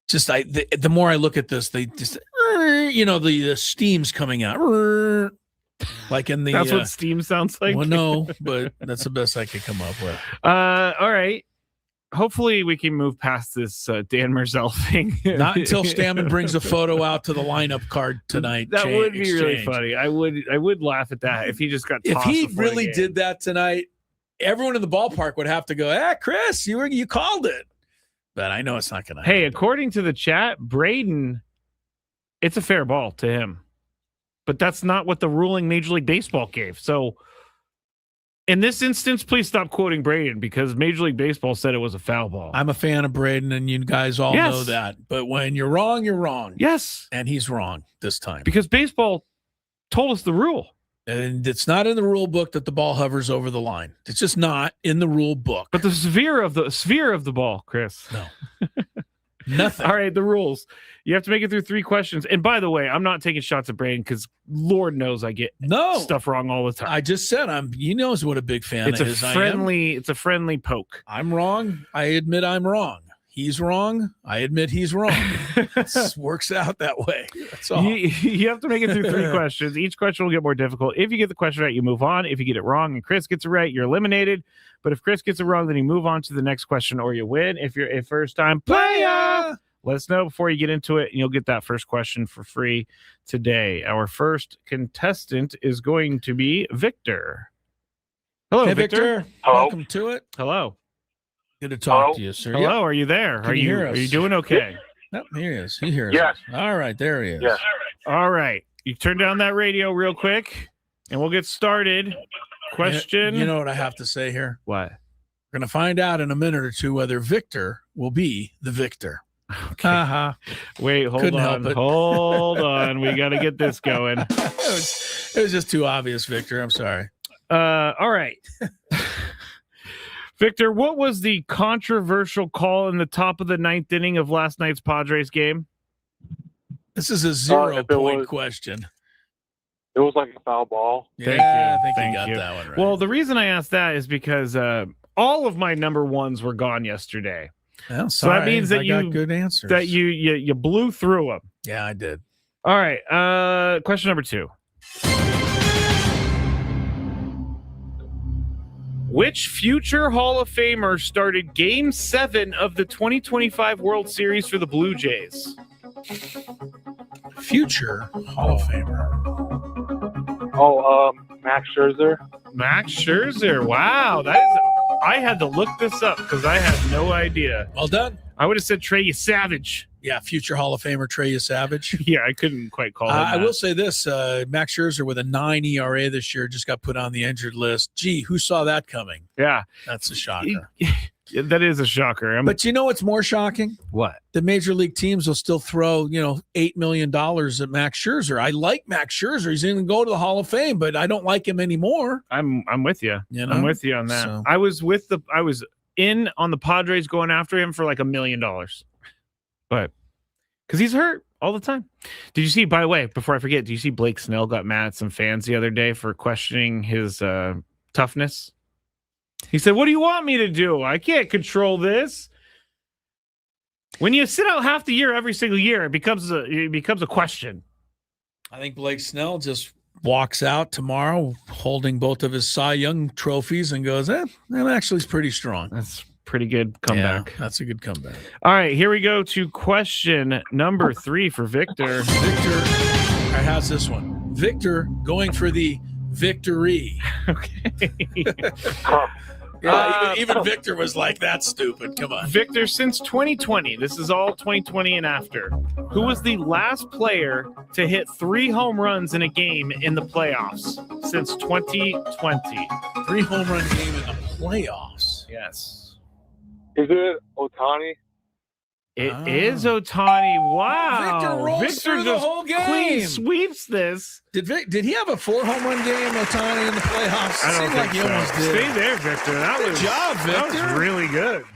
Just the more I look at this, they just, the steam's coming out. Like in the That's what steam sounds like. Well, no, but that's the best I could come up with. All right. Hopefully we can move past this Dan Merzel thing. Not until Stammen brings a photo out to the lineup card tonight. That would be really funny. I would laugh at that if he just got tossed. If he really did that tonight, everyone in the ballpark would have to go, Chris, you called it. But I know it's not going to happen. Hey, according to the chat, Braden, it's a fair ball to him. But that's not what the ruling Major League Baseball gave. So in this instance, please stop quoting Braden, because Major League Baseball said it was a foul ball. I'm a fan of Braden, and you guys all know that. But when you're wrong, you're wrong. Yes. And he's wrong this time. Because baseball told us the rule. And it's not in the rule book that the ball hovers over the line. It's just not in the rule book. But the sphere of the ball, Chris. No. Nothing. All right, the rules. You have to make it through 3 questions. And by the way, I'm not taking shots at Braden, because Lord knows I get stuff wrong all the time. I just said he knows what a big fan it's is. It's a friendly poke. I'm wrong. I admit I'm wrong. He's wrong. I admit he's wrong. It works out that way. That's all. You have to make it through 3 questions. Each question will get more difficult. If you get the question right, you move on. If you get it wrong and Chris gets it right, you're eliminated. But if Chris gets it wrong, then you move on to the next question or you win. If you're a first-time player, let us know before you get into it, and you'll get that first question for free today. Our first contestant is going to be Victor. Hello, hey, Victor. Hello. Welcome to it. Hello. Good to talk to you, sir. Hello, are you there? Can you hear us? Are you doing okay? Yep, here he is. He hears Yes. us. All right, there he is. Yes. All right. You turn down that radio real quick, and we'll get started. Question. You know what I have to say here? What? We're going to find out in a minute or two whether Victor will be the victor. Okay. Wait, hold on. We got to get this going. It was just too obvious, Victor. I'm sorry. All right. Victor, what was the controversial call in the top of the 9th inning of last night's Padres game? This is a 0-point question. It was like a foul ball. I think you got that one right. Well, the reason I asked that is because all of my number ones were gone yesterday. Well, so that means that got good answers. That you blew through them. Yeah, I did. All right. Question number 2. Which future Hall of Famer started Game 7 of the 2025 World Series for the Blue Jays? Future Hall of Famer. Max Scherzer. Max Scherzer. Wow. I had to look this up because I had no idea. Well done. I would have said Trey Savage. Yeah, future Hall of Famer Trey Savage. Yeah, I couldn't quite call him I that. will say this, Max Scherzer with a 9 ERA this year just got put on the injured list. Gee, who saw that coming? Yeah. That's a shocker. That is a shocker. But you know what's more shocking? What? The major league teams will still throw, $8 million at Max Scherzer. I like Max Scherzer. He's going to go to the Hall of Fame, but I don't like him anymore. I'm with you. I'm with you on that. So. I was in on the Padres going after him for like $1 million. But because he's hurt all the time. Did you see, by the way, before I forget, do you see Blake Snell got mad at some fans the other day for questioning his toughness? He said, "What do you want me to do? I can't control this." When you sit out half the year every single year, it becomes a question. I think Blake Snell just walks out tomorrow holding both of his Cy Young trophies and goes, that actually is pretty strong. That's pretty good comeback. Yeah, that's a good comeback. All right, here we go to question number 3 for Victor. Victor, I have this one. Victor going for the victory. Okay. Yeah, even Victor was like, that's stupid. Come on. Victor, since 2020, this is all 2020 and after, who was the last player to hit 3 home runs in a game in the playoffs since 2020? 3 home run game in the playoffs. Yes. Is it Ohtani? It is Ohtani. Wow. Victor rolls through the whole game. Clean sweeps this. Did he have a 4 home run game, Ohtani, in the playoffs? I don't Seemed think like he so. almost did. Stay there, Victor. Good job, Victor. That was really good.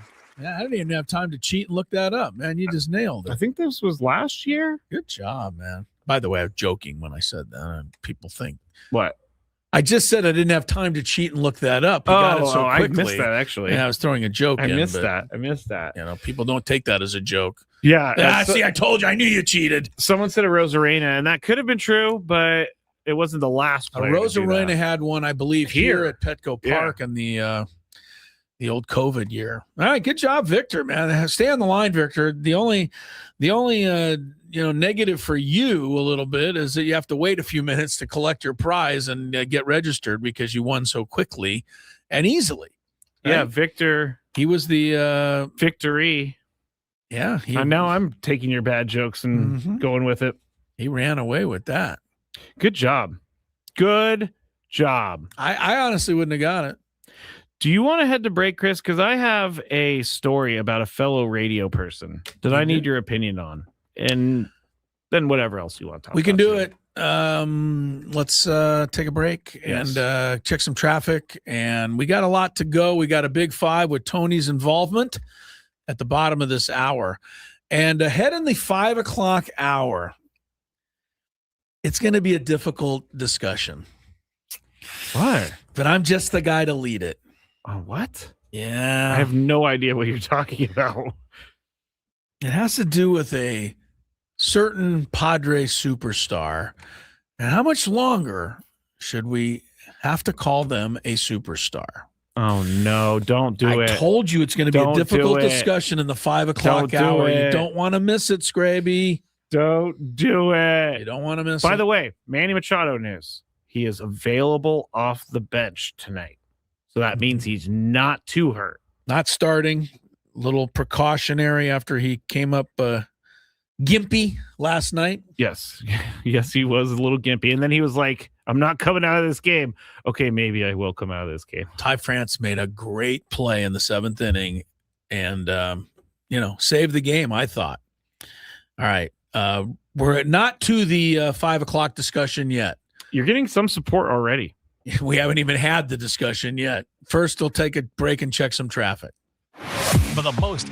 Yeah, I didn't even have time to cheat and look that up, man. You just nailed it. I think this was last year. Good job, man. By the way, I was joking when I said that. People think. What? I just said I didn't have time to cheat and look that up. You got it so quickly. I missed that, actually. Yeah, I was throwing a joke I in. missed that. You know, people don't take that as a joke. Yeah. See, I told you. I knew you cheated. Someone said a Rosarena, and that could have been true, but it wasn't the last player. Rosarena had one, I believe, here at Petco Park Yeah. in the old COVID year. All right, good job, Victor, man. Stay on the line, Victor. The only negative for you a little bit is that you have to wait a few minutes to collect your prize and get registered because you won so quickly and easily. Right? Yeah, Victor. He was the victory. Yeah. Now I'm taking your bad jokes and going with it. He ran away with that. Good job. Good job. I honestly wouldn't have got it. Do you want to head to break, Chris? Because I have a story about a fellow radio person that I need your opinion on. And then whatever else you want to talk about. We can do it. Let's take a break and check some traffic. And we got a lot to go. We got a big 5 with Tony's involvement at the bottom of this hour. And ahead in the 5 o'clock hour, it's going to be a difficult discussion. Why? But I'm just the guy to lead it. Oh, what? Yeah. I have no idea what you're talking about. It has to do with a certain Padres superstar. And how much longer should we have to call them a superstar? Oh, no, don't do it. I told you it's going to be a difficult discussion in the 5 o'clock hour. You don't want to miss it, Scraby. Don't do it. You don't want to miss it. By the way, Manny Machado news. He is available off the bench tonight. So that means he's not too hurt. Not starting. Little precautionary after he came up gimpy last night. Yes. Yes, he was a little gimpy. And then he was like, I'm not coming out of this game. Okay, maybe I will come out of this game. Ty France made a great play in the 7th inning and, saved the game, I thought. All right. We're not to the 5 o'clock discussion yet. You're getting some support already. We haven't even had the discussion yet. First, we'll take a break and check some traffic. For the most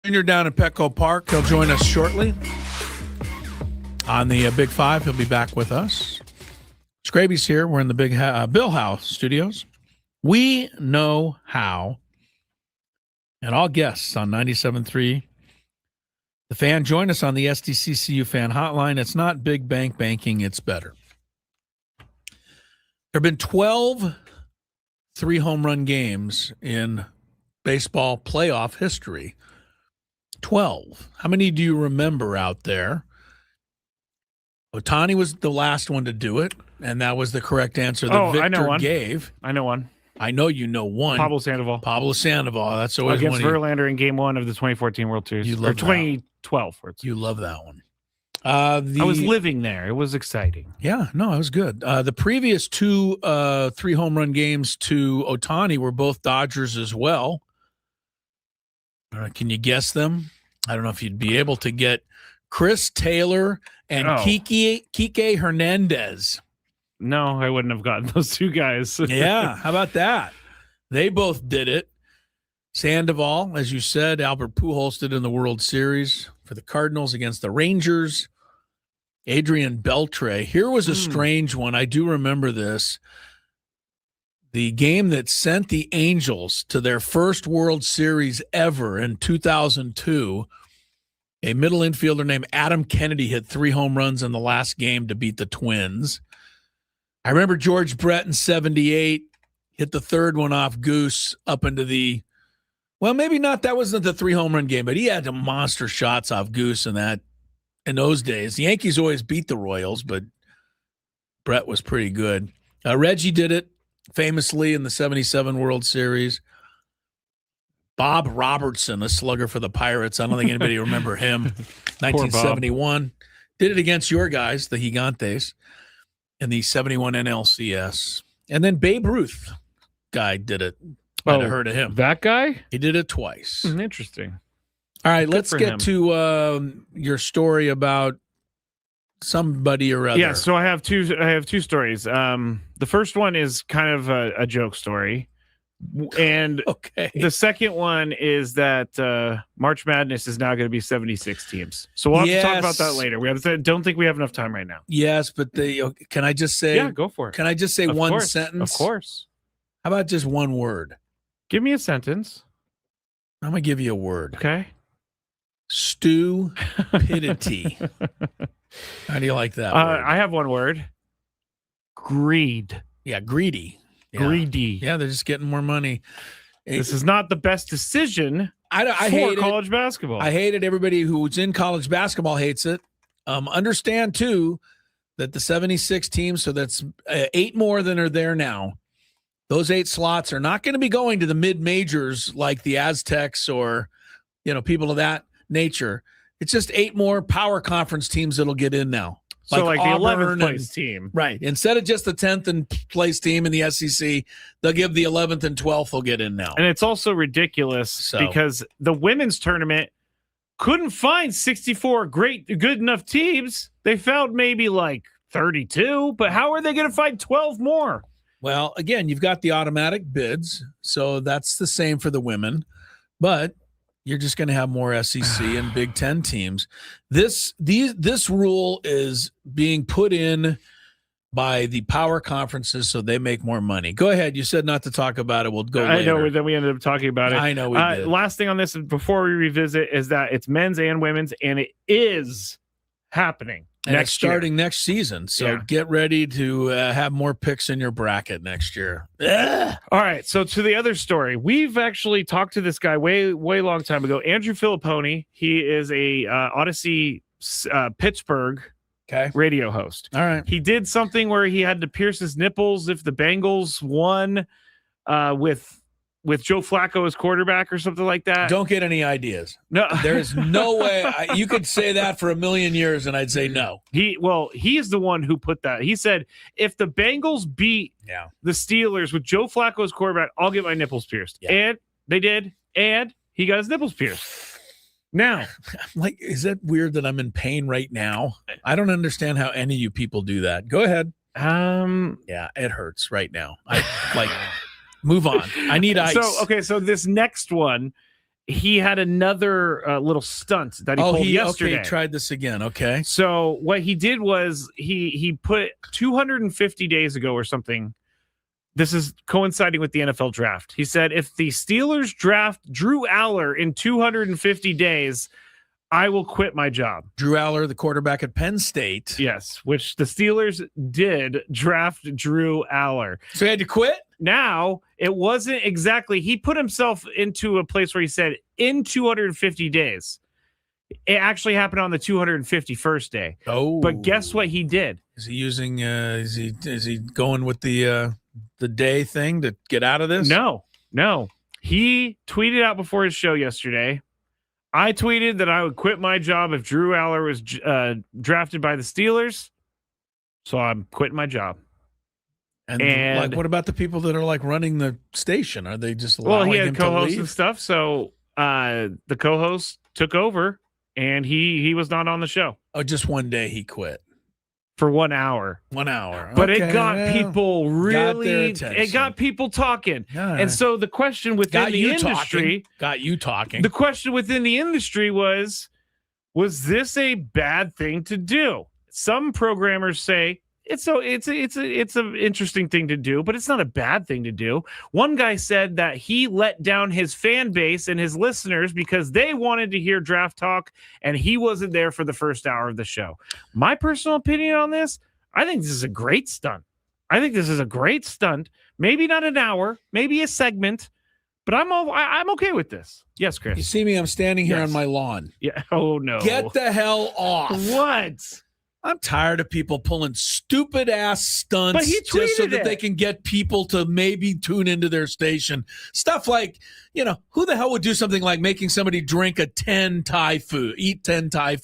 Jr. down at Petco Park. He'll join us shortly on the Big Five. He'll be back with us. Scraby's here. We're in the Big Bill House Studios. We know how. And all guests on 97.3 The Fan. Join us on the SDCCU Fan Hotline. It's not big bank banking. It's better. There have been 12 3-home run games in baseball playoff history. 12. How many do you remember out there? Ohtani was the last one to do it, and that was the correct answer that Victor gave. I know one. I know you know one. Pablo Sandoval. That's always against one. Verlander in Game 1 of the 2014 World Series. You love or 2012. You love that one. I was living there. It was exciting. Yeah, no, it was good. The previous two 3-home run games to Ohtani were both Dodgers as well. Can you guess them? I don't know if you'd be able to get Chris Taylor and Kike Hernandez. No, I wouldn't have gotten those two guys. Yeah, how about that? They both did it. Sandoval, as you said, Albert Pujols did in the World Series for the Cardinals against the Rangers. Adrian Beltre. Here was a strange one. I do remember this. The game that sent the Angels to their first World Series ever in 2002, a middle infielder named Adam Kennedy hit 3 home runs in the last game to beat the Twins. I remember George Brett in 78 hit the third one off Goose up into the, well, maybe not. That wasn't the 3 home run game, but he had some monster shots off Goose in those days. The Yankees always beat the Royals, but Brett was pretty good. Reggie did it famously in the 77 World Series. Bob Robertson, a slugger for the Pirates. I don't think anybody remember him. 1971. Did it against your guys, the Gigantes, in the 71 NLCS. And then Babe Ruth guy did it. Might have heard of him. That guy? He did it twice. Interesting. All right, let's get to your story about somebody or other. Yeah, so I have two stories. The first one is kind of a joke story. And the second one is that March Madness is now going to be 76 teams. So we'll have to talk about that later. Don't think we have enough time right now. Yes, but can I just say? Yeah, go for it. Can I just say one sentence? Of course. How about just one word? Give me a sentence. I'm going to give you a word. Okay. Stupidity. How do you like that word? I have one word. Greed. Yeah, greedy. Yeah. Greedy. Yeah, they're just getting more money. This is not the best decision I for hate college basketball. I hate it. Everybody who's in college basketball hates it. Understand, too, that the 76 teams, so that's 8 more than are there now, those 8 slots are not going to be going to the mid-majors like the Aztecs or, people of that nature. It's just 8 more power conference teams that'll get in now. So like Auburn the 11th place team. Right. Instead of just the 10th place team in the SEC, they'll give the 11th and 12th will get in now. And it's also ridiculous because the women's tournament couldn't find 64 good enough teams. They found maybe like 32, but how are they going to find 12 more? Well, again, you've got the automatic bids, so that's the same for the women, but you're just going to have more SEC and Big Ten teams. This rule is being put in by the power conferences so they make more money. Go ahead. You said not to talk about it. We'll go later. I know. Then we ended up talking about it. I know we did. Last thing on this before we revisit is that it's men's and women's, and it is happening. And it's starting next season. So get ready to have more picks in your bracket next year. Ugh. All right. So to the other story, we've actually talked to this guy way long time ago, Andrew Filipponi. He is a Odyssey Pittsburgh radio host. All right. He did something where he had to pierce his nipples if the Bengals won with Joe Flacco as quarterback or something like that. Don't get any ideas. No, there's no way. You could say that for a million years and I'd say no. He's the one who put that. He said, if the Bengals beat the Steelers with Joe Flacco as quarterback, I'll get my nipples pierced. Yeah. And they did. And he got his nipples pierced. Now, like, is that weird that I'm in pain right now? I don't understand how any of you people do that. Go ahead. Yeah, it hurts right now. Move on. I need ice. So this next one he had another little stunt that he pulled yesterday. Okay, tried this again. Okay. So what he did was he put 250 days ago or something. This is coinciding with the NFL draft. He said, if the Steelers draft Drew Aller in 250 days, I will quit my job. Drew Aller, the quarterback at Penn State. Yes, which the Steelers did draft Drew Aller. So he had to quit? Now, it wasn't exactly, he put himself into a place where he said in 250 days. It actually happened on the 251st day. Oh. But guess what he did? Is he using is he going with the day thing to get out of this? No. He tweeted out before his show yesterday. I tweeted that I would quit my job if Drew Aller was drafted by the Steelers. So I'm quitting my job. And like, what about the people that are like running the station? Are they just allowing he had him co-hosts to leave? and stuff. So the co-host took over, and he was not on the show. Oh, just one day he quit. For 1 hour. 1 hour. But Okay, it got well, people really, attention. it got people talking. Yeah. And so the question within the industry, got you talking. the question within the industry was this a bad thing to do? Some programmers say it's an interesting thing to do, but it's not a bad thing to do. One guy said that he let down his fan base and his listeners because they wanted to hear draft talk and he wasn't there for the first hour of the show. My personal opinion on this, I think this is a great stunt. Maybe not an hour, maybe a segment, but I'm okay with this. Yes, Chris. You see me? I'm standing here Yes. on my lawn. Yeah. Oh no. Get the hell off. What? I'm tired of people pulling stupid ass stunts But he just so tweeted that it. they can get people to maybe tune into their station. Stuff like, who the hell would do something like making somebody drink eat 10 Thai food?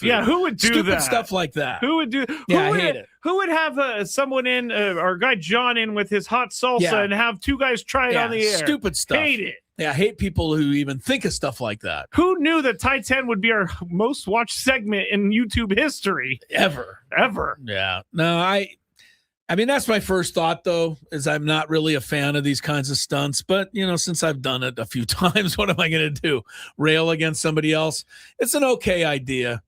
Yeah, who would do Stupid that? stuff like that. Who would do? Yeah, I hate it. Who would have someone in, or guy John in with his hot salsa Yeah. and have two guys try it on the air? Stupid stuff. Hate it. Yeah, I hate people who even think of stuff like that. Who knew that Thai 10 would be our most watched segment in YouTube history? Ever. Yeah. No, I mean, that's my first thought, though, is I'm not really a fan of these kinds of stunts. But, since I've done it a few times, what am I going to do? Rail against somebody else? It's an okay idea.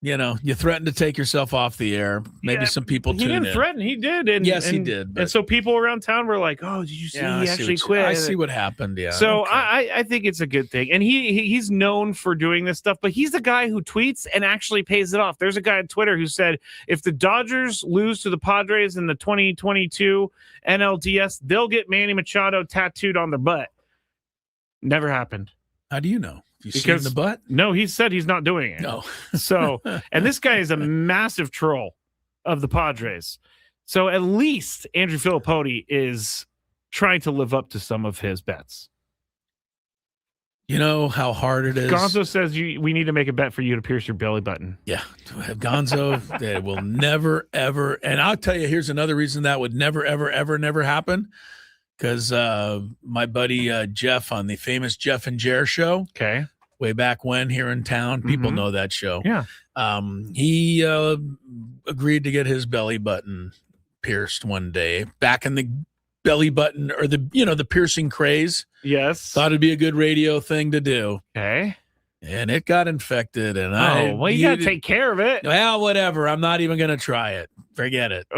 You threaten to take yourself off the air. Maybe some people He tune in. didn't threaten. He did. And, Yes, he and, did, but- And so people around town were like, "Oh, did you see? Yeah, he I see actually what you- quit." I see what happened. Yeah. So okay. I think it's a good thing, and he's known for doing this stuff. But he's the guy who tweets and actually pays it off. There's a guy on Twitter who said if the Dodgers lose to the Padres in the 2022 NLDS, they'll get Manny Machado tattooed on their butt. Never happened. How do you know? You see in the butt? No, he said he's not doing it. No. So, and this guy is a massive troll of the Padres. So at least Andrew Filippone is trying to live up to some of his bets. You know how hard it is. Gonzo says we need to make a bet for you to pierce your belly button. Yeah. Gonzo, that will never, ever. And I'll tell you, here's another reason that would never, ever, ever, never happen. Because my buddy Jeff on the famous Jeff and Jer show, okay, way back when here in town, people know that show. Yeah, he agreed to get his belly button pierced one day. Back in the belly button or the piercing craze. Yes, thought it'd be a good radio thing to do. Okay, and it got infected, and you gotta take care of it. Well, whatever. I'm not even gonna try it. Forget it.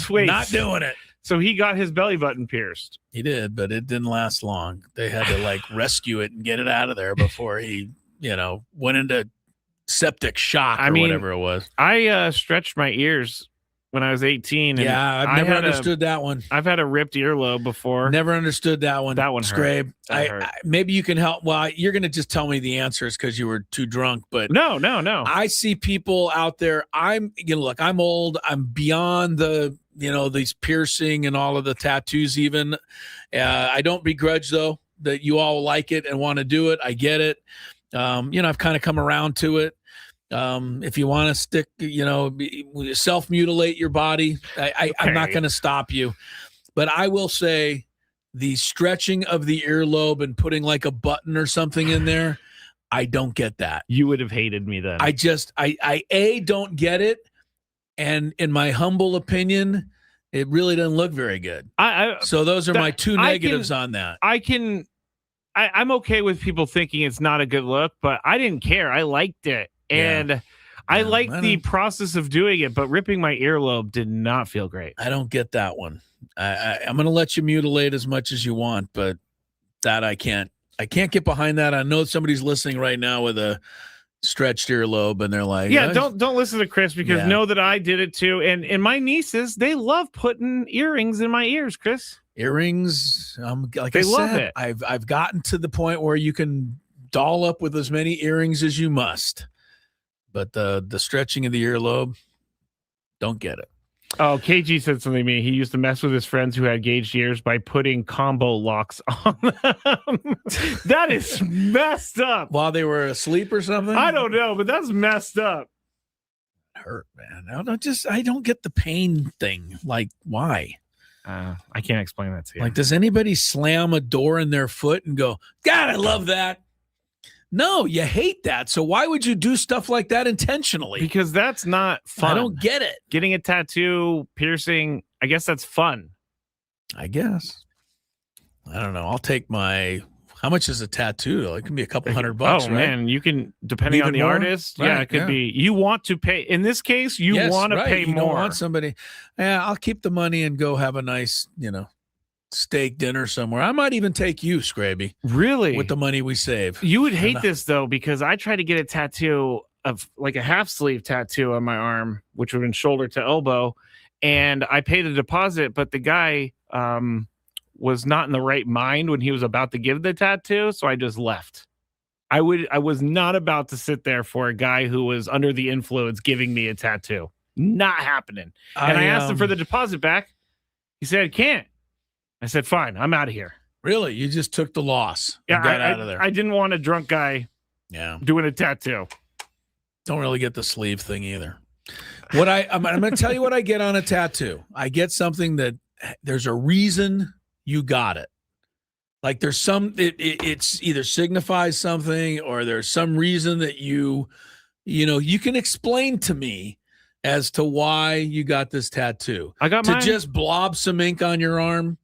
Wait, not doing it. So he got his belly button pierced. He did, but it didn't last long. They had to rescue it and get it out of there before he, went into septic shock or whatever it was. I stretched my ears when I was 18. And yeah, I've never understood that one. I've had a ripped earlobe before. Never understood that one. That one hurt. Scrape. Maybe you can help. Well, you're going to just tell me the answers because you were too drunk. But no. I see people out there. Look, I'm old. I'm beyond these piercing and all of the tattoos even. I don't begrudge, though, that you all like it and want to do it. I get it. I've kind of come around to it. If you want to stick, self-mutilate your body, I'm not going to stop you. But I will say the stretching of the earlobe and putting like a button or something in there, I don't get that. You would have hated me then. I don't get it. And in my humble opinion, it really doesn't look very good. So those are my two negatives on that. I can I'm okay with people thinking it's not a good look, but I didn't care. I liked it. And I liked the process of doing it, but ripping my earlobe did not feel great. I don't get that one. I'm going to let you mutilate as much as you want, but that I can't get behind that. I know somebody's listening right now with a stretched earlobe and they're like, don't listen to Chris because know that I did it too. And my nieces, they love putting earrings in my ears, Chris. Earrings, like they I love said, it. I've gotten to the point where you can doll up with as many earrings as you must, but the stretching of the earlobe, don't get it. Oh, KG said something to me. He used to mess with his friends who had gauged ears by putting combo locks on them. That is messed up. While they were asleep or something? I don't know, but that's messed up. Hurt, man. I don't get the pain thing. Like, why? I can't explain that to you. Like, does anybody slam a door in their foot and go, God, I love that? No, you hate that. So why would you do stuff like that intentionally? Because that's not fun. I don't get it. Getting a tattoo, piercing, I guess that's fun. I guess. I don't know. I'll take how much is a tattoo? It can be a couple $100. Oh, right? Man, you can, depending on the artist. Right, yeah, it could be. You want to pay. In this case, you want to pay you more. Don't want somebody. Yeah, I'll keep the money and go have a nice, steak dinner somewhere. I might even take you, Scraby. Really? With the money we save. You would hate this, though, because I tried to get a tattoo of like a half sleeve tattoo on my arm, which would have been shoulder to elbow. And I paid a deposit, but the guy was not in the right mind when he was about to give the tattoo. So I just left. I was not about to sit there for a guy who was under the influence giving me a tattoo. Not happening. And I asked him for the deposit back. He said, I can't. I said, fine, I'm out of here. Really? You just took the loss and got out of there. I didn't want a drunk guy doing a tattoo. Don't really get the sleeve thing either. I'm going to tell you what I get on a tattoo. I get something that there's a reason you got it. Like there's it's either signifies something or there's some reason that you can explain to me as to why you got this tattoo. I got to mine. Just blob some ink on your arm.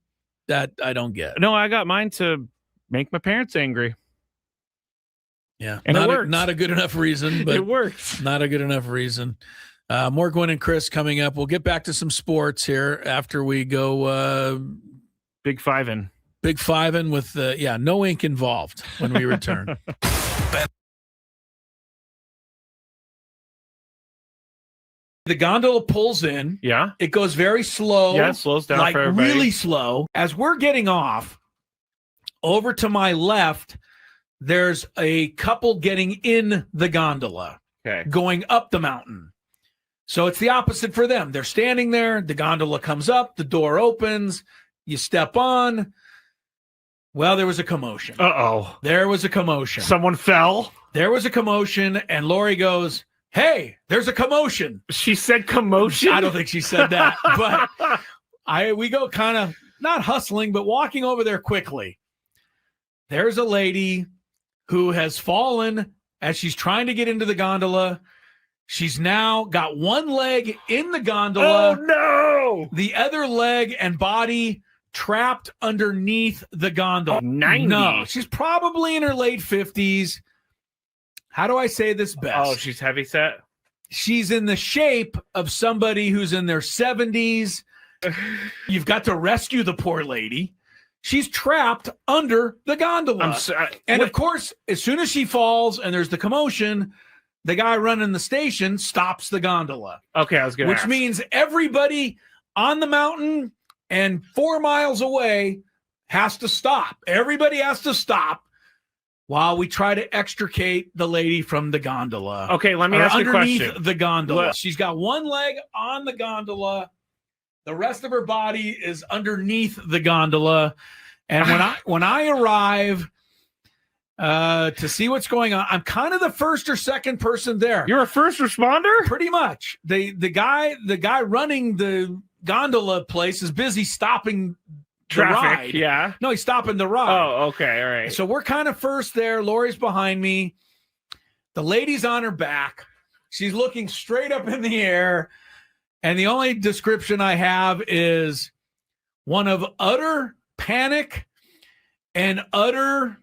That I don't get. No, I got mine to make my parents angry. Yeah, and it worked. Not a good enough reason, but it worked. Not a good enough reason. More Gwynn and Chris coming up. We'll get back to some sports here after we go. Big five-in with no ink involved when we return. The gondola pulls in. Yeah. It goes very slow. Yeah, it slows down like for everybody. Really slow. As we're getting off, over to my left, there's a couple getting in the gondola, going up the mountain. So it's the opposite for them. They're standing there. The gondola comes up. The door opens. You step on. Well, there was a commotion. Uh-oh. There was a commotion. Someone fell. There was a commotion, and Lori goes, hey, there's a commotion. She said commotion? I don't think she said that, but we go kind of not hustling, but walking over there quickly. There's a lady who has fallen as she's trying to get into the gondola. She's now got one leg in the gondola. Oh, no! The other leg and body trapped underneath the gondola. 90. No, she's probably in her late 50s. How do I say this best? Oh, she's heavy set? She's in the shape of somebody who's in their 70s. You've got to rescue the poor lady. She's trapped under the gondola. Of course, as soon as she falls and there's the commotion, the guy running the station stops the gondola. Okay, I was going to ask. Which means everybody on the mountain and 4 miles away has to stop. Everybody has to stop while we try to extricate the lady from the gondola. Okay, let me ask you a question. Underneath the gondola. She's got one leg on the gondola. The rest of her body is underneath the gondola. And when I arrive to see what's going on, I'm kind of the first or second person there. You're a first responder? Pretty much. The guy running the gondola place is busy stopping traffic. Ride. Yeah. No, he's stopping the ride. Oh, okay. All right. So we're kind of first there. Lori's behind me. The lady's on her back. She's looking straight up in the air. And the only description I have is one of utter panic and utter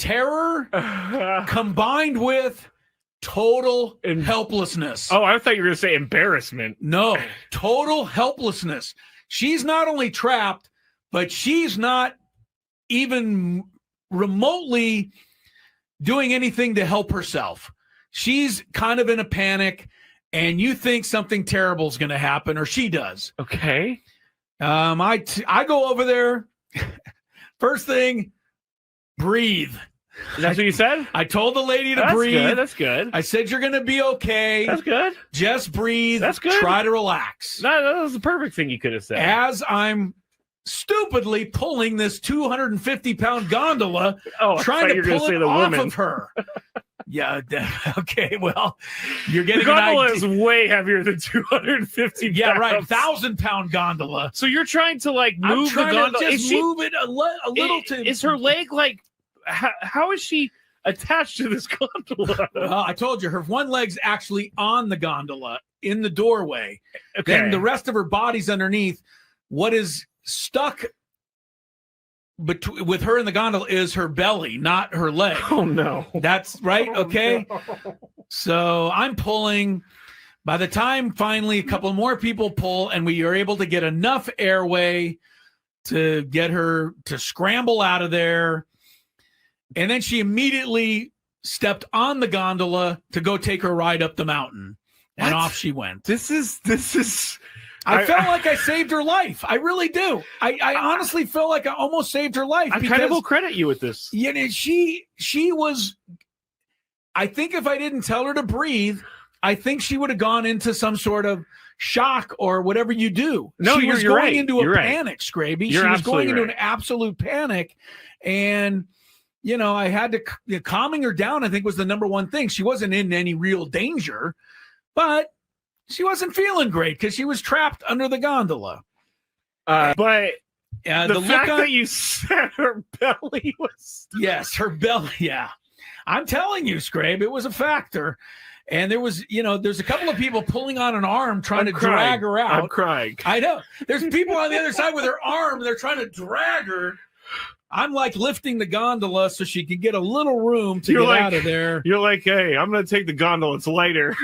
terror combined with total helplessness. Oh, I thought you were going to say embarrassment. No, total helplessness. She's not only trapped, but she's not even remotely doing anything to help herself. She's kind of in a panic, and you think something terrible is going to happen, or she does. Okay. I go over there. First thing, breathe. That's what you said? I told the lady to breathe. That's good. I said, you're going to be okay. That's good. Just breathe. That's good. Try to relax. No, that was the perfect thing you could have said. As I'm stupidly pulling this 250-pound gondola, trying to pull it off of her. Yeah, okay, well, you're getting the gondola is way heavier than 250 pounds. Yeah, right, 1,000-pound gondola. So you're trying to, like, move the gondola. Just move it a little to... Is her leg, like... How is she attached to this gondola? Well, I told you, her one leg's actually on the gondola in the doorway. Okay. Then the rest of her body's underneath. What is stuck with her in the gondola is her belly, not her leg. Oh, no. That's right, okay? No. So I'm pulling. By the time finally a couple more people pull and we are able to get enough airway to get her to scramble out of there, and then she immediately stepped on the gondola to go take her ride up the mountain. And off she went. This is I felt like I saved her life. I really do. I honestly feel like I almost saved her life. I kind of will credit you with this. You know, she was, I think if I didn't tell her to breathe, I think she would have gone into some sort of shock or whatever you do. No, she was you're going right. into a You're right. panic, Scraby. You're She was going into absolutely an absolute panic. And, you know, I had to, calming her down, I think, was the number one thing. She wasn't in any real danger, but she wasn't feeling great because she was trapped under the gondola. But the fact that you said her belly was... Yes, her belly, yeah. I'm telling you, Scrabe, it was a factor. And there was, you know, there's a couple of people pulling on an arm trying to drag her out. I'm crying. I know. There's people on the other side with her arm. They're trying to drag her. I'm like lifting the gondola so she can get a little room to get out of there. You're like, hey, I'm going to take the gondola. It's lighter.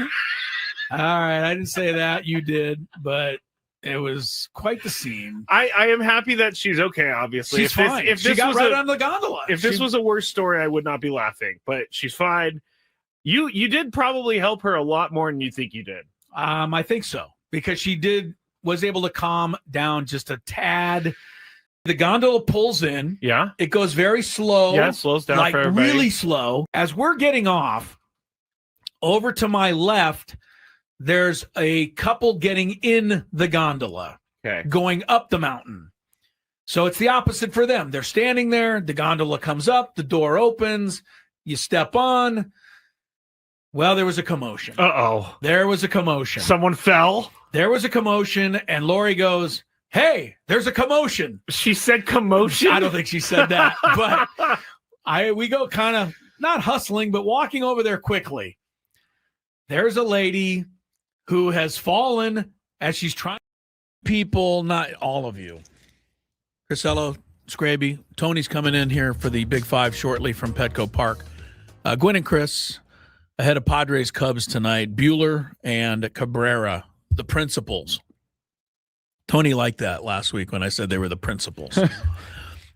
All right. I didn't say that. You did. But it was quite the scene. I am happy that she's okay, obviously. She's fine. If she this got was right on the gondola. If this was a worse story, I would not be laughing. But she's fine. You did probably help her a lot more than you think you did. I think so. Because she was able to calm down just a tad. The gondola pulls in. Yeah. It goes very slow. Yeah, it slows down like for everybody. Really slow. As we're getting off, over to my left, there's a couple getting in the gondola. Okay. Going up the mountain. So it's the opposite for them. They're standing there. The gondola comes up. The door opens. You step on. Well, there was a commotion. Uh-oh. There was a commotion. Someone fell? There was a commotion, and Lori goes, hey, there's a commotion. She said commotion? I don't think she said that, but we go kind of not hustling, but walking over there quickly. There's a lady who has fallen as she's trying. People, not all of you. Crisello, Scraby, Tony's coming in here for the Big Five shortly from Petco Park. Gwynn and Chris ahead of Padres Cubs tonight. Bueller and Cabrera, the principals. Tony liked that last week when I said they were the principals.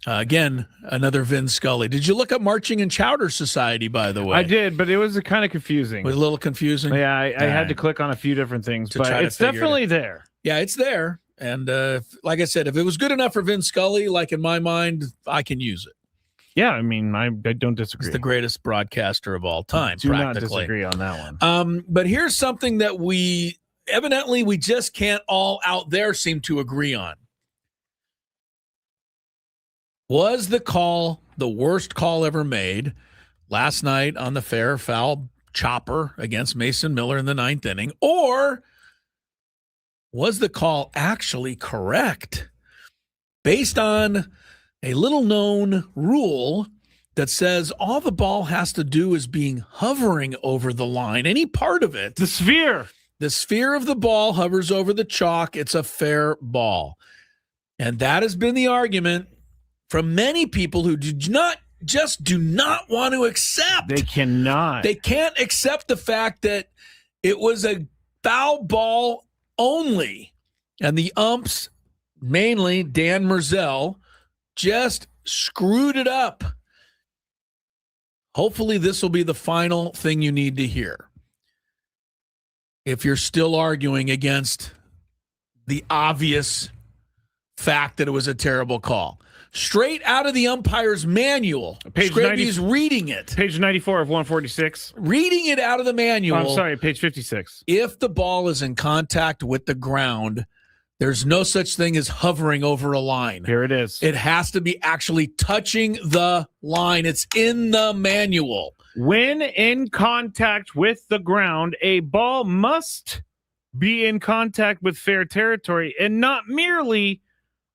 Again, another Vin Scully. Did you look up Marching and Chowder Society, by the way? I did, but it was kind of confusing. It was a little confusing? Yeah, I had to click on a few different things, but it's definitely there. Yeah, it's there. And like I said, if it was good enough for Vin Scully, like in my mind, I can use it. Yeah, I mean, I don't disagree. He's the greatest broadcaster of all time, Do not disagree on that one. But here's something that we just can't all out there seem to agree on. Was the call the worst call ever made last night on the fair foul chopper against Mason Miller in the ninth inning? Or was the call actually correct based on a little known rule that says all the ball has to do is being hovering over the line, any part of it? The sphere of the ball hovers over the chalk. It's a fair ball. And that has been the argument from many people who do not just do not want to accept. They cannot. They can't accept the fact that it was a foul ball only. And the umps, mainly Dan Merzel, just screwed it up. Hopefully this will be the final thing you need to hear. If you're still arguing against the obvious fact that it was a terrible call. Straight out of the umpire's manual. Scraby's reading it. Page 94 of 146. Reading it out of the manual. I'm sorry, page 56. If the ball is in contact with the ground, there's no such thing as hovering over a line. Here it is. It has to be actually touching the line. It's in the manual. When in contact with the ground, a ball must be in contact with fair territory and not merely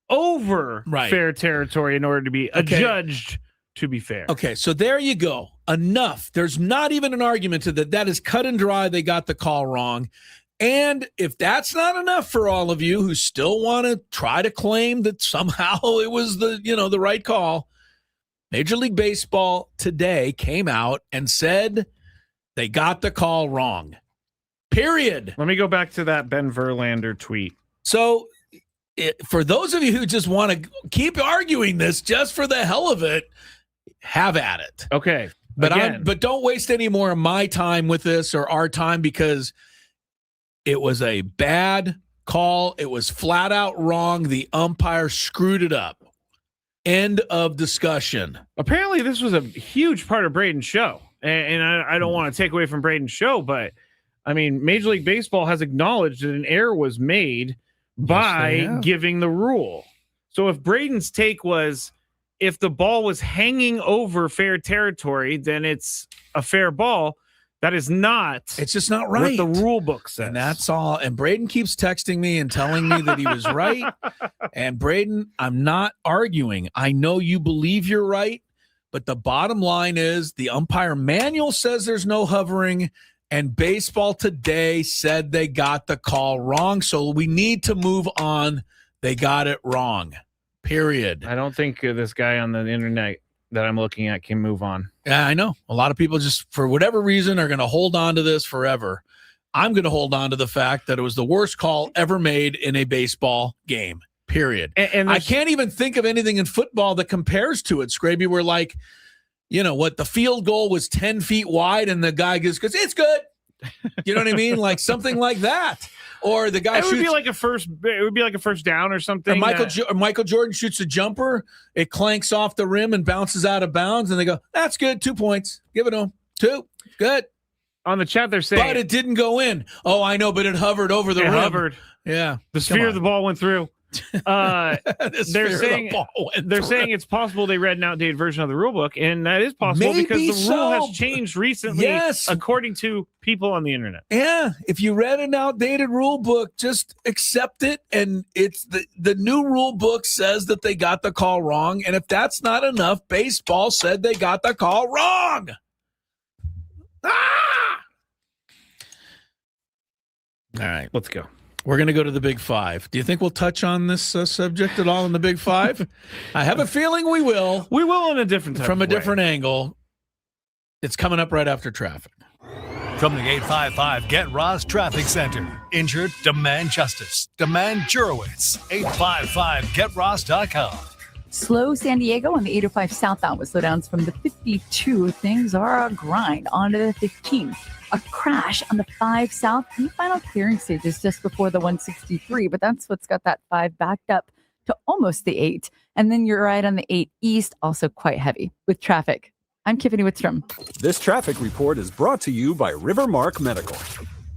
over fair territory in order to be adjudged to be fair. Okay, so there you go. Enough. There's not even an argument to that. That is cut and dry. They got the call wrong. And if that's not enough for all of you who still want to try to claim that somehow it was the right call, Major League Baseball today came out and said they got the call wrong. Period. Let me go back to that Ben Verlander tweet. So for those of you who just want to keep arguing this just for the hell of it, have at it. Okay. But don't waste any more of my time with this or our time, because it was a bad call. It was flat out wrong. The umpire screwed it up. End of discussion. Apparently this was a huge part of Braden's show. And I don't want to take away from Braden's show, but I mean, Major League Baseball has acknowledged that an error was made by giving the rule. So if Braden's take was if the ball was hanging over fair territory, then it's a fair ball. That is not. It's just not right. What the rule book says. And that's all. And Braden keeps texting me and telling me that he was right. And Braden, I'm not arguing. I know you believe you're right, but the bottom line is the umpire manual says there's no hovering. And Baseball Today said they got the call wrong. So we need to move on. They got it wrong. Period. I don't think this guy on the internet that I'm looking at can move on. Yeah, I know. A lot of people just, for whatever reason, are going to hold on to this forever. I'm going to hold on to the fact that it was the worst call ever made in a baseball game. Period. And I can't even think of anything in football that compares to it, Scraby, where like, the field goal was 10 feet wide and the guy goes, it's good. You know what I mean? Like something like that. Or the guy it would be like a first down or something. Michael Jordan shoots a jumper. It clanks off the rim and bounces out of bounds. And they go, that's good. 2 points. Give it to him. 2. Good. On the chat, they're saying. But it didn't go in. Oh, I know, but it hovered over the rim. Hovered. Yeah. The sphere of the ball went through. They're saying it's possible they read an outdated version of the rule book, and that is possible because the rule has changed recently, according to people on the internet. Yeah, if you read an outdated rule book, just accept it, and it's the new rule book says that they got the call wrong, and if that's not enough, baseball said they got the call wrong. All right, let's go. We're going to go to the Big Five. Do you think we'll touch on this subject at all in the Big Five? I have a feeling we will. We will in a different type from a of way. Different angle. It's coming up right after traffic. From the 855 Get Ross Traffic Center. Injured? Demand justice. Demand Jurowitz. 855GetRoss.com. Slow San Diego on the 805 southbound with slowdowns from the 52. Things are a grind onto the 15. A crash on the 5 south. The final clearing stage is just before the 163, but that's what's got that 5 backed up to almost the 8. And then you're right on the 8 east, also quite heavy with traffic. I'm Tiffany Wittstrom. This traffic report is brought to you by Rivermark Medical.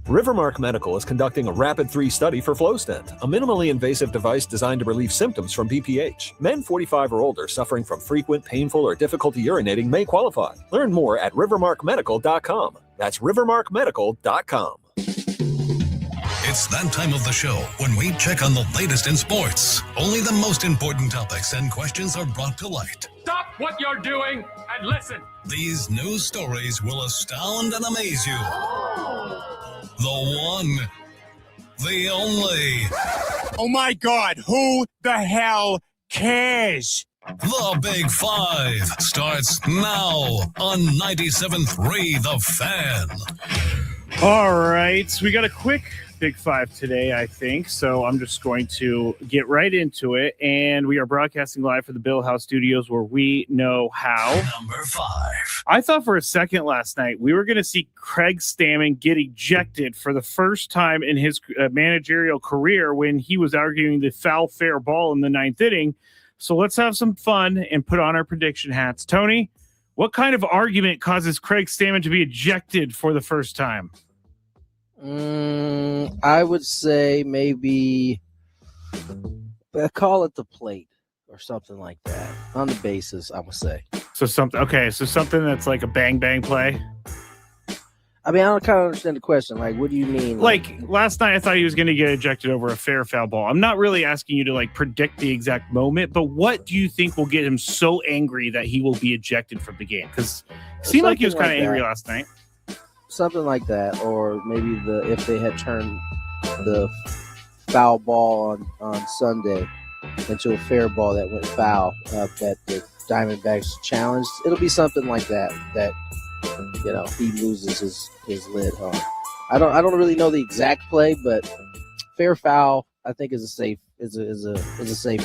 Rivermark Medical is conducting a Rapid 3 study for FlowStent, a minimally invasive device designed to relieve symptoms from BPH. Men 45 or older suffering from frequent, painful, or difficulty urinating may qualify. Learn more at rivermarkmedical.com. That's rivermarkmedical.com. It's that time of the show when we check on the latest in sports. Only the most important topics and questions are brought to light. Stop what you're doing and listen. These news stories will astound and amaze you. The one, the only. Oh my God, who the hell cares? The Big Five starts now on 97.3 The Fan. All right. We got a quick Big Five today, I think. So I'm just going to get right into it. And we are broadcasting live for the Bill House Studios where we know how. Number 5. I thought for a second last night we were going to see Craig Stammen get ejected for the first time in his managerial career when he was arguing the foul fair ball in the 9th inning. So let's have some fun and put on our prediction hats. Tony, what kind of argument causes Craig Stammen to be ejected for the first time? I would say maybe call it the plate or something like that. On the bases, I would say. So something that's like a bang play. I mean, I don't kind of understand the question. Like, what do you mean? Like last night, I thought he was going to get ejected over a fair foul ball. I'm not really asking you to like predict the exact moment, but what do you think will get him so angry that he will be ejected from the game? Because it seemed like he was kind of angry last night. Something like that, or maybe if they had turned the foul ball on Sunday into a fair ball that went foul that the Diamondbacks challenged, it'll be something like that he loses his lid on. I don't really know the exact play, but fair foul I think is a safe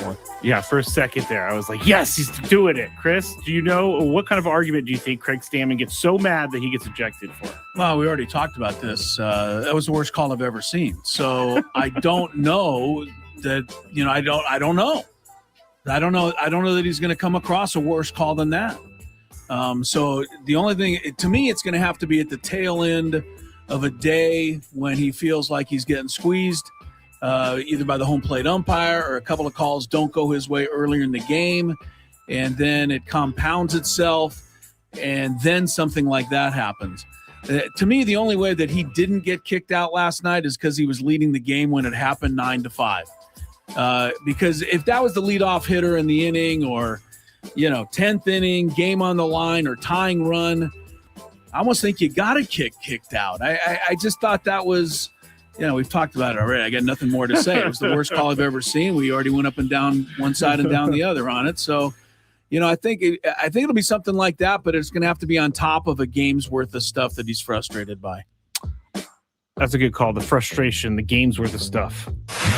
one. Yeah, for a second there, I was like, yes, he's doing it. Chris, do you know what kind of argument do you think Craig Stammen gets so mad that he gets ejected for? Well, we already talked about this. That was the worst call I've ever seen. So I don't know that. I don't know. I don't know that he's going to come across a worse call than that. So the only thing, to me, it's going to have to be at the tail end of a day when he feels like he's getting squeezed, either by the home plate umpire or a couple of calls don't go his way earlier in the game, and then it compounds itself, and then something like that happens. To me, the only way that he didn't get kicked out last night is because he was leading the game when it happened 9-5. Because if that was the leadoff hitter in the inning or 10th inning, game on the line, or tying run, I almost think you got to kicked out. I just thought that was, we've talked about it already. I got nothing more to say. It was the worst call I've ever seen. We already went up and down one side and down the other on it. So, I think it'll be something like that, but it's going to have to be on top of a game's worth of stuff that he's frustrated by. That's a good call. The frustration, the game's worth of stuff.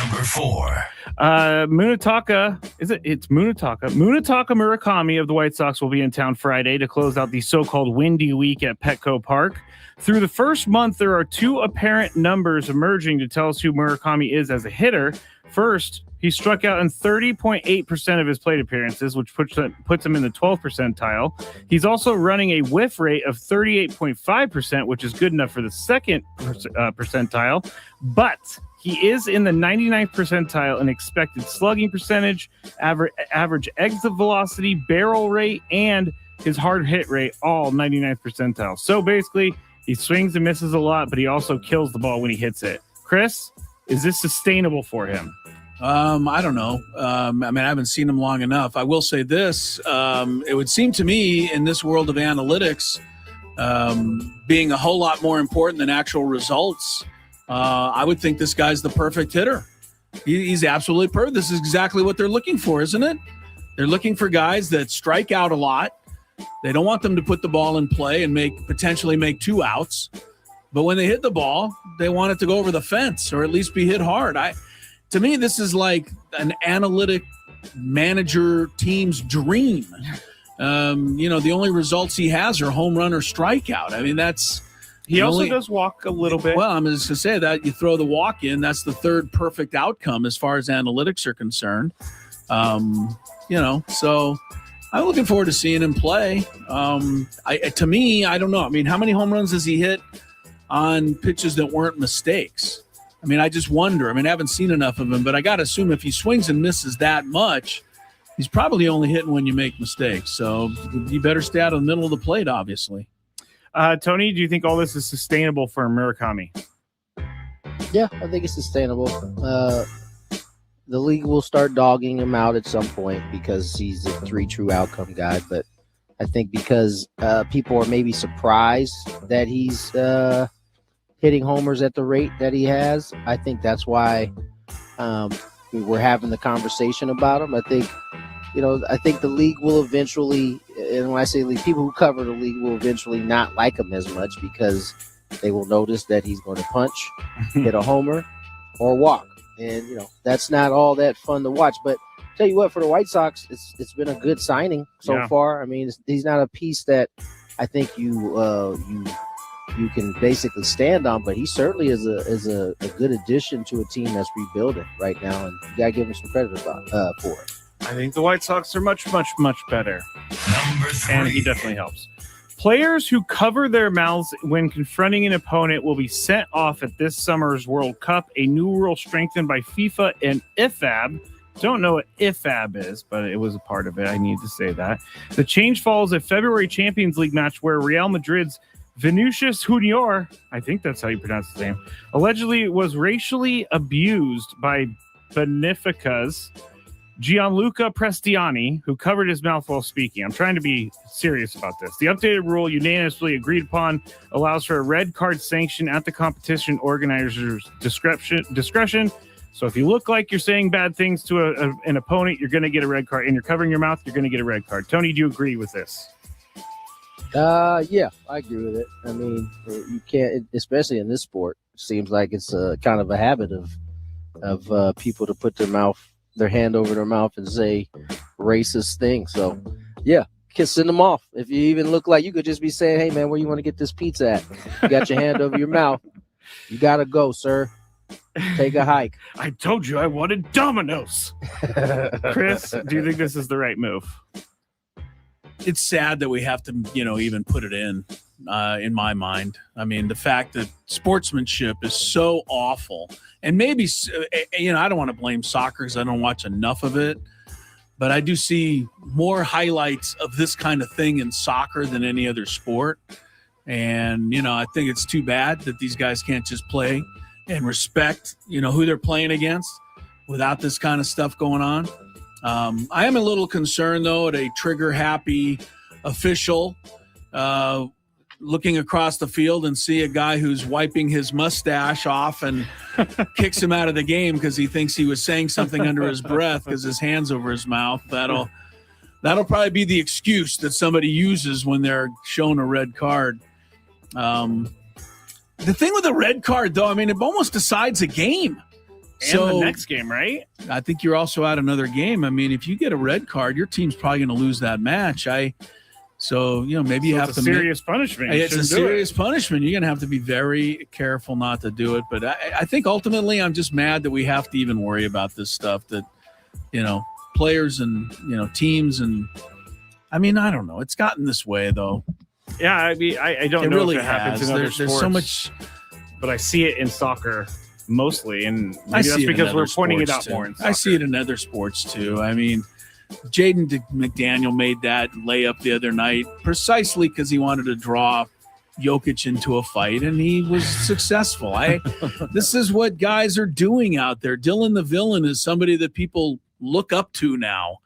Number 4. Munetaka. It's Munetaka. Munetaka Murakami of the White Sox will be in town Friday to close out the so-called windy week at Petco Park. Through the first month, there are two apparent numbers emerging to tell us who Murakami is as a hitter. First, he struck out in 30.8% of his plate appearances, which puts him in the 12th percentile. He's also running a whiff rate of 38.5%, which is good enough for the second percentile. But he is in the 99th percentile in expected slugging percentage, average exit velocity, barrel rate, and his hard hit rate, all 99th percentile. So basically, he swings and misses a lot, but he also kills the ball when he hits it. Chris, is this sustainable for him? I don't know. I haven't seen him long enough. I will say this. It would seem to me in this world of analytics, being a whole lot more important than actual results, I would think this guy's the perfect hitter. He's absolutely perfect. This is exactly what they're looking for, isn't it? They're looking for guys that strike out a lot. They don't want them to put the ball in play and potentially make 2 outs. But when they hit the ball, they want it to go over the fence or at least be hit hard. To me, this is like an analytic manager team's dream. The only results he has are home run or strikeout. I mean, that's... He also does walk a little bit. Well, I'm just going to say that you throw the walk in, that's the third perfect outcome as far as analytics are concerned. So I'm looking forward to seeing him play. To me, I don't know. I mean, how many home runs has he hit on pitches that weren't mistakes? I mean, I just wonder. I haven't seen enough of him, but I got to assume if he swings and misses that much, he's probably only hitting when you make mistakes. So you better stay out of the middle of the plate, obviously. Tony, do you think all this is sustainable for Murakami? Yeah, I think it's sustainable. The league will start dogging him out at some point because he's a 3 true outcome guy. But I think because people are maybe surprised that he's hitting homers at the rate that he has, I think that's why we're having the conversation about him. I think I think the league will eventually, and when I say league, people who cover the league will eventually not like him as much because they will notice that he's going to punch, hit a homer, or walk. And, that's not all that fun to watch. But tell you what, for the White Sox, it's been a good signing so far. I mean, he's not a piece that I think you can basically stand on, but he certainly is a good addition to a team that's rebuilding right now, and you got to give him some credit for it. I think the White Sox are much, much, much better. Number 3. And he definitely helps. Players who cover their mouths when confronting an opponent will be sent off at this summer's World Cup, a new rule strengthened by FIFA and IFAB. Don't know what IFAB is, but it was a part of it. I need to say that. The change follows a February Champions League match where Real Madrid's Vinicius Junior, I think that's how you pronounce his name, allegedly was racially abused by Benfica's Gianluca Prestiani, who covered his mouth while speaking. I'm trying to be serious about this. The updated rule, unanimously agreed upon, allows for a red card sanction at the competition organizer's discretion. So if you look like you're saying bad things to an opponent, you're going to get a red card. And you're covering your mouth, you're going to get a red card. Tony, do you agree with this? Yeah, I agree with it. I mean, you can't, especially in this sport, it seems like it's kind of a habit of people to put their hand over their mouth and say racist things. So, yeah, send them off. If you even look like you could just be saying, hey, man, where you want to get this pizza at? You got your hand over your mouth. You got to go, sir. Take a hike. I told you I wanted Domino's. Chris, do you think this is the right move? It's sad that we have to, even put it in my mind. I mean, the fact that sportsmanship is so awful, and maybe, I don't want to blame soccer because I don't watch enough of it, but I do see more highlights of this kind of thing in soccer than any other sport. And, I think it's too bad that these guys can't just play and respect, who they're playing against without this kind of stuff going on. I am a little concerned, though, at a trigger-happy official looking across the field and see a guy who's wiping his mustache off and kicks him out of the game because he thinks he was saying something under his breath because his hand's over his mouth. That'll probably be the excuse that somebody uses when they're shown a red card. The thing with the red card, though, I mean, it almost decides a game. And the next game, right? I think you're also out another game. I mean, if you get a red card, your team's probably going to lose that match. Maybe you have to serious punishment. It's a serious punishment. You're going to have to be very careful not to do it. But I think ultimately, I'm just mad that we have to even worry about this stuff. That players and teams and I mean, I don't know. It's gotten this way though. Yeah, I mean, I don't know really if it happens in other sports. There's so much, but I see it in soccer mostly, and I see that's it because we're pointing it sports, out too. more in soccer. I see it in other sports too. I mean, Jaden McDaniel made that layup the other night precisely because he wanted to draw Jokic into a fight, and he was successful. This is what guys are doing out there. Dylan the Villain is somebody that people look up to now.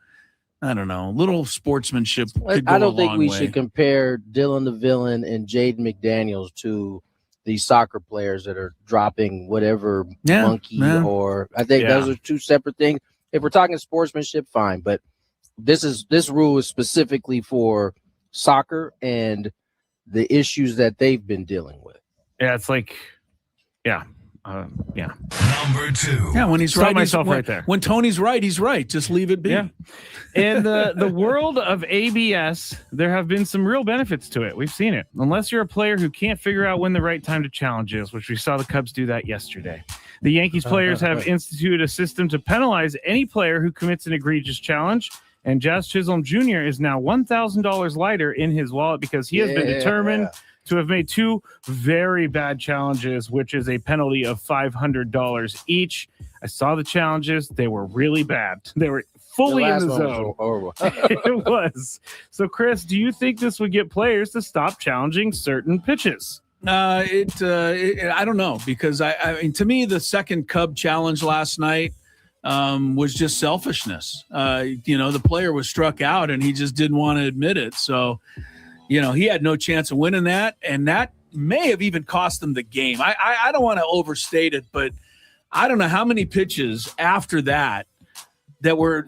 I don't know. Little sportsmanship could go I don't think a long we way. should compare Dylan the Villain and Jaden McDaniels to these soccer players that are dropping whatever monkey or I think those are two separate things. If we're talking sportsmanship, fine, but this rule is specifically for soccer and the issues that they've been dealing with. Yeah, it's like, Number 2. Yeah, when he's Stop right, myself when, right there. When Tony's right, he's right. Just leave it be. Yeah. In the world of ABS, there have been some real benefits to it. We've seen it. Unless you're a player who can't figure out when the right time to challenge is, which we saw the Cubs do that yesterday. The Yankees players have instituted a system to penalize any player who commits an egregious challenge. And Jazz Chisholm Jr. is now $1,000 lighter in his wallet because he has been determined to have made 2 very bad challenges, which is a penalty of $500 each. I saw the challenges. They were really bad. They were fully in the zone. It was. So, Chris, do you think this would get players to stop challenging certain pitches? I don't know, because I mean, to me, the second Cub challenge last night was just selfishness. The player was struck out and he just didn't want to admit it. So, he had no chance of winning that, and that may have even cost them the game. I don't want to overstate it, but I don't know how many pitches after that that were,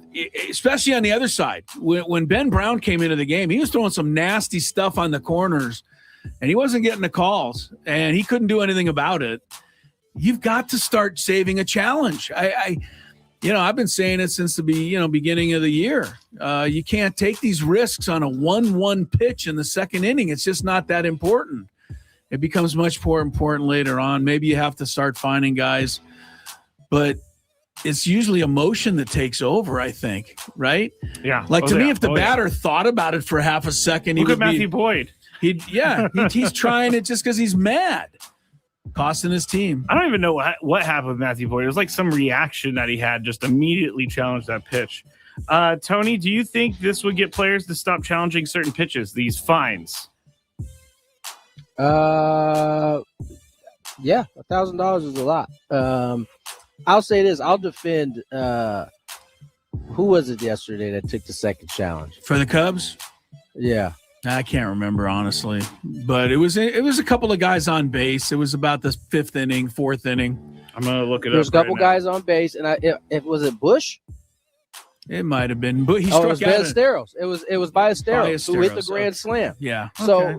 especially on the other side. When Ben Brown came into the game, he was throwing some nasty stuff on the corners, and he wasn't getting the calls, and he couldn't do anything about it. You've got to start saving a challenge. I've been saying it since the beginning of the year. You can't take these risks on a 1-1 pitch in the second inning. It's just not that important. It becomes much more important later on. Maybe you have to start finding guys, but it's usually emotion that takes over, I think, right? Yeah. Like, to me, if the batter thought about it for half a second, look at Matthew Boyd. He's trying it just because he's mad, costing his team. I don't even know what happened with Matthew Boyd. It was like some reaction that he had, just immediately challenged that pitch. Tony, do you think this would get players to stop challenging certain pitches, these fines? Yeah, $1,000 is a lot. I'll say this. I'll defend. Who was it yesterday that took the second challenge For the Cubs? Yeah. I can't remember, honestly, but it was a couple of guys on base. It was about the fifth inning, fourth inning. I'm gonna look it up. There's a couple guys on base, and it was it Bush. It might have been, but he it was struck out. Ballesteros. It was Ballesteros who hit the grand slam. Yeah. So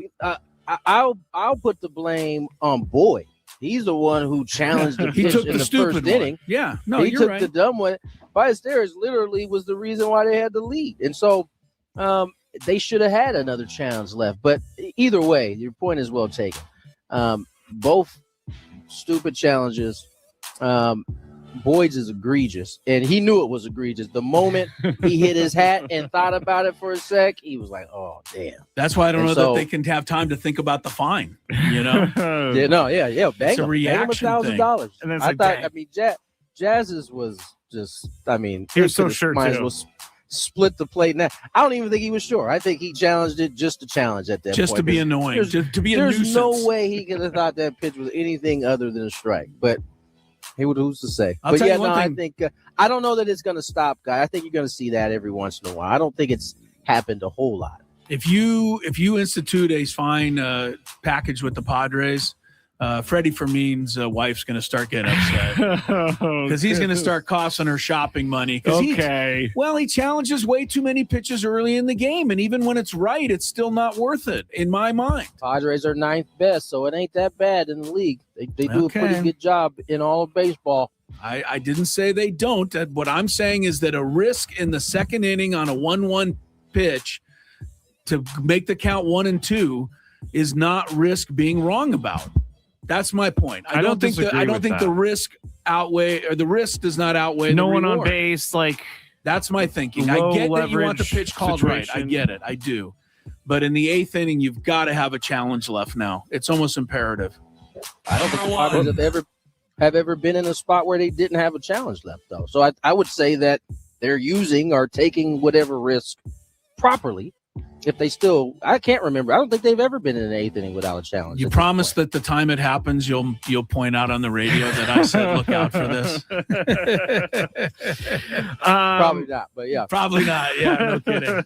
I'll put the blame on Boyd. He's the one who challenged the pitch in the first inning. Yeah, no, he you're took right. the dumb one. Ballesteros literally was the reason why they had the lead, and so they should have had another challenge left. But either way, your point is well taken. Both stupid challenges. Boyd's is egregious, and he knew it was egregious. The moment he hit his hat and thought about it for a sec, he was like, "Oh, damn." That's why I don't know that they can have time to think about the fine. You know? yeah. Bang It's a him. reaction Bang him $1,000. And then it's I like, thought. dang. I mean, Jazz's was just. I mean, He was so could've- sure, might as too. well split the plate. Now, I don't even think he was sure. I think he challenged it just to challenge at that Just point. to be There's- annoying, there's- to be a There's nuisance. no way he could have thought that pitch was anything other than a strike. But who's to say? I'll But tell yeah, you one no, I thing. think I don't know that it's going to stop, guy. I think you're going to see that every once in a while. I don't think it's happened a whole lot. If you institute a fine package with the Padres, Freddie Fermin's wife's going to start getting upset because he's going to start costing her shopping money. Okay. He challenges way too many pitches early in the game, and even when it's right, it's still not worth it in my mind. Padres are 9th best, so it ain't that bad in the league. They do Okay. a pretty good job in all of baseball. I didn't say they don't. What I'm saying is that a risk in the second inning on a 1-1 pitch to make the count 1-2 is not risk being wrong about. That's my point. I don't think the risk the risk does not outweigh no the one reward. on base, like That's my thinking. I low get that you want the leverage pitch called right. I situation. get it. I do. But in the 8th inning, you've got to have a challenge left now. It's almost imperative. I don't think the Padres have ever been in a spot where they didn't have a challenge left, though. So I would say that they're using or taking whatever risk properly. If they still, I can't remember. I don't think they've ever been in an 8th inning without a challenge. You promise that the time it happens, you'll point out on the radio that I said, look out for this. Probably not, but yeah. Probably not. Yeah, no kidding.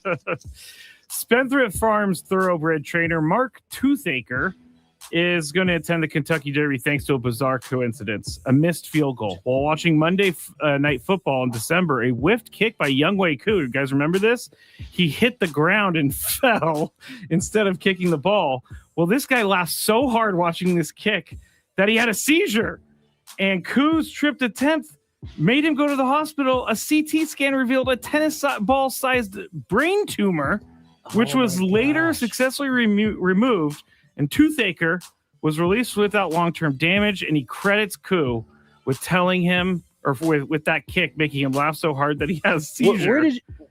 Spendthrift Farms thoroughbred trainer Mark Toothaker is going to attend the Kentucky Derby thanks to a bizarre coincidence, a missed field goal. While watching Monday Night Football in December, a whiffed kick by Younghoe Koo. You guys remember this? He hit the ground and fell instead of kicking the ball. Well, this guy laughed so hard watching this kick that he had a seizure. And Koo's tripped attempt made him go to the hospital. A CT scan revealed a tennis ball-sized brain tumor, which was later successfully removed. And Toothaker was released without long-term damage, and he credits Koo with telling him, or with that kick, making him laugh so hard that he has a seizure.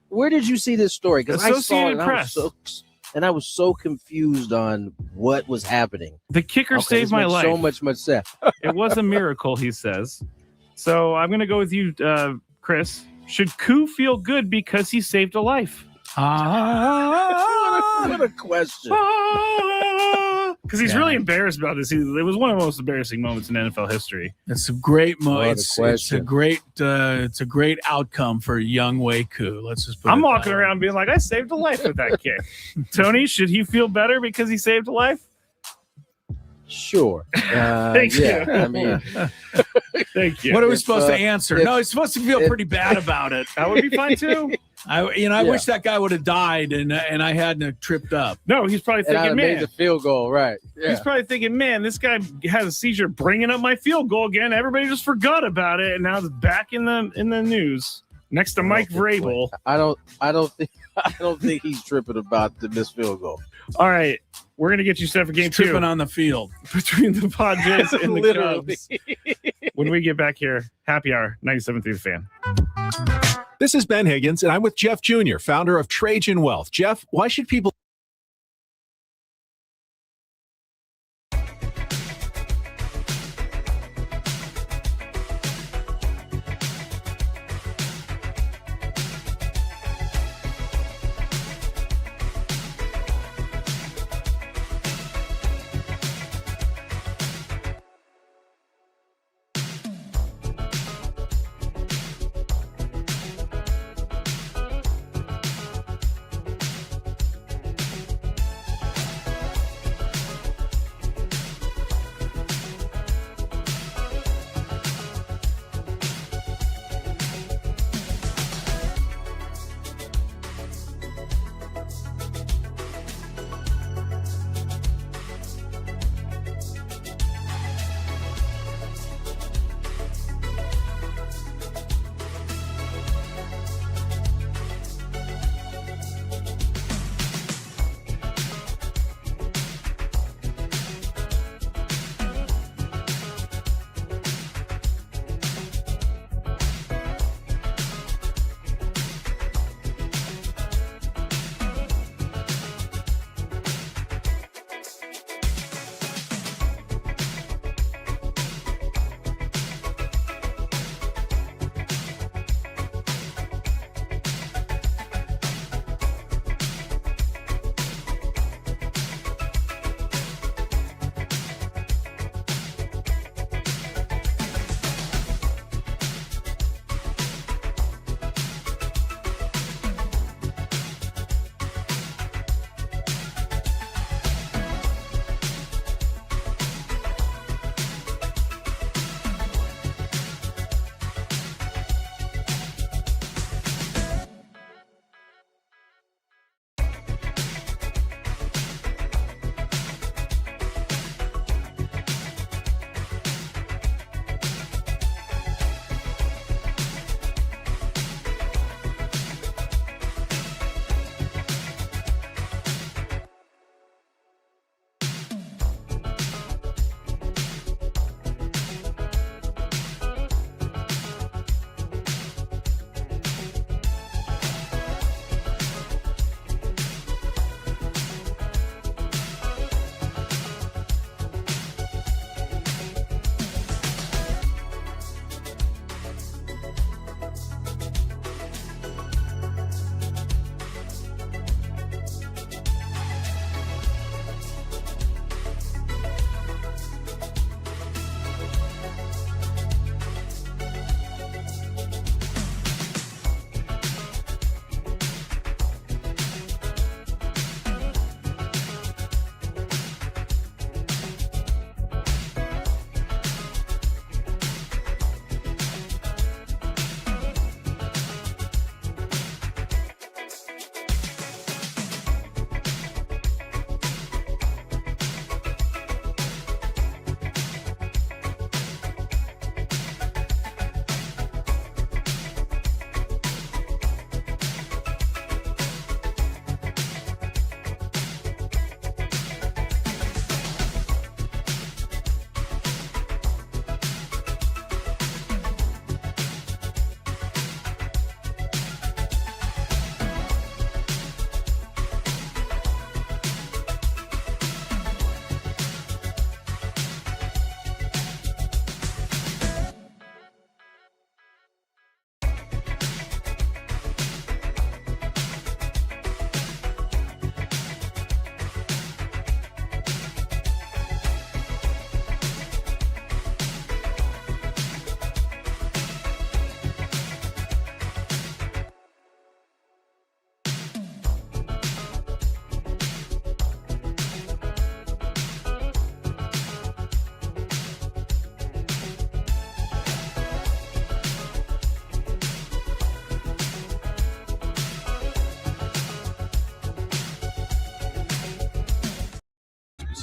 Where did you see this story? Because I saw it Associated and I was so confused on what was happening. The kicker saved my life. So much sense. It was a miracle, he says. So I'm going to go with you, Chris. Should Koo feel good because he saved a life? What a question. Because he's really embarrassed about this. It was one of the most embarrassing moments in NFL history. It's a great moment. What a It's a great outcome for Younghoe Koo. Let's just put I'm it walking that way. around being like, I saved a life with that kick. Tony, should he feel better because he saved a life? Sure. Thank yeah, you. I mean, Thank you. What are we If, supposed to answer? if- No, he's supposed to feel pretty bad about it. That would be fine too. I Yeah. wish that guy would have died and I hadn't have tripped up. No, he's probably and I'd thinking, have made man. the field goal, right? Yeah. He's probably thinking, man, this guy has a seizure bringing up my field goal again. Everybody just forgot about it, and now it's back in the news next to Mike Vrabel. I don't think he's tripping about the missed field goal. All right, we're gonna get you set for game He's two tripping on the field. between the Padres and the Literally. Cubs. When we get back here, happy hour 97.3 The Fan. This is Ben Higgins, and I'm with Jeff Jr., founder of Trajan Wealth. Jeff, why should people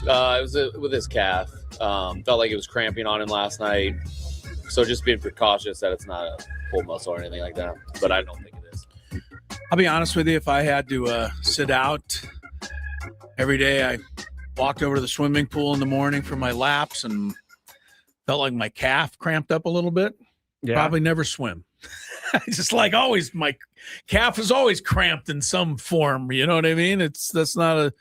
It was with his calf. Felt like it was cramping on him last night. So just being precautious that it's not a pulled muscle or anything like that. But I don't think it is. I'll be honest with you. If I had to sit out every day, I walked over to the swimming pool in the morning for my laps and felt like my calf cramped up a little bit. Yeah. Probably never swim. Just like always, my calf is always cramped in some form. You know what I mean? That's not a.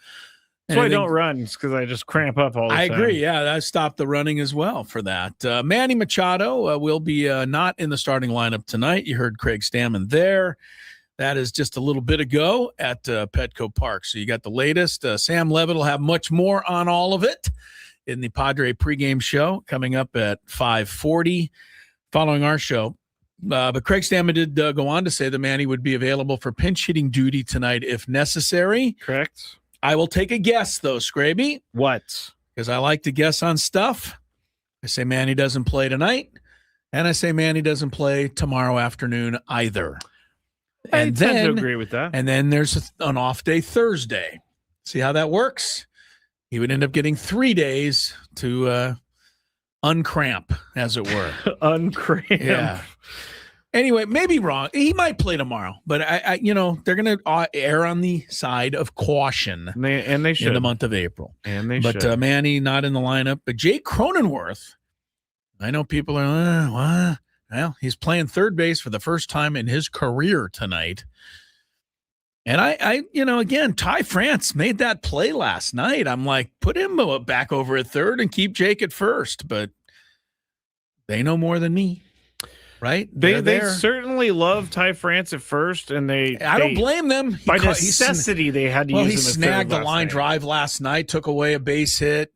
That's why I don't run, because I just cramp up all the time. I agree. Yeah, I stopped the running as well for that. Manny Machado will be not in the starting lineup tonight. You heard Craig Stammen there. That is just a little bit ago at Petco Park. So you got the latest. Sam Levitt will have much more on all of it in the Padre pregame show coming up at 5:40 following our show. But Craig Stammen did go on to say that Manny would be available for pinch hitting duty tonight if necessary. Correct. I will take a guess, though, Scraby. What? Because I like to guess on stuff. I say Manny doesn't play tonight, and I say Manny doesn't play tomorrow afternoon either. I tend to agree with that. And then there's an off day Thursday. See how that works? He would end up getting 3 days to uncramp, as it were. Uncramp. Yeah. Anyway, maybe wrong. He might play tomorrow, but I they're going to err on the side of caution. And they should in the month of April. And they should. But Manny not in the lineup. But Jake Cronenworth, I know people are what? Well, he's playing third base for the first time in his career tonight. And I again, Ty France made that play last night. I'm like, put him back over at third and keep Jake at first. But they know more than me. Right? They certainly love Ty France at first, and I don't blame them. By necessity, they had to use him. He snagged the line drive last night, took away a base hit.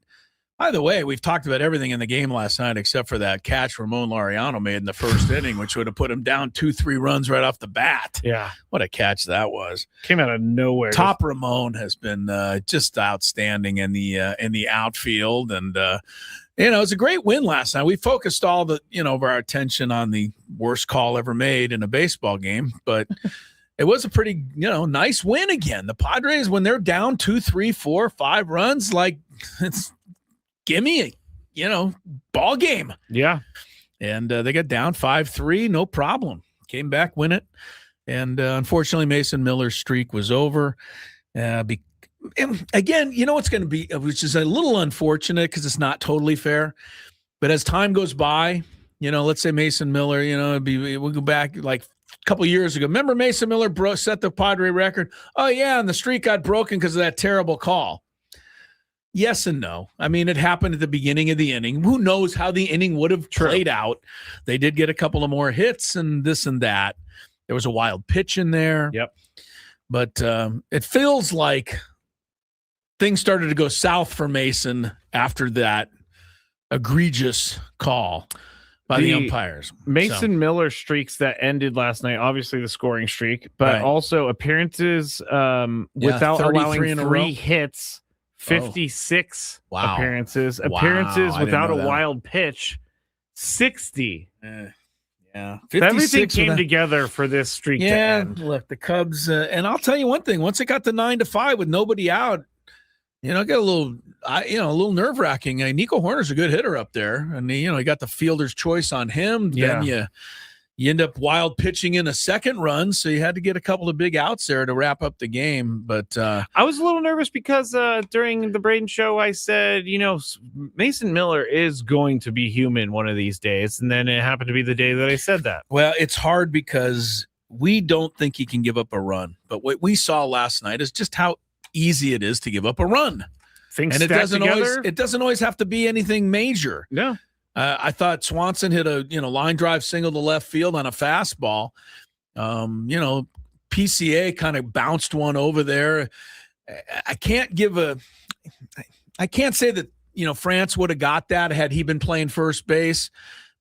By the way, we've talked about everything in the game last night except for that catch Ramon Laureano made in the first inning, which would have put him down 2-3 runs right off the bat. Yeah. What a catch that was. Came out of nowhere. Top Ramon has been just outstanding in the outfield, and it was a great win last night. We focused all of our attention on the worst call ever made in a baseball game, but it was a pretty, nice win again. The Padres, when they're down 2, 3, 4, 5 runs, like it's gimme a, ball game. Yeah. And they got down 5-3, no problem. Came back, win it. And unfortunately, Mason Miller's streak was over. Again, it's going to be, which is a little unfortunate because it's not totally fair. But as time goes by, let's say Mason Miller, we'll go back like a couple years ago. Remember Mason Miller set the Padre record? Oh, yeah, and the streak got broken because of that terrible call. Yes and no. I mean, it happened at the beginning of the inning. Who knows how the inning would have played out? They did get a couple of more hits and this and that. There was a wild pitch in there. Yep. But it feels like things started to go south for Mason after that egregious call by the umpires. Mason Miller streaks that ended last night, obviously the scoring streak, but also appearances without allowing 3 hits. 56 appearances. Appearances without a wild pitch, 60. Yeah. Everything came together for this streak to end. Look, the Cubs, and I'll tell you one thing, once it got to 9-5 with nobody out, got a little nerve-wracking. Nico Horner's a good hitter up there, and he got the fielder's choice on him. Yeah. Then you end up wild pitching in a second run, so you had to get a couple of big outs there to wrap up the game. But I was a little nervous because during the Braden show, I said, Mason Miller is going to be human one of these days, and then it happened to be the day that I said that. Well, it's hard because we don't think he can give up a run, but what we saw last night is just how easy it is to give up a run. Things and together. It doesn't always have to be anything major. No. I thought Swanson hit a line drive single to left field on a fastball. PCA kind of bounced one over there. I can't say that France would have got that had he been playing first base,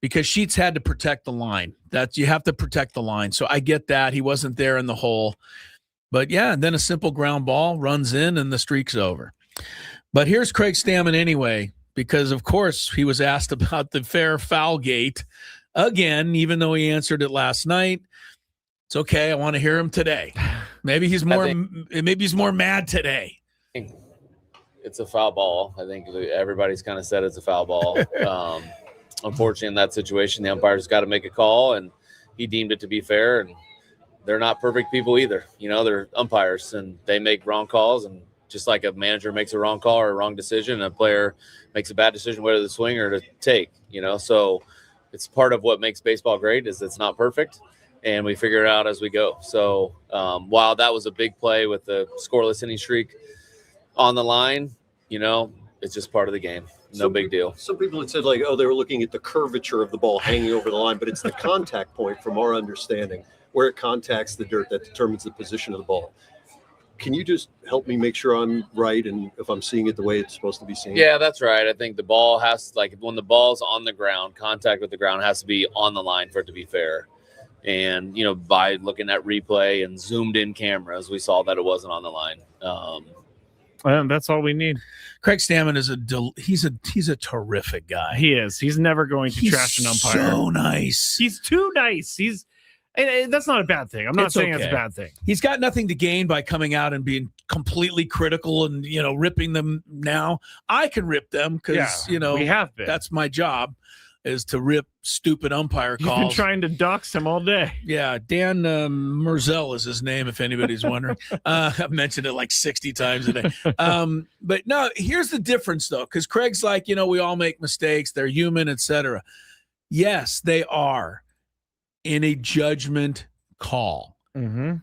because Sheets had to protect the line. That you have to protect the line. So I get that he wasn't there in the hole, but yeah, and then a simple ground ball runs in and the streak's over. But here's Craig Stammen anyway, because of course he was asked about the fair foul gate again, even though he answered it last night. It's okay. I want to hear him today. Maybe he's more mad today. it's a foul ball. I think everybody's kind of said it's a foul ball. Unfortunately, in that situation, the umpire's got to make a call, and he deemed it to be fair. And they're not perfect people either. They're umpires, and they make wrong calls. And just like a manager makes a wrong call or a wrong decision, and a player makes a bad decision whether to swing or to take. So it's part of what makes baseball great is it's not perfect, and we figure it out as we go. So while that was a big play with the scoreless inning streak on the line, it's just part of the game. No big deal. Some people had said, they were looking at the curvature of the ball hanging over the line, but it's the contact point from our understanding where it contacts the dirt that determines the position of the ball. Can you just help me make sure I'm right and if I'm seeing it the way it's supposed to be seen? Yeah, that's right. I think the ball has when the ball's on the ground, contact with the ground has to be on the line for it to be fair. And, by looking at replay and zoomed in cameras, we saw that it wasn't on the line. And that's all we need. Craig Stammen is he's a terrific guy. He is. He's never going to trash an umpire. So nice. He's too nice. And that's not a bad thing. I'm not saying it's a bad thing. He's got nothing to gain by coming out and being completely critical and, ripping them now. I can rip them because, we have been. That's my job is to rip stupid umpire calls. You've been trying to dox him all day. Yeah, Dan Merzel is his name, if anybody's wondering. I've mentioned it like 60 times a day. But no, here's the difference, though, because Craig's like, we all make mistakes. They're human, etc. Yes, they are in a judgment call. Mm-hmm.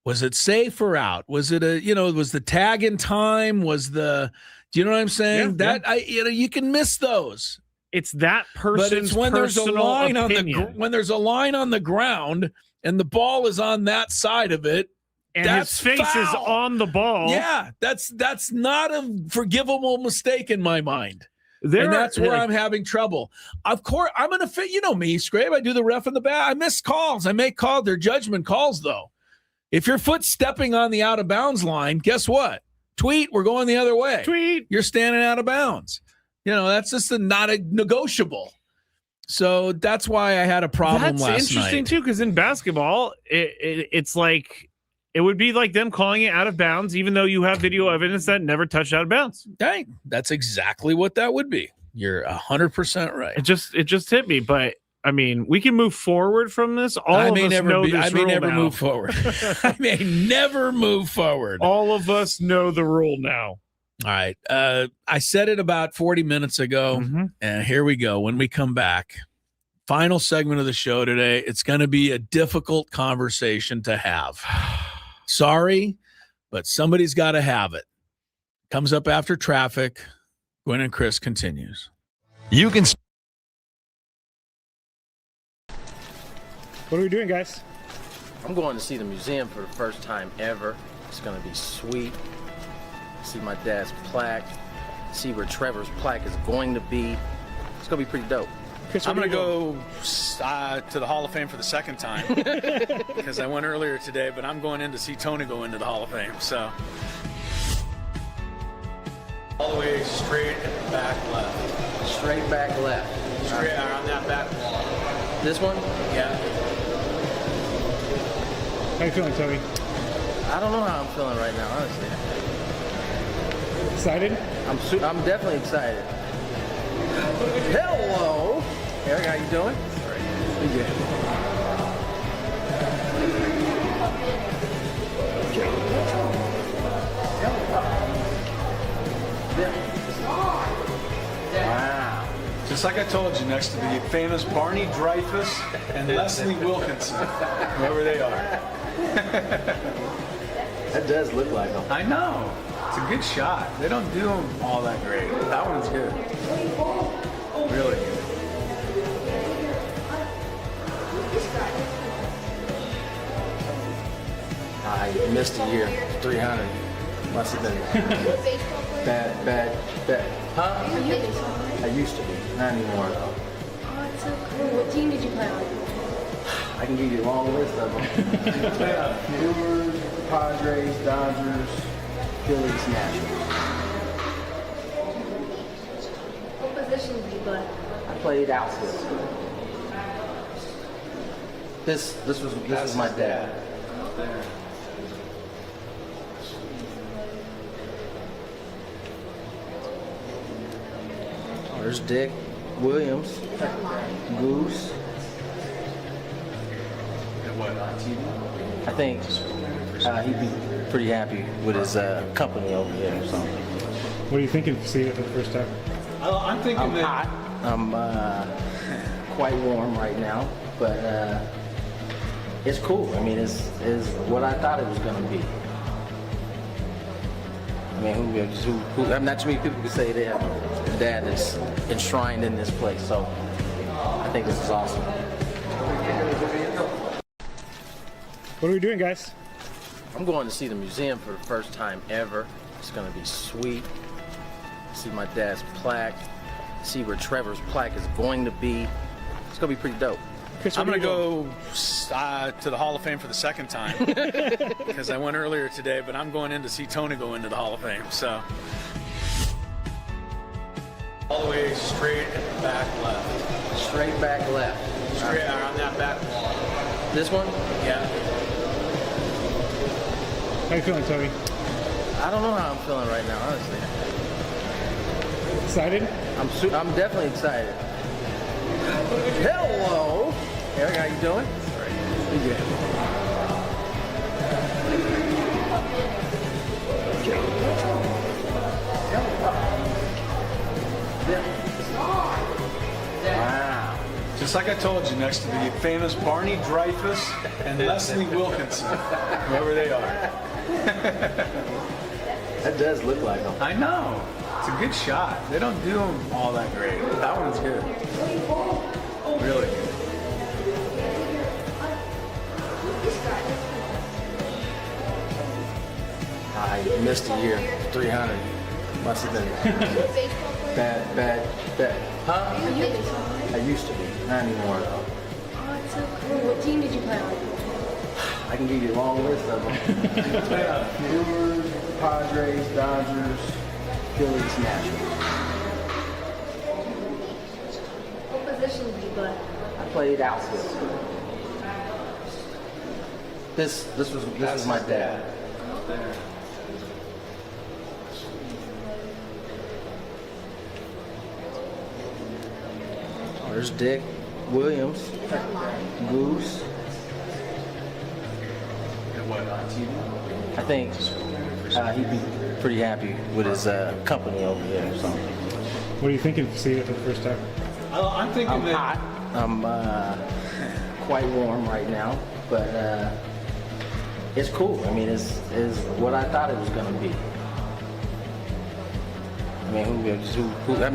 Was it safe or out? Was it was the tag in time? Do you know what I'm saying? You can miss those. It's that person's but it's when there's a line opinion. when there's a line on the ground and the ball is on that side of it, and that's his face foul. is on the ball. Yeah, that's not a forgivable mistake in my mind. And that's where I'm having trouble. Of course, I'm going to fit. Me, Scrape. I do the ref in the back. I miss calls. I make calls. They're judgment calls, though. If your foot's stepping on the out of bounds line, guess what? Tweet. We're going the other way. Tweet. You're standing out of bounds. That's just not a negotiable. So that's why I had a problem last night. That's interesting, too, because in basketball, it's like it would be like them calling it out of bounds, even though you have video evidence that never touched out of bounds. Hey, that's exactly what that would be. You're 100% right. It just hit me, but I mean, we can move forward from this. I may never move forward. I may never move forward. All of us know the rule now. All right. I said it about 40 minutes ago, and here we go. When we come back, final segment of the show today, it's going to be a difficult conversation to have. Sorry, but somebody's got to have it. Comes up after traffic. Gwynn and Chris continues. You can. What are we doing, guys? I'm going to see the museum for the first time ever. It's going to be sweet. See my dad's plaque. See where Trevor's plaque is going to be. It's going to be pretty dope. Chris, I'm going to go to the Hall of Fame for the second time because I went earlier today, but I'm going in to see Tony go into the Hall of Fame. So all the way straight and back left. Straight back left. Straight on that back wall. This one? Yeah. How you feeling, Tony? I don't know how I'm feeling right now, honestly. Excited? I'm definitely excited. Hello, Eric. How you doing? Pretty good. Wow. Just like I told you, next to the famous Barney Dreyfus and Leslie Wilkinson, whoever they are. That does look like them. I know. It's a good shot. They don't do them all that great. That one's good. Really good. I missed a year. 300. Must have been bad. Huh? I used to be. Not anymore, though. Oh, it's so cool. What team did you play on? I can give you a long list of them. Brewers, Padres, Dodgers, Phillies, Nationals. What position did you play? I played outfield. This was my dad. There's Dick Williams, Goose. I think he'd be pretty happy with his company over here. So. What are you thinking seeing it for the first time? I'm thinking I'm hot. I'm quite warm right now, but it's cool. I mean, it's what I thought it was going to be. I mean, not too many people can say they have a dad that's enshrined in this place, so I think this is awesome. What are we doing, guys? I'm going to see the museum for the first time ever. It's going to be sweet. See my dad's plaque. See where Trevor's plaque is going to be. It's going to be pretty dope. Chris, I'm going to go to the Hall of Fame for the second time because I went earlier today, but I'm going in to see Tony go into the Hall of Fame. So all the way straight and back left. Straight back left. Straight on that back wall. This one? Yeah. How you feeling, Tony? I don't know how I'm feeling right now, honestly. Excited? I'm definitely excited. Hello, Eric. How you doing? Pretty good. Wow. Just like I told you, next to the famous Barney Dreyfuss and Leslie Wilkinson, whoever they are. That does look like them. I know. It's a good shot. They don't do them all that great. That one's good. Really good. I missed a year. 300. Must have been bad. Huh? I used to be. Not anymore, though. Oh, it's so cool. What team did you play on? I can give you a long list of them. Brewers, Padres, Dodgers, Phillies, Nationals. What position did you play? I played outfield. This was my dad. There. There's Dick Williams, Goose. I think he'd be pretty happy with his company over here. So. What are you thinking seeing it for the first time? I'm thinking I'm hot. I'm quite warm right now, but it's cool. I mean, it's what I thought it was going to be. I mean,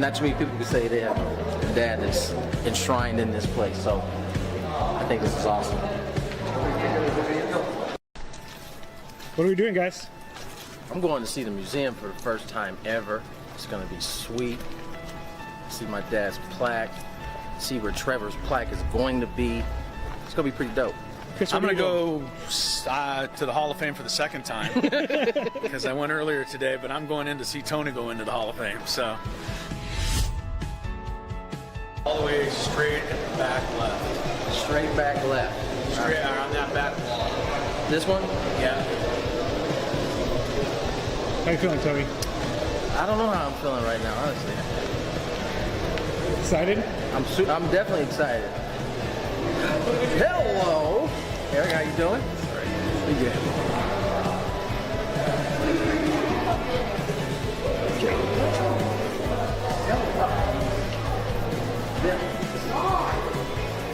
not too many people can say they have a dad that's enshrined in this place, so I think this is awesome. What are we doing, guys? I'm going to see the museum for the first time ever. It's going to be sweet. See my dad's plaque. See where Trevor's plaque is going to be. It's going to be pretty dope. Chris, I'm going to go to the Hall of Fame for the second time because I went earlier today, but I'm going in to see Tony go into the Hall of Fame. So all the way straight and back left. Straight back left. Straight on that back wall. This one? Yeah. How you feeling, Tony? I don't know how I'm feeling right now, honestly. Excited? I'm definitely excited. Hello, Eric. How you doing? Pretty good.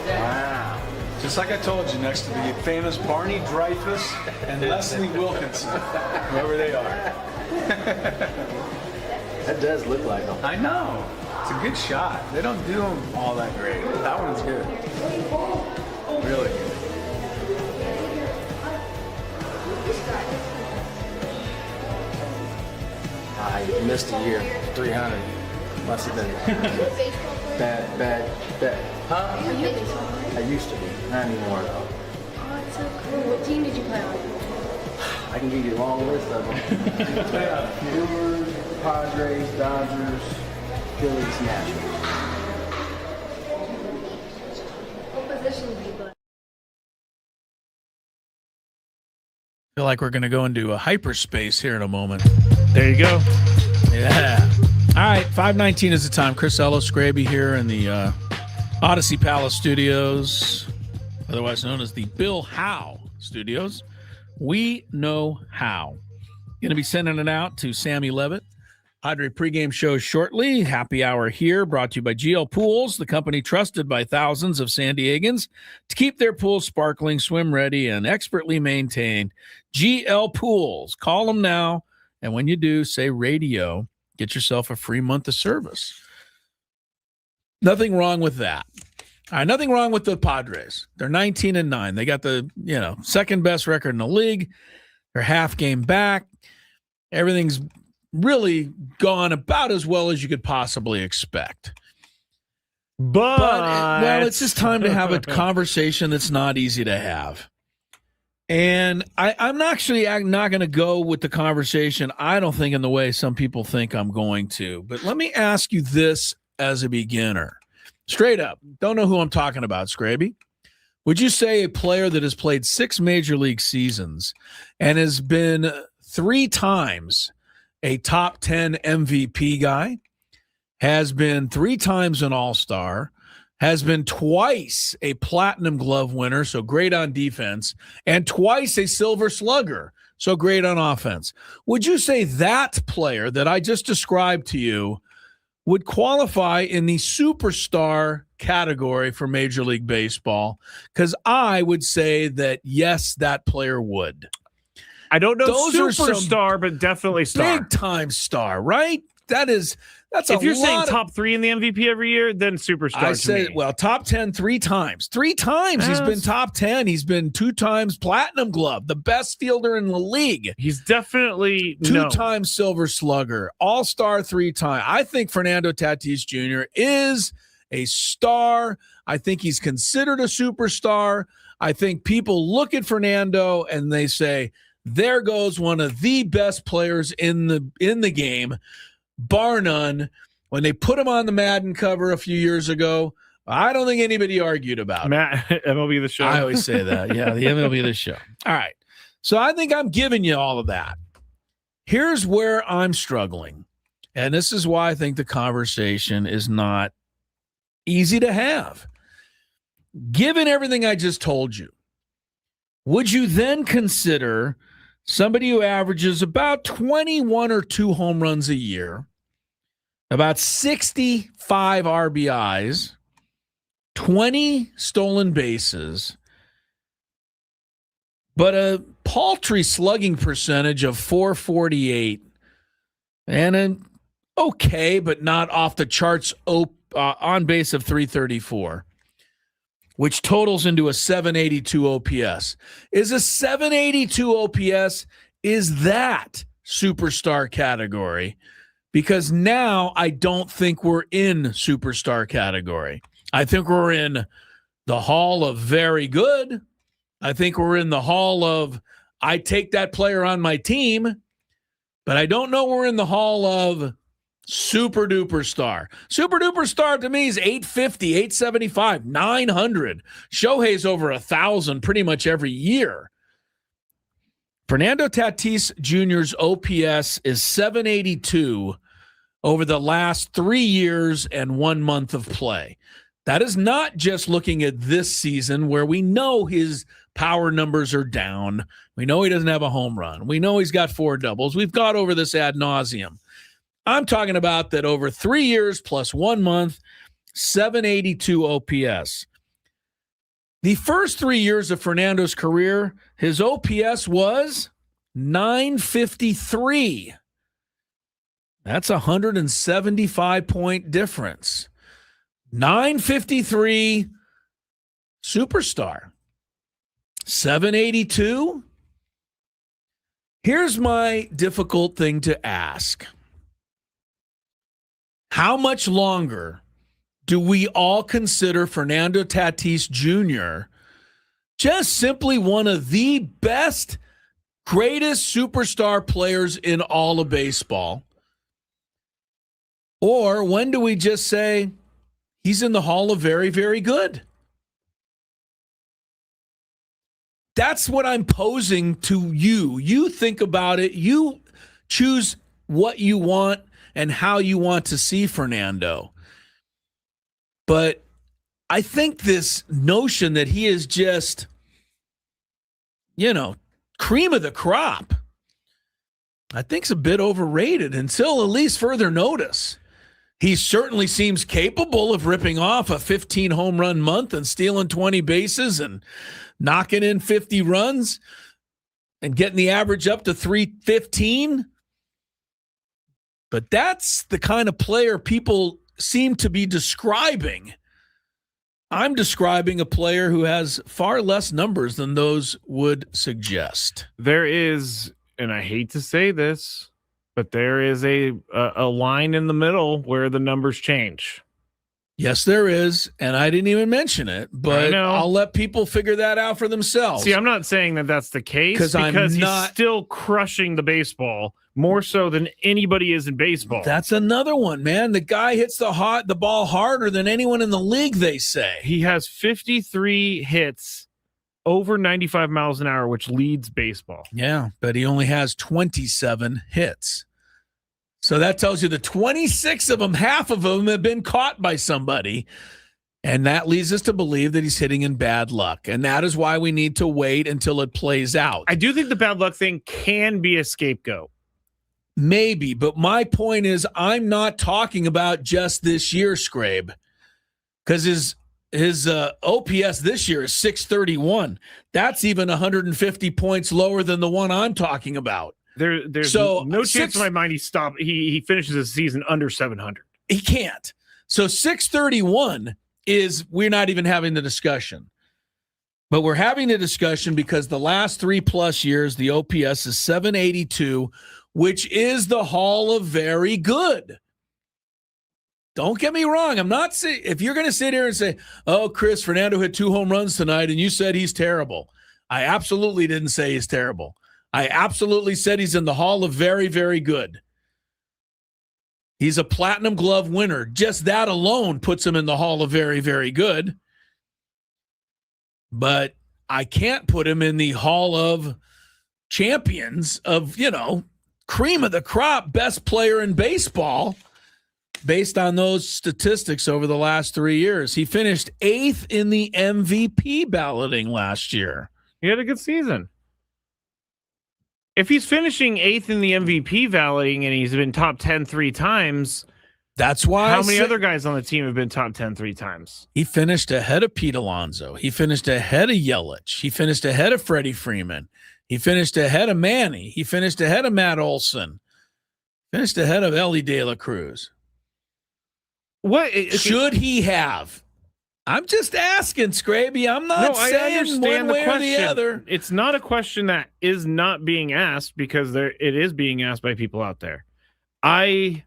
Wow. Just like I told you, next to the famous Barney Dreyfuss and Leslie Wilkinson, whoever they are. That does look like them. I know. It's a good shot. They don't do them all that great. That one's good. Really good. I missed a year. 300. Must have been bad. Huh? I used to be. Not anymore, though. Oh, it's so cool. What team did you play on? I can give you a long list of them. Brewers, Padres, Dodgers, Phillies, Nationals. What position did you play? I feel like we're going to go into a hyperspace here in a moment. There you go. Yeah. All right, 5:19 is the time. Chris Ellis, Scraby here in the Odyssey Palace Studios, otherwise known as the Bill Howe Studios. We know how. Going to be sending it out to Sammy Levitt. Padre pregame show shortly. Happy hour here, brought to you by GL Pools, the company trusted by thousands of San Diegans to keep their pools sparkling, swim ready, and expertly maintained. GL Pools. Call them now, and when you do, say radio. Get yourself a free month of service. Nothing wrong with that. All right, nothing wrong with the Padres. They're 19-9. They got the second best record in the league. They're half game back. Everything's really gone about as well as you could possibly expect. But it's just time to have a conversation that's not easy to have. And I'm actually not going to go with the conversation, I don't think, in the way some people think I'm going to. But let me ask you this as a beginner. Straight up, don't know who I'm talking about, Scraby. Would you say a player that has played 6 major league seasons and has been 3 times a top 10 MVP guy, has been 3 times an all-star, has been twice a platinum glove winner, so great on defense, and twice a silver slugger, so great on offense? Would you say that player that I just described to you would qualify in the superstar category for Major League Baseball? Because I would say that, yes, that player would. I don't know Those superstar, but definitely star. Big time star, right? That's if you're saying top 3 in the MVP every year, then superstar. I said, well, top 10 3 times. 3 times he's been top 10. He's been 2 times platinum glove, the best fielder in the league. He's definitely 2 times silver slugger, all-star 3 times. I think Fernando Tatis Jr. is a star. I think he's considered a superstar. I think people look at Fernando and they say, there goes one of the best players in the game, bar none. When they put him on the Madden cover a few years ago, I don't think anybody argued about it. MLB The Show. I always say that. Yeah, the MLB The Show. All right. So I think I'm giving you all of that. Here's where I'm struggling. And this is why I think the conversation is not easy to have. Given everything I just told you, would you then consider somebody who averages about 21 or 2 home runs a year, about 65 RBIs, 20 stolen bases, but a paltry slugging percentage of .448 and an okay, but not off the charts on base of .334, which totals into a 782 OPS. Is a 782 OPS, is that superstar category? Because now I don't think we're in superstar category. I think we're in the hall of very good. I think we're in the hall of I take that player on my team, but I don't know we're in the hall of super duper star. Super duper star to me is 850, 875, 900. Shohei's over 1,000 pretty much every year. Fernando Tatis Jr.'s OPS is 782 over the last 3 years and 1 month of play. That is not just looking at this season where we know his power numbers are down. We know he doesn't have a home run. We know he's got 4 doubles. We've got over this ad nauseum. I'm talking about that over 3 years plus 1 month, 782 OPS. The first 3 years of Fernando's career, his OPS was 953. That's a 175-point difference. 953 superstar. 782. Here's my difficult thing to ask. How much longer do we all consider Fernando Tatis Jr. just simply one of the best, greatest superstar players in all of baseball? Or when do we just say he's in the hall of very, very good? That's what I'm posing to you. You think about it. You choose what you want and how you want to see Fernando. But I think this notion that he is just, cream of the crop, I think is a bit overrated until at least further notice. He certainly seems capable of ripping off a 15 home run month and stealing 20 bases and knocking in 50 runs and getting the average up to 315. But that's the kind of player people seem to be describing. I'm describing a player who has far less numbers than those would suggest. There is, and I hate to say this, but there is a line in the middle where the numbers change. Yes, there is, and I didn't even mention it, but I'll let people figure that out for themselves. See, I'm not saying that that's the case because he's still crushing the baseball more so than anybody is in baseball. That's another one, man. The guy hits the ball harder than anyone in the league, they say. He has 53 hits over 95 miles an hour, which leads baseball. Yeah, but he only has 27 hits. So that tells you the 26 of them, half of them have been caught by somebody. And that leads us to believe that he's hitting in bad luck. And that is why we need to wait until it plays out. I do think the bad luck thing can be a scapegoat. Maybe, but my point is I'm not talking about just this year, Scrabe, because his OPS this year is 631. That's even 150 points lower than the one I'm talking about. There's no chance in my mind he finishes the season under 700. He can't. So 631 is, we're not even having the discussion. But we're having a discussion because the last 3+ years, the OPS is 782, which is the Hall of Very Good. Don't get me wrong. I'm not saying, if you're going to sit here and say, oh, Chris, Fernando hit 2 home runs tonight and you said he's terrible. I absolutely didn't say he's terrible. I absolutely said he's in the Hall of Very, Very Good. He's a Platinum Glove winner. Just that alone puts him in the Hall of Very, Very Good. But I can't put him in the Hall of Champions of, cream of the crop, best player in baseball based on those statistics over the last 3 years. He finished 8th in the MVP balloting last year. He had a good season. If he's finishing 8th in the MVP balloting and he's been top 10 3 times, that's why. How many other guys on the team have been top 10 3 times? He finished ahead of Pete Alonso. He finished ahead of Yelich. He finished ahead of Freddie Freeman. He finished ahead of Manny. He finished ahead of Matt Olson. Finished ahead of Ellie De La Cruz. What should he have? I'm just asking, Scraby. I'm not saying one way or the other. It's not a question that is not being asked because it is being asked by people out there. Why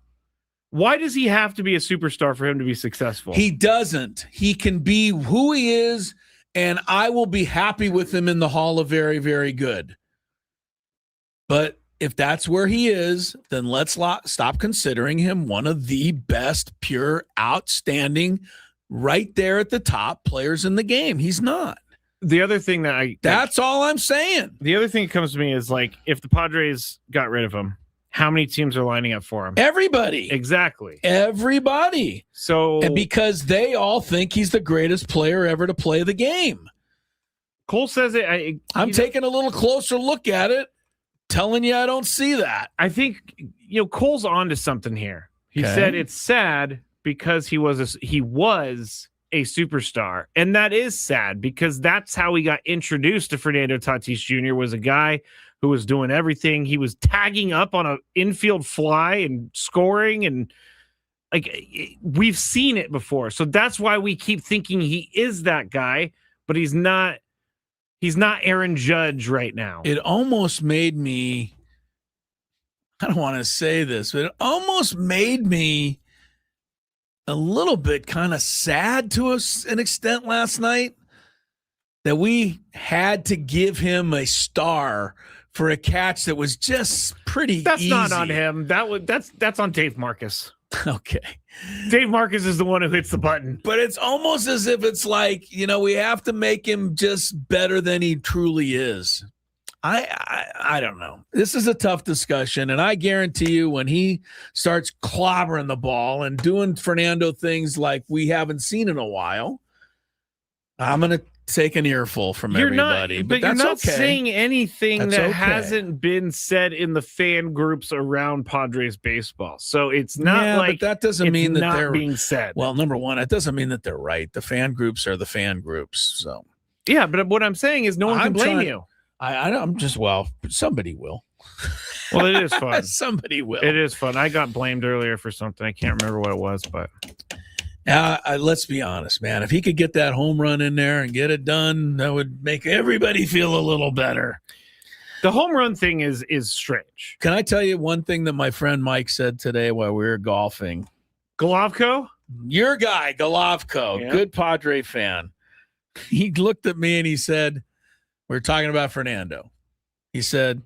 does he have to be a superstar for him to be successful? He doesn't. He can be who he is, and I will be happy with him in the Hall of Very, Very Good. But if that's where he is, then let's stop considering him one of the best, pure, outstanding, right there at the top players in the game. He's not. The other thing that's all I'm saying. The other thing that comes to me is, like, if the Padres got rid of him, how many teams are lining up for him? Everybody. Exactly. Everybody. And because they all think he's the greatest player ever to play the game. Cole says it. I'm taking a little closer look at it, telling you I don't see that. I think, Cole's onto something here. He said it's sad because he was a superstar. And that is sad because that's how he got introduced to Fernando Tatis Jr. was a guy who was doing everything. He was tagging up on an infield fly and scoring, and we've seen it before. So that's why we keep thinking he is that guy, but he's not Aaron Judge right now. It almost made me, I don't want to say this, but it almost made me a little bit kind of sad to an extent last night that we had to give him a star for a catch that was just pretty That's easy. not on him. That's on Dave Marcus. Okay. Dave Marcus is the one who hits the button. But it's almost as if it's like, we have to make him just better than he truly is. I don't know. This is a tough discussion, and I guarantee you when he starts clobbering the ball and doing Fernando things like we haven't seen in a while, I'm going to take an earful from everybody. But that's you're not okay. saying anything That's that okay. hasn't been said in the fan groups around Padres baseball. So it's not but that doesn't mean that they're being said. Well, number one, it doesn't mean that they're right. The fan groups are the fan groups. So yeah, but what I'm saying is no one can blame you. I'm just somebody will. Well, it is fun. Somebody will. It is fun. I got blamed earlier for something. I can't remember what it was, but let's be honest, man. If he could get that home run in there and get it done, that would make everybody feel a little better. The home run thing is strange. Can I tell you one thing that my friend Mike said today while we were golfing? Golovko? Your guy, Golovko, Yeah. good Padre fan. He looked at me and he said, we were talking about Fernando. He said,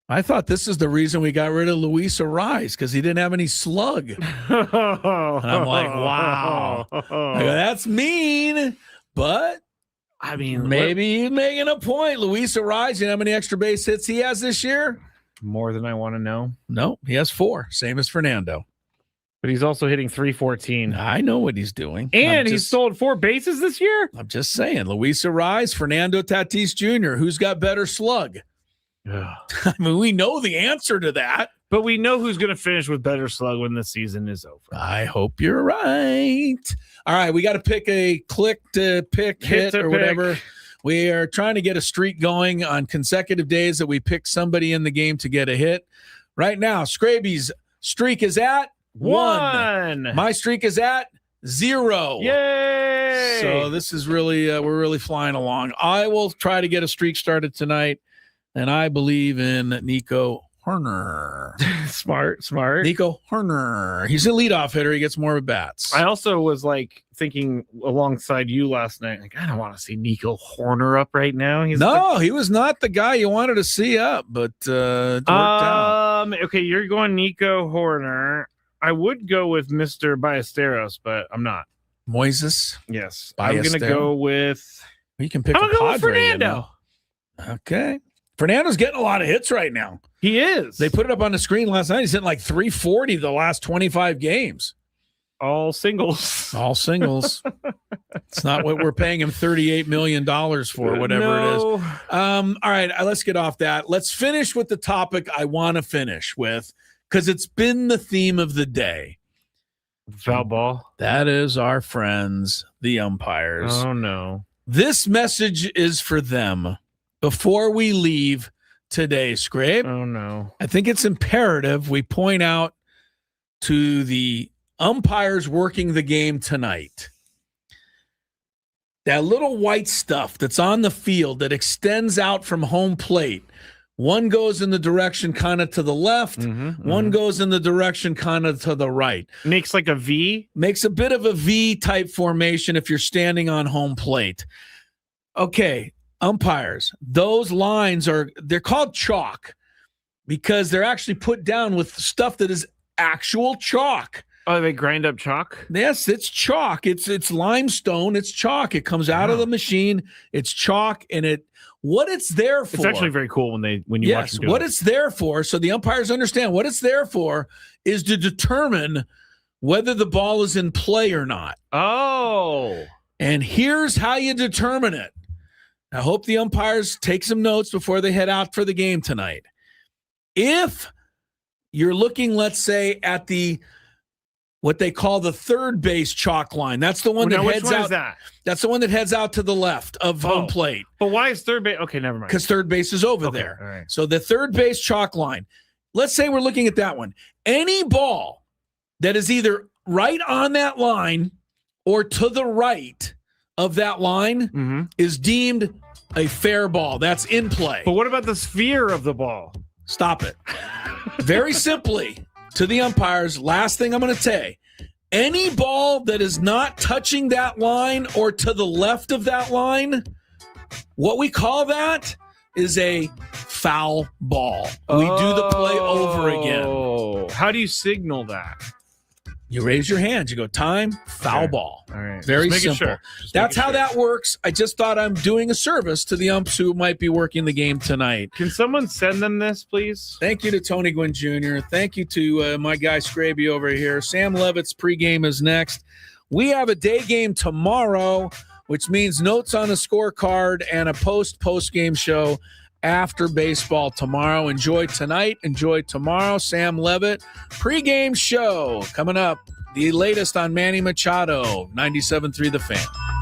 I thought this is the reason we got rid of Luis Ariz because he didn't have any slug. And I'm like, wow. I go, that's mean, but I mean, maybe he's making a point. Luis Ariz, you know how many extra base hits he has this year? More than I want to know. No, he has 4, same as Fernando. But he's also hitting 314. I know what he's doing. And he's stolen 4 bases this year? I'm just saying. Luis Ariz, Fernando Tatis Jr., who's got better slug? I mean, we know the answer to that. But we know who's going to finish with better slug when the season is over. I hope you're right. All right, we got to pick a click to pick, hit or whatever. We are trying to get a streak going on consecutive days that we pick somebody in the game to get a hit. Right now, Scraby's streak is at 1. My streak is at 0. Yay! So this is really, we're really flying along. I will try to get a streak started tonight, and I believe in Nico Horner. Smart. Nico Horner. He's a leadoff hitter. He gets more at bats. I also was like thinking alongside you last night, like, I don't want to see Nico Horner up right now. He was not the guy you wanted to see up, but it worked out. Okay, you're going Nico Horner. I would go with Mr. Ballesteros, but I'm not. Moises? Yes. Ballesteros. I'm going to go with... You can pick I'm a going to go with Padre, Fernando. Okay. Fernando's getting a lot of hits right now. He is. They put it up on the screen last night. He's hitting like 340 the last 25 games. All singles. All singles. It's not what we're paying him $38 million for, whatever it is. All right, let's get off that. Let's finish with the topic I want to finish with, because it's been the theme of the day. Foul ball. That is our friends, the umpires. Oh, no. This message is for them before we leave today, Scrape. Oh, no. I think it's imperative we point out to the umpires working the game tonight that little white stuff that's on the field that extends out from home plate. One goes in the direction kind of to the left. One goes in the direction kind of to the right. Makes like a V? Makes a bit of a V type formation if you're standing on home plate. Okay, umpires, those lines they're called chalk because they're actually put down with stuff that is actual chalk. Oh, they grind up chalk? Yes, it's chalk. It's limestone. It's chalk. It comes out of the machine. It's chalk, and what it's there for. It's actually very cool when you watch them do what it. it's there for, so the umpires understand what it's there for is to determine whether the ball is in play or not. Oh. And here's how you determine it. I hope the umpires take some notes before they head out for the game tonight. If you're looking, let's say, at what they call the third base chalk line. That's the one that heads out. Is that? That's the one that heads out to the left of home plate. But why is third base? Okay, never mind. Because third base is over there. All right. So the third base chalk line. Let's say we're looking at that one. Any ball that is either right on that line or to the right of that line is deemed a fair ball. That's in play. But what about the sphere of the ball? Stop it. Very simply, to the umpires, last thing I'm going to say, any ball that is not touching that line or to the left of that line, what we call that is a foul ball. We do the play over again. How do you signal that? You raise your hand. You go time, foul ball. All right. Very Just making simple. sure. Just That's making how sure. that works. I just thought I'm doing a service to the umps who might be working the game tonight. Can someone send them this, please? Thank you to Tony Gwynn Jr. Thank you to my guy Scraby over here. Sam Levitt's pregame is next. We have a day game tomorrow, which means notes on a scorecard and a post-game show after baseball tomorrow. Enjoy tonight. Enjoy tomorrow. Sam Levitt, pregame show coming up. The latest on Manny Machado, 97.3 The Fan.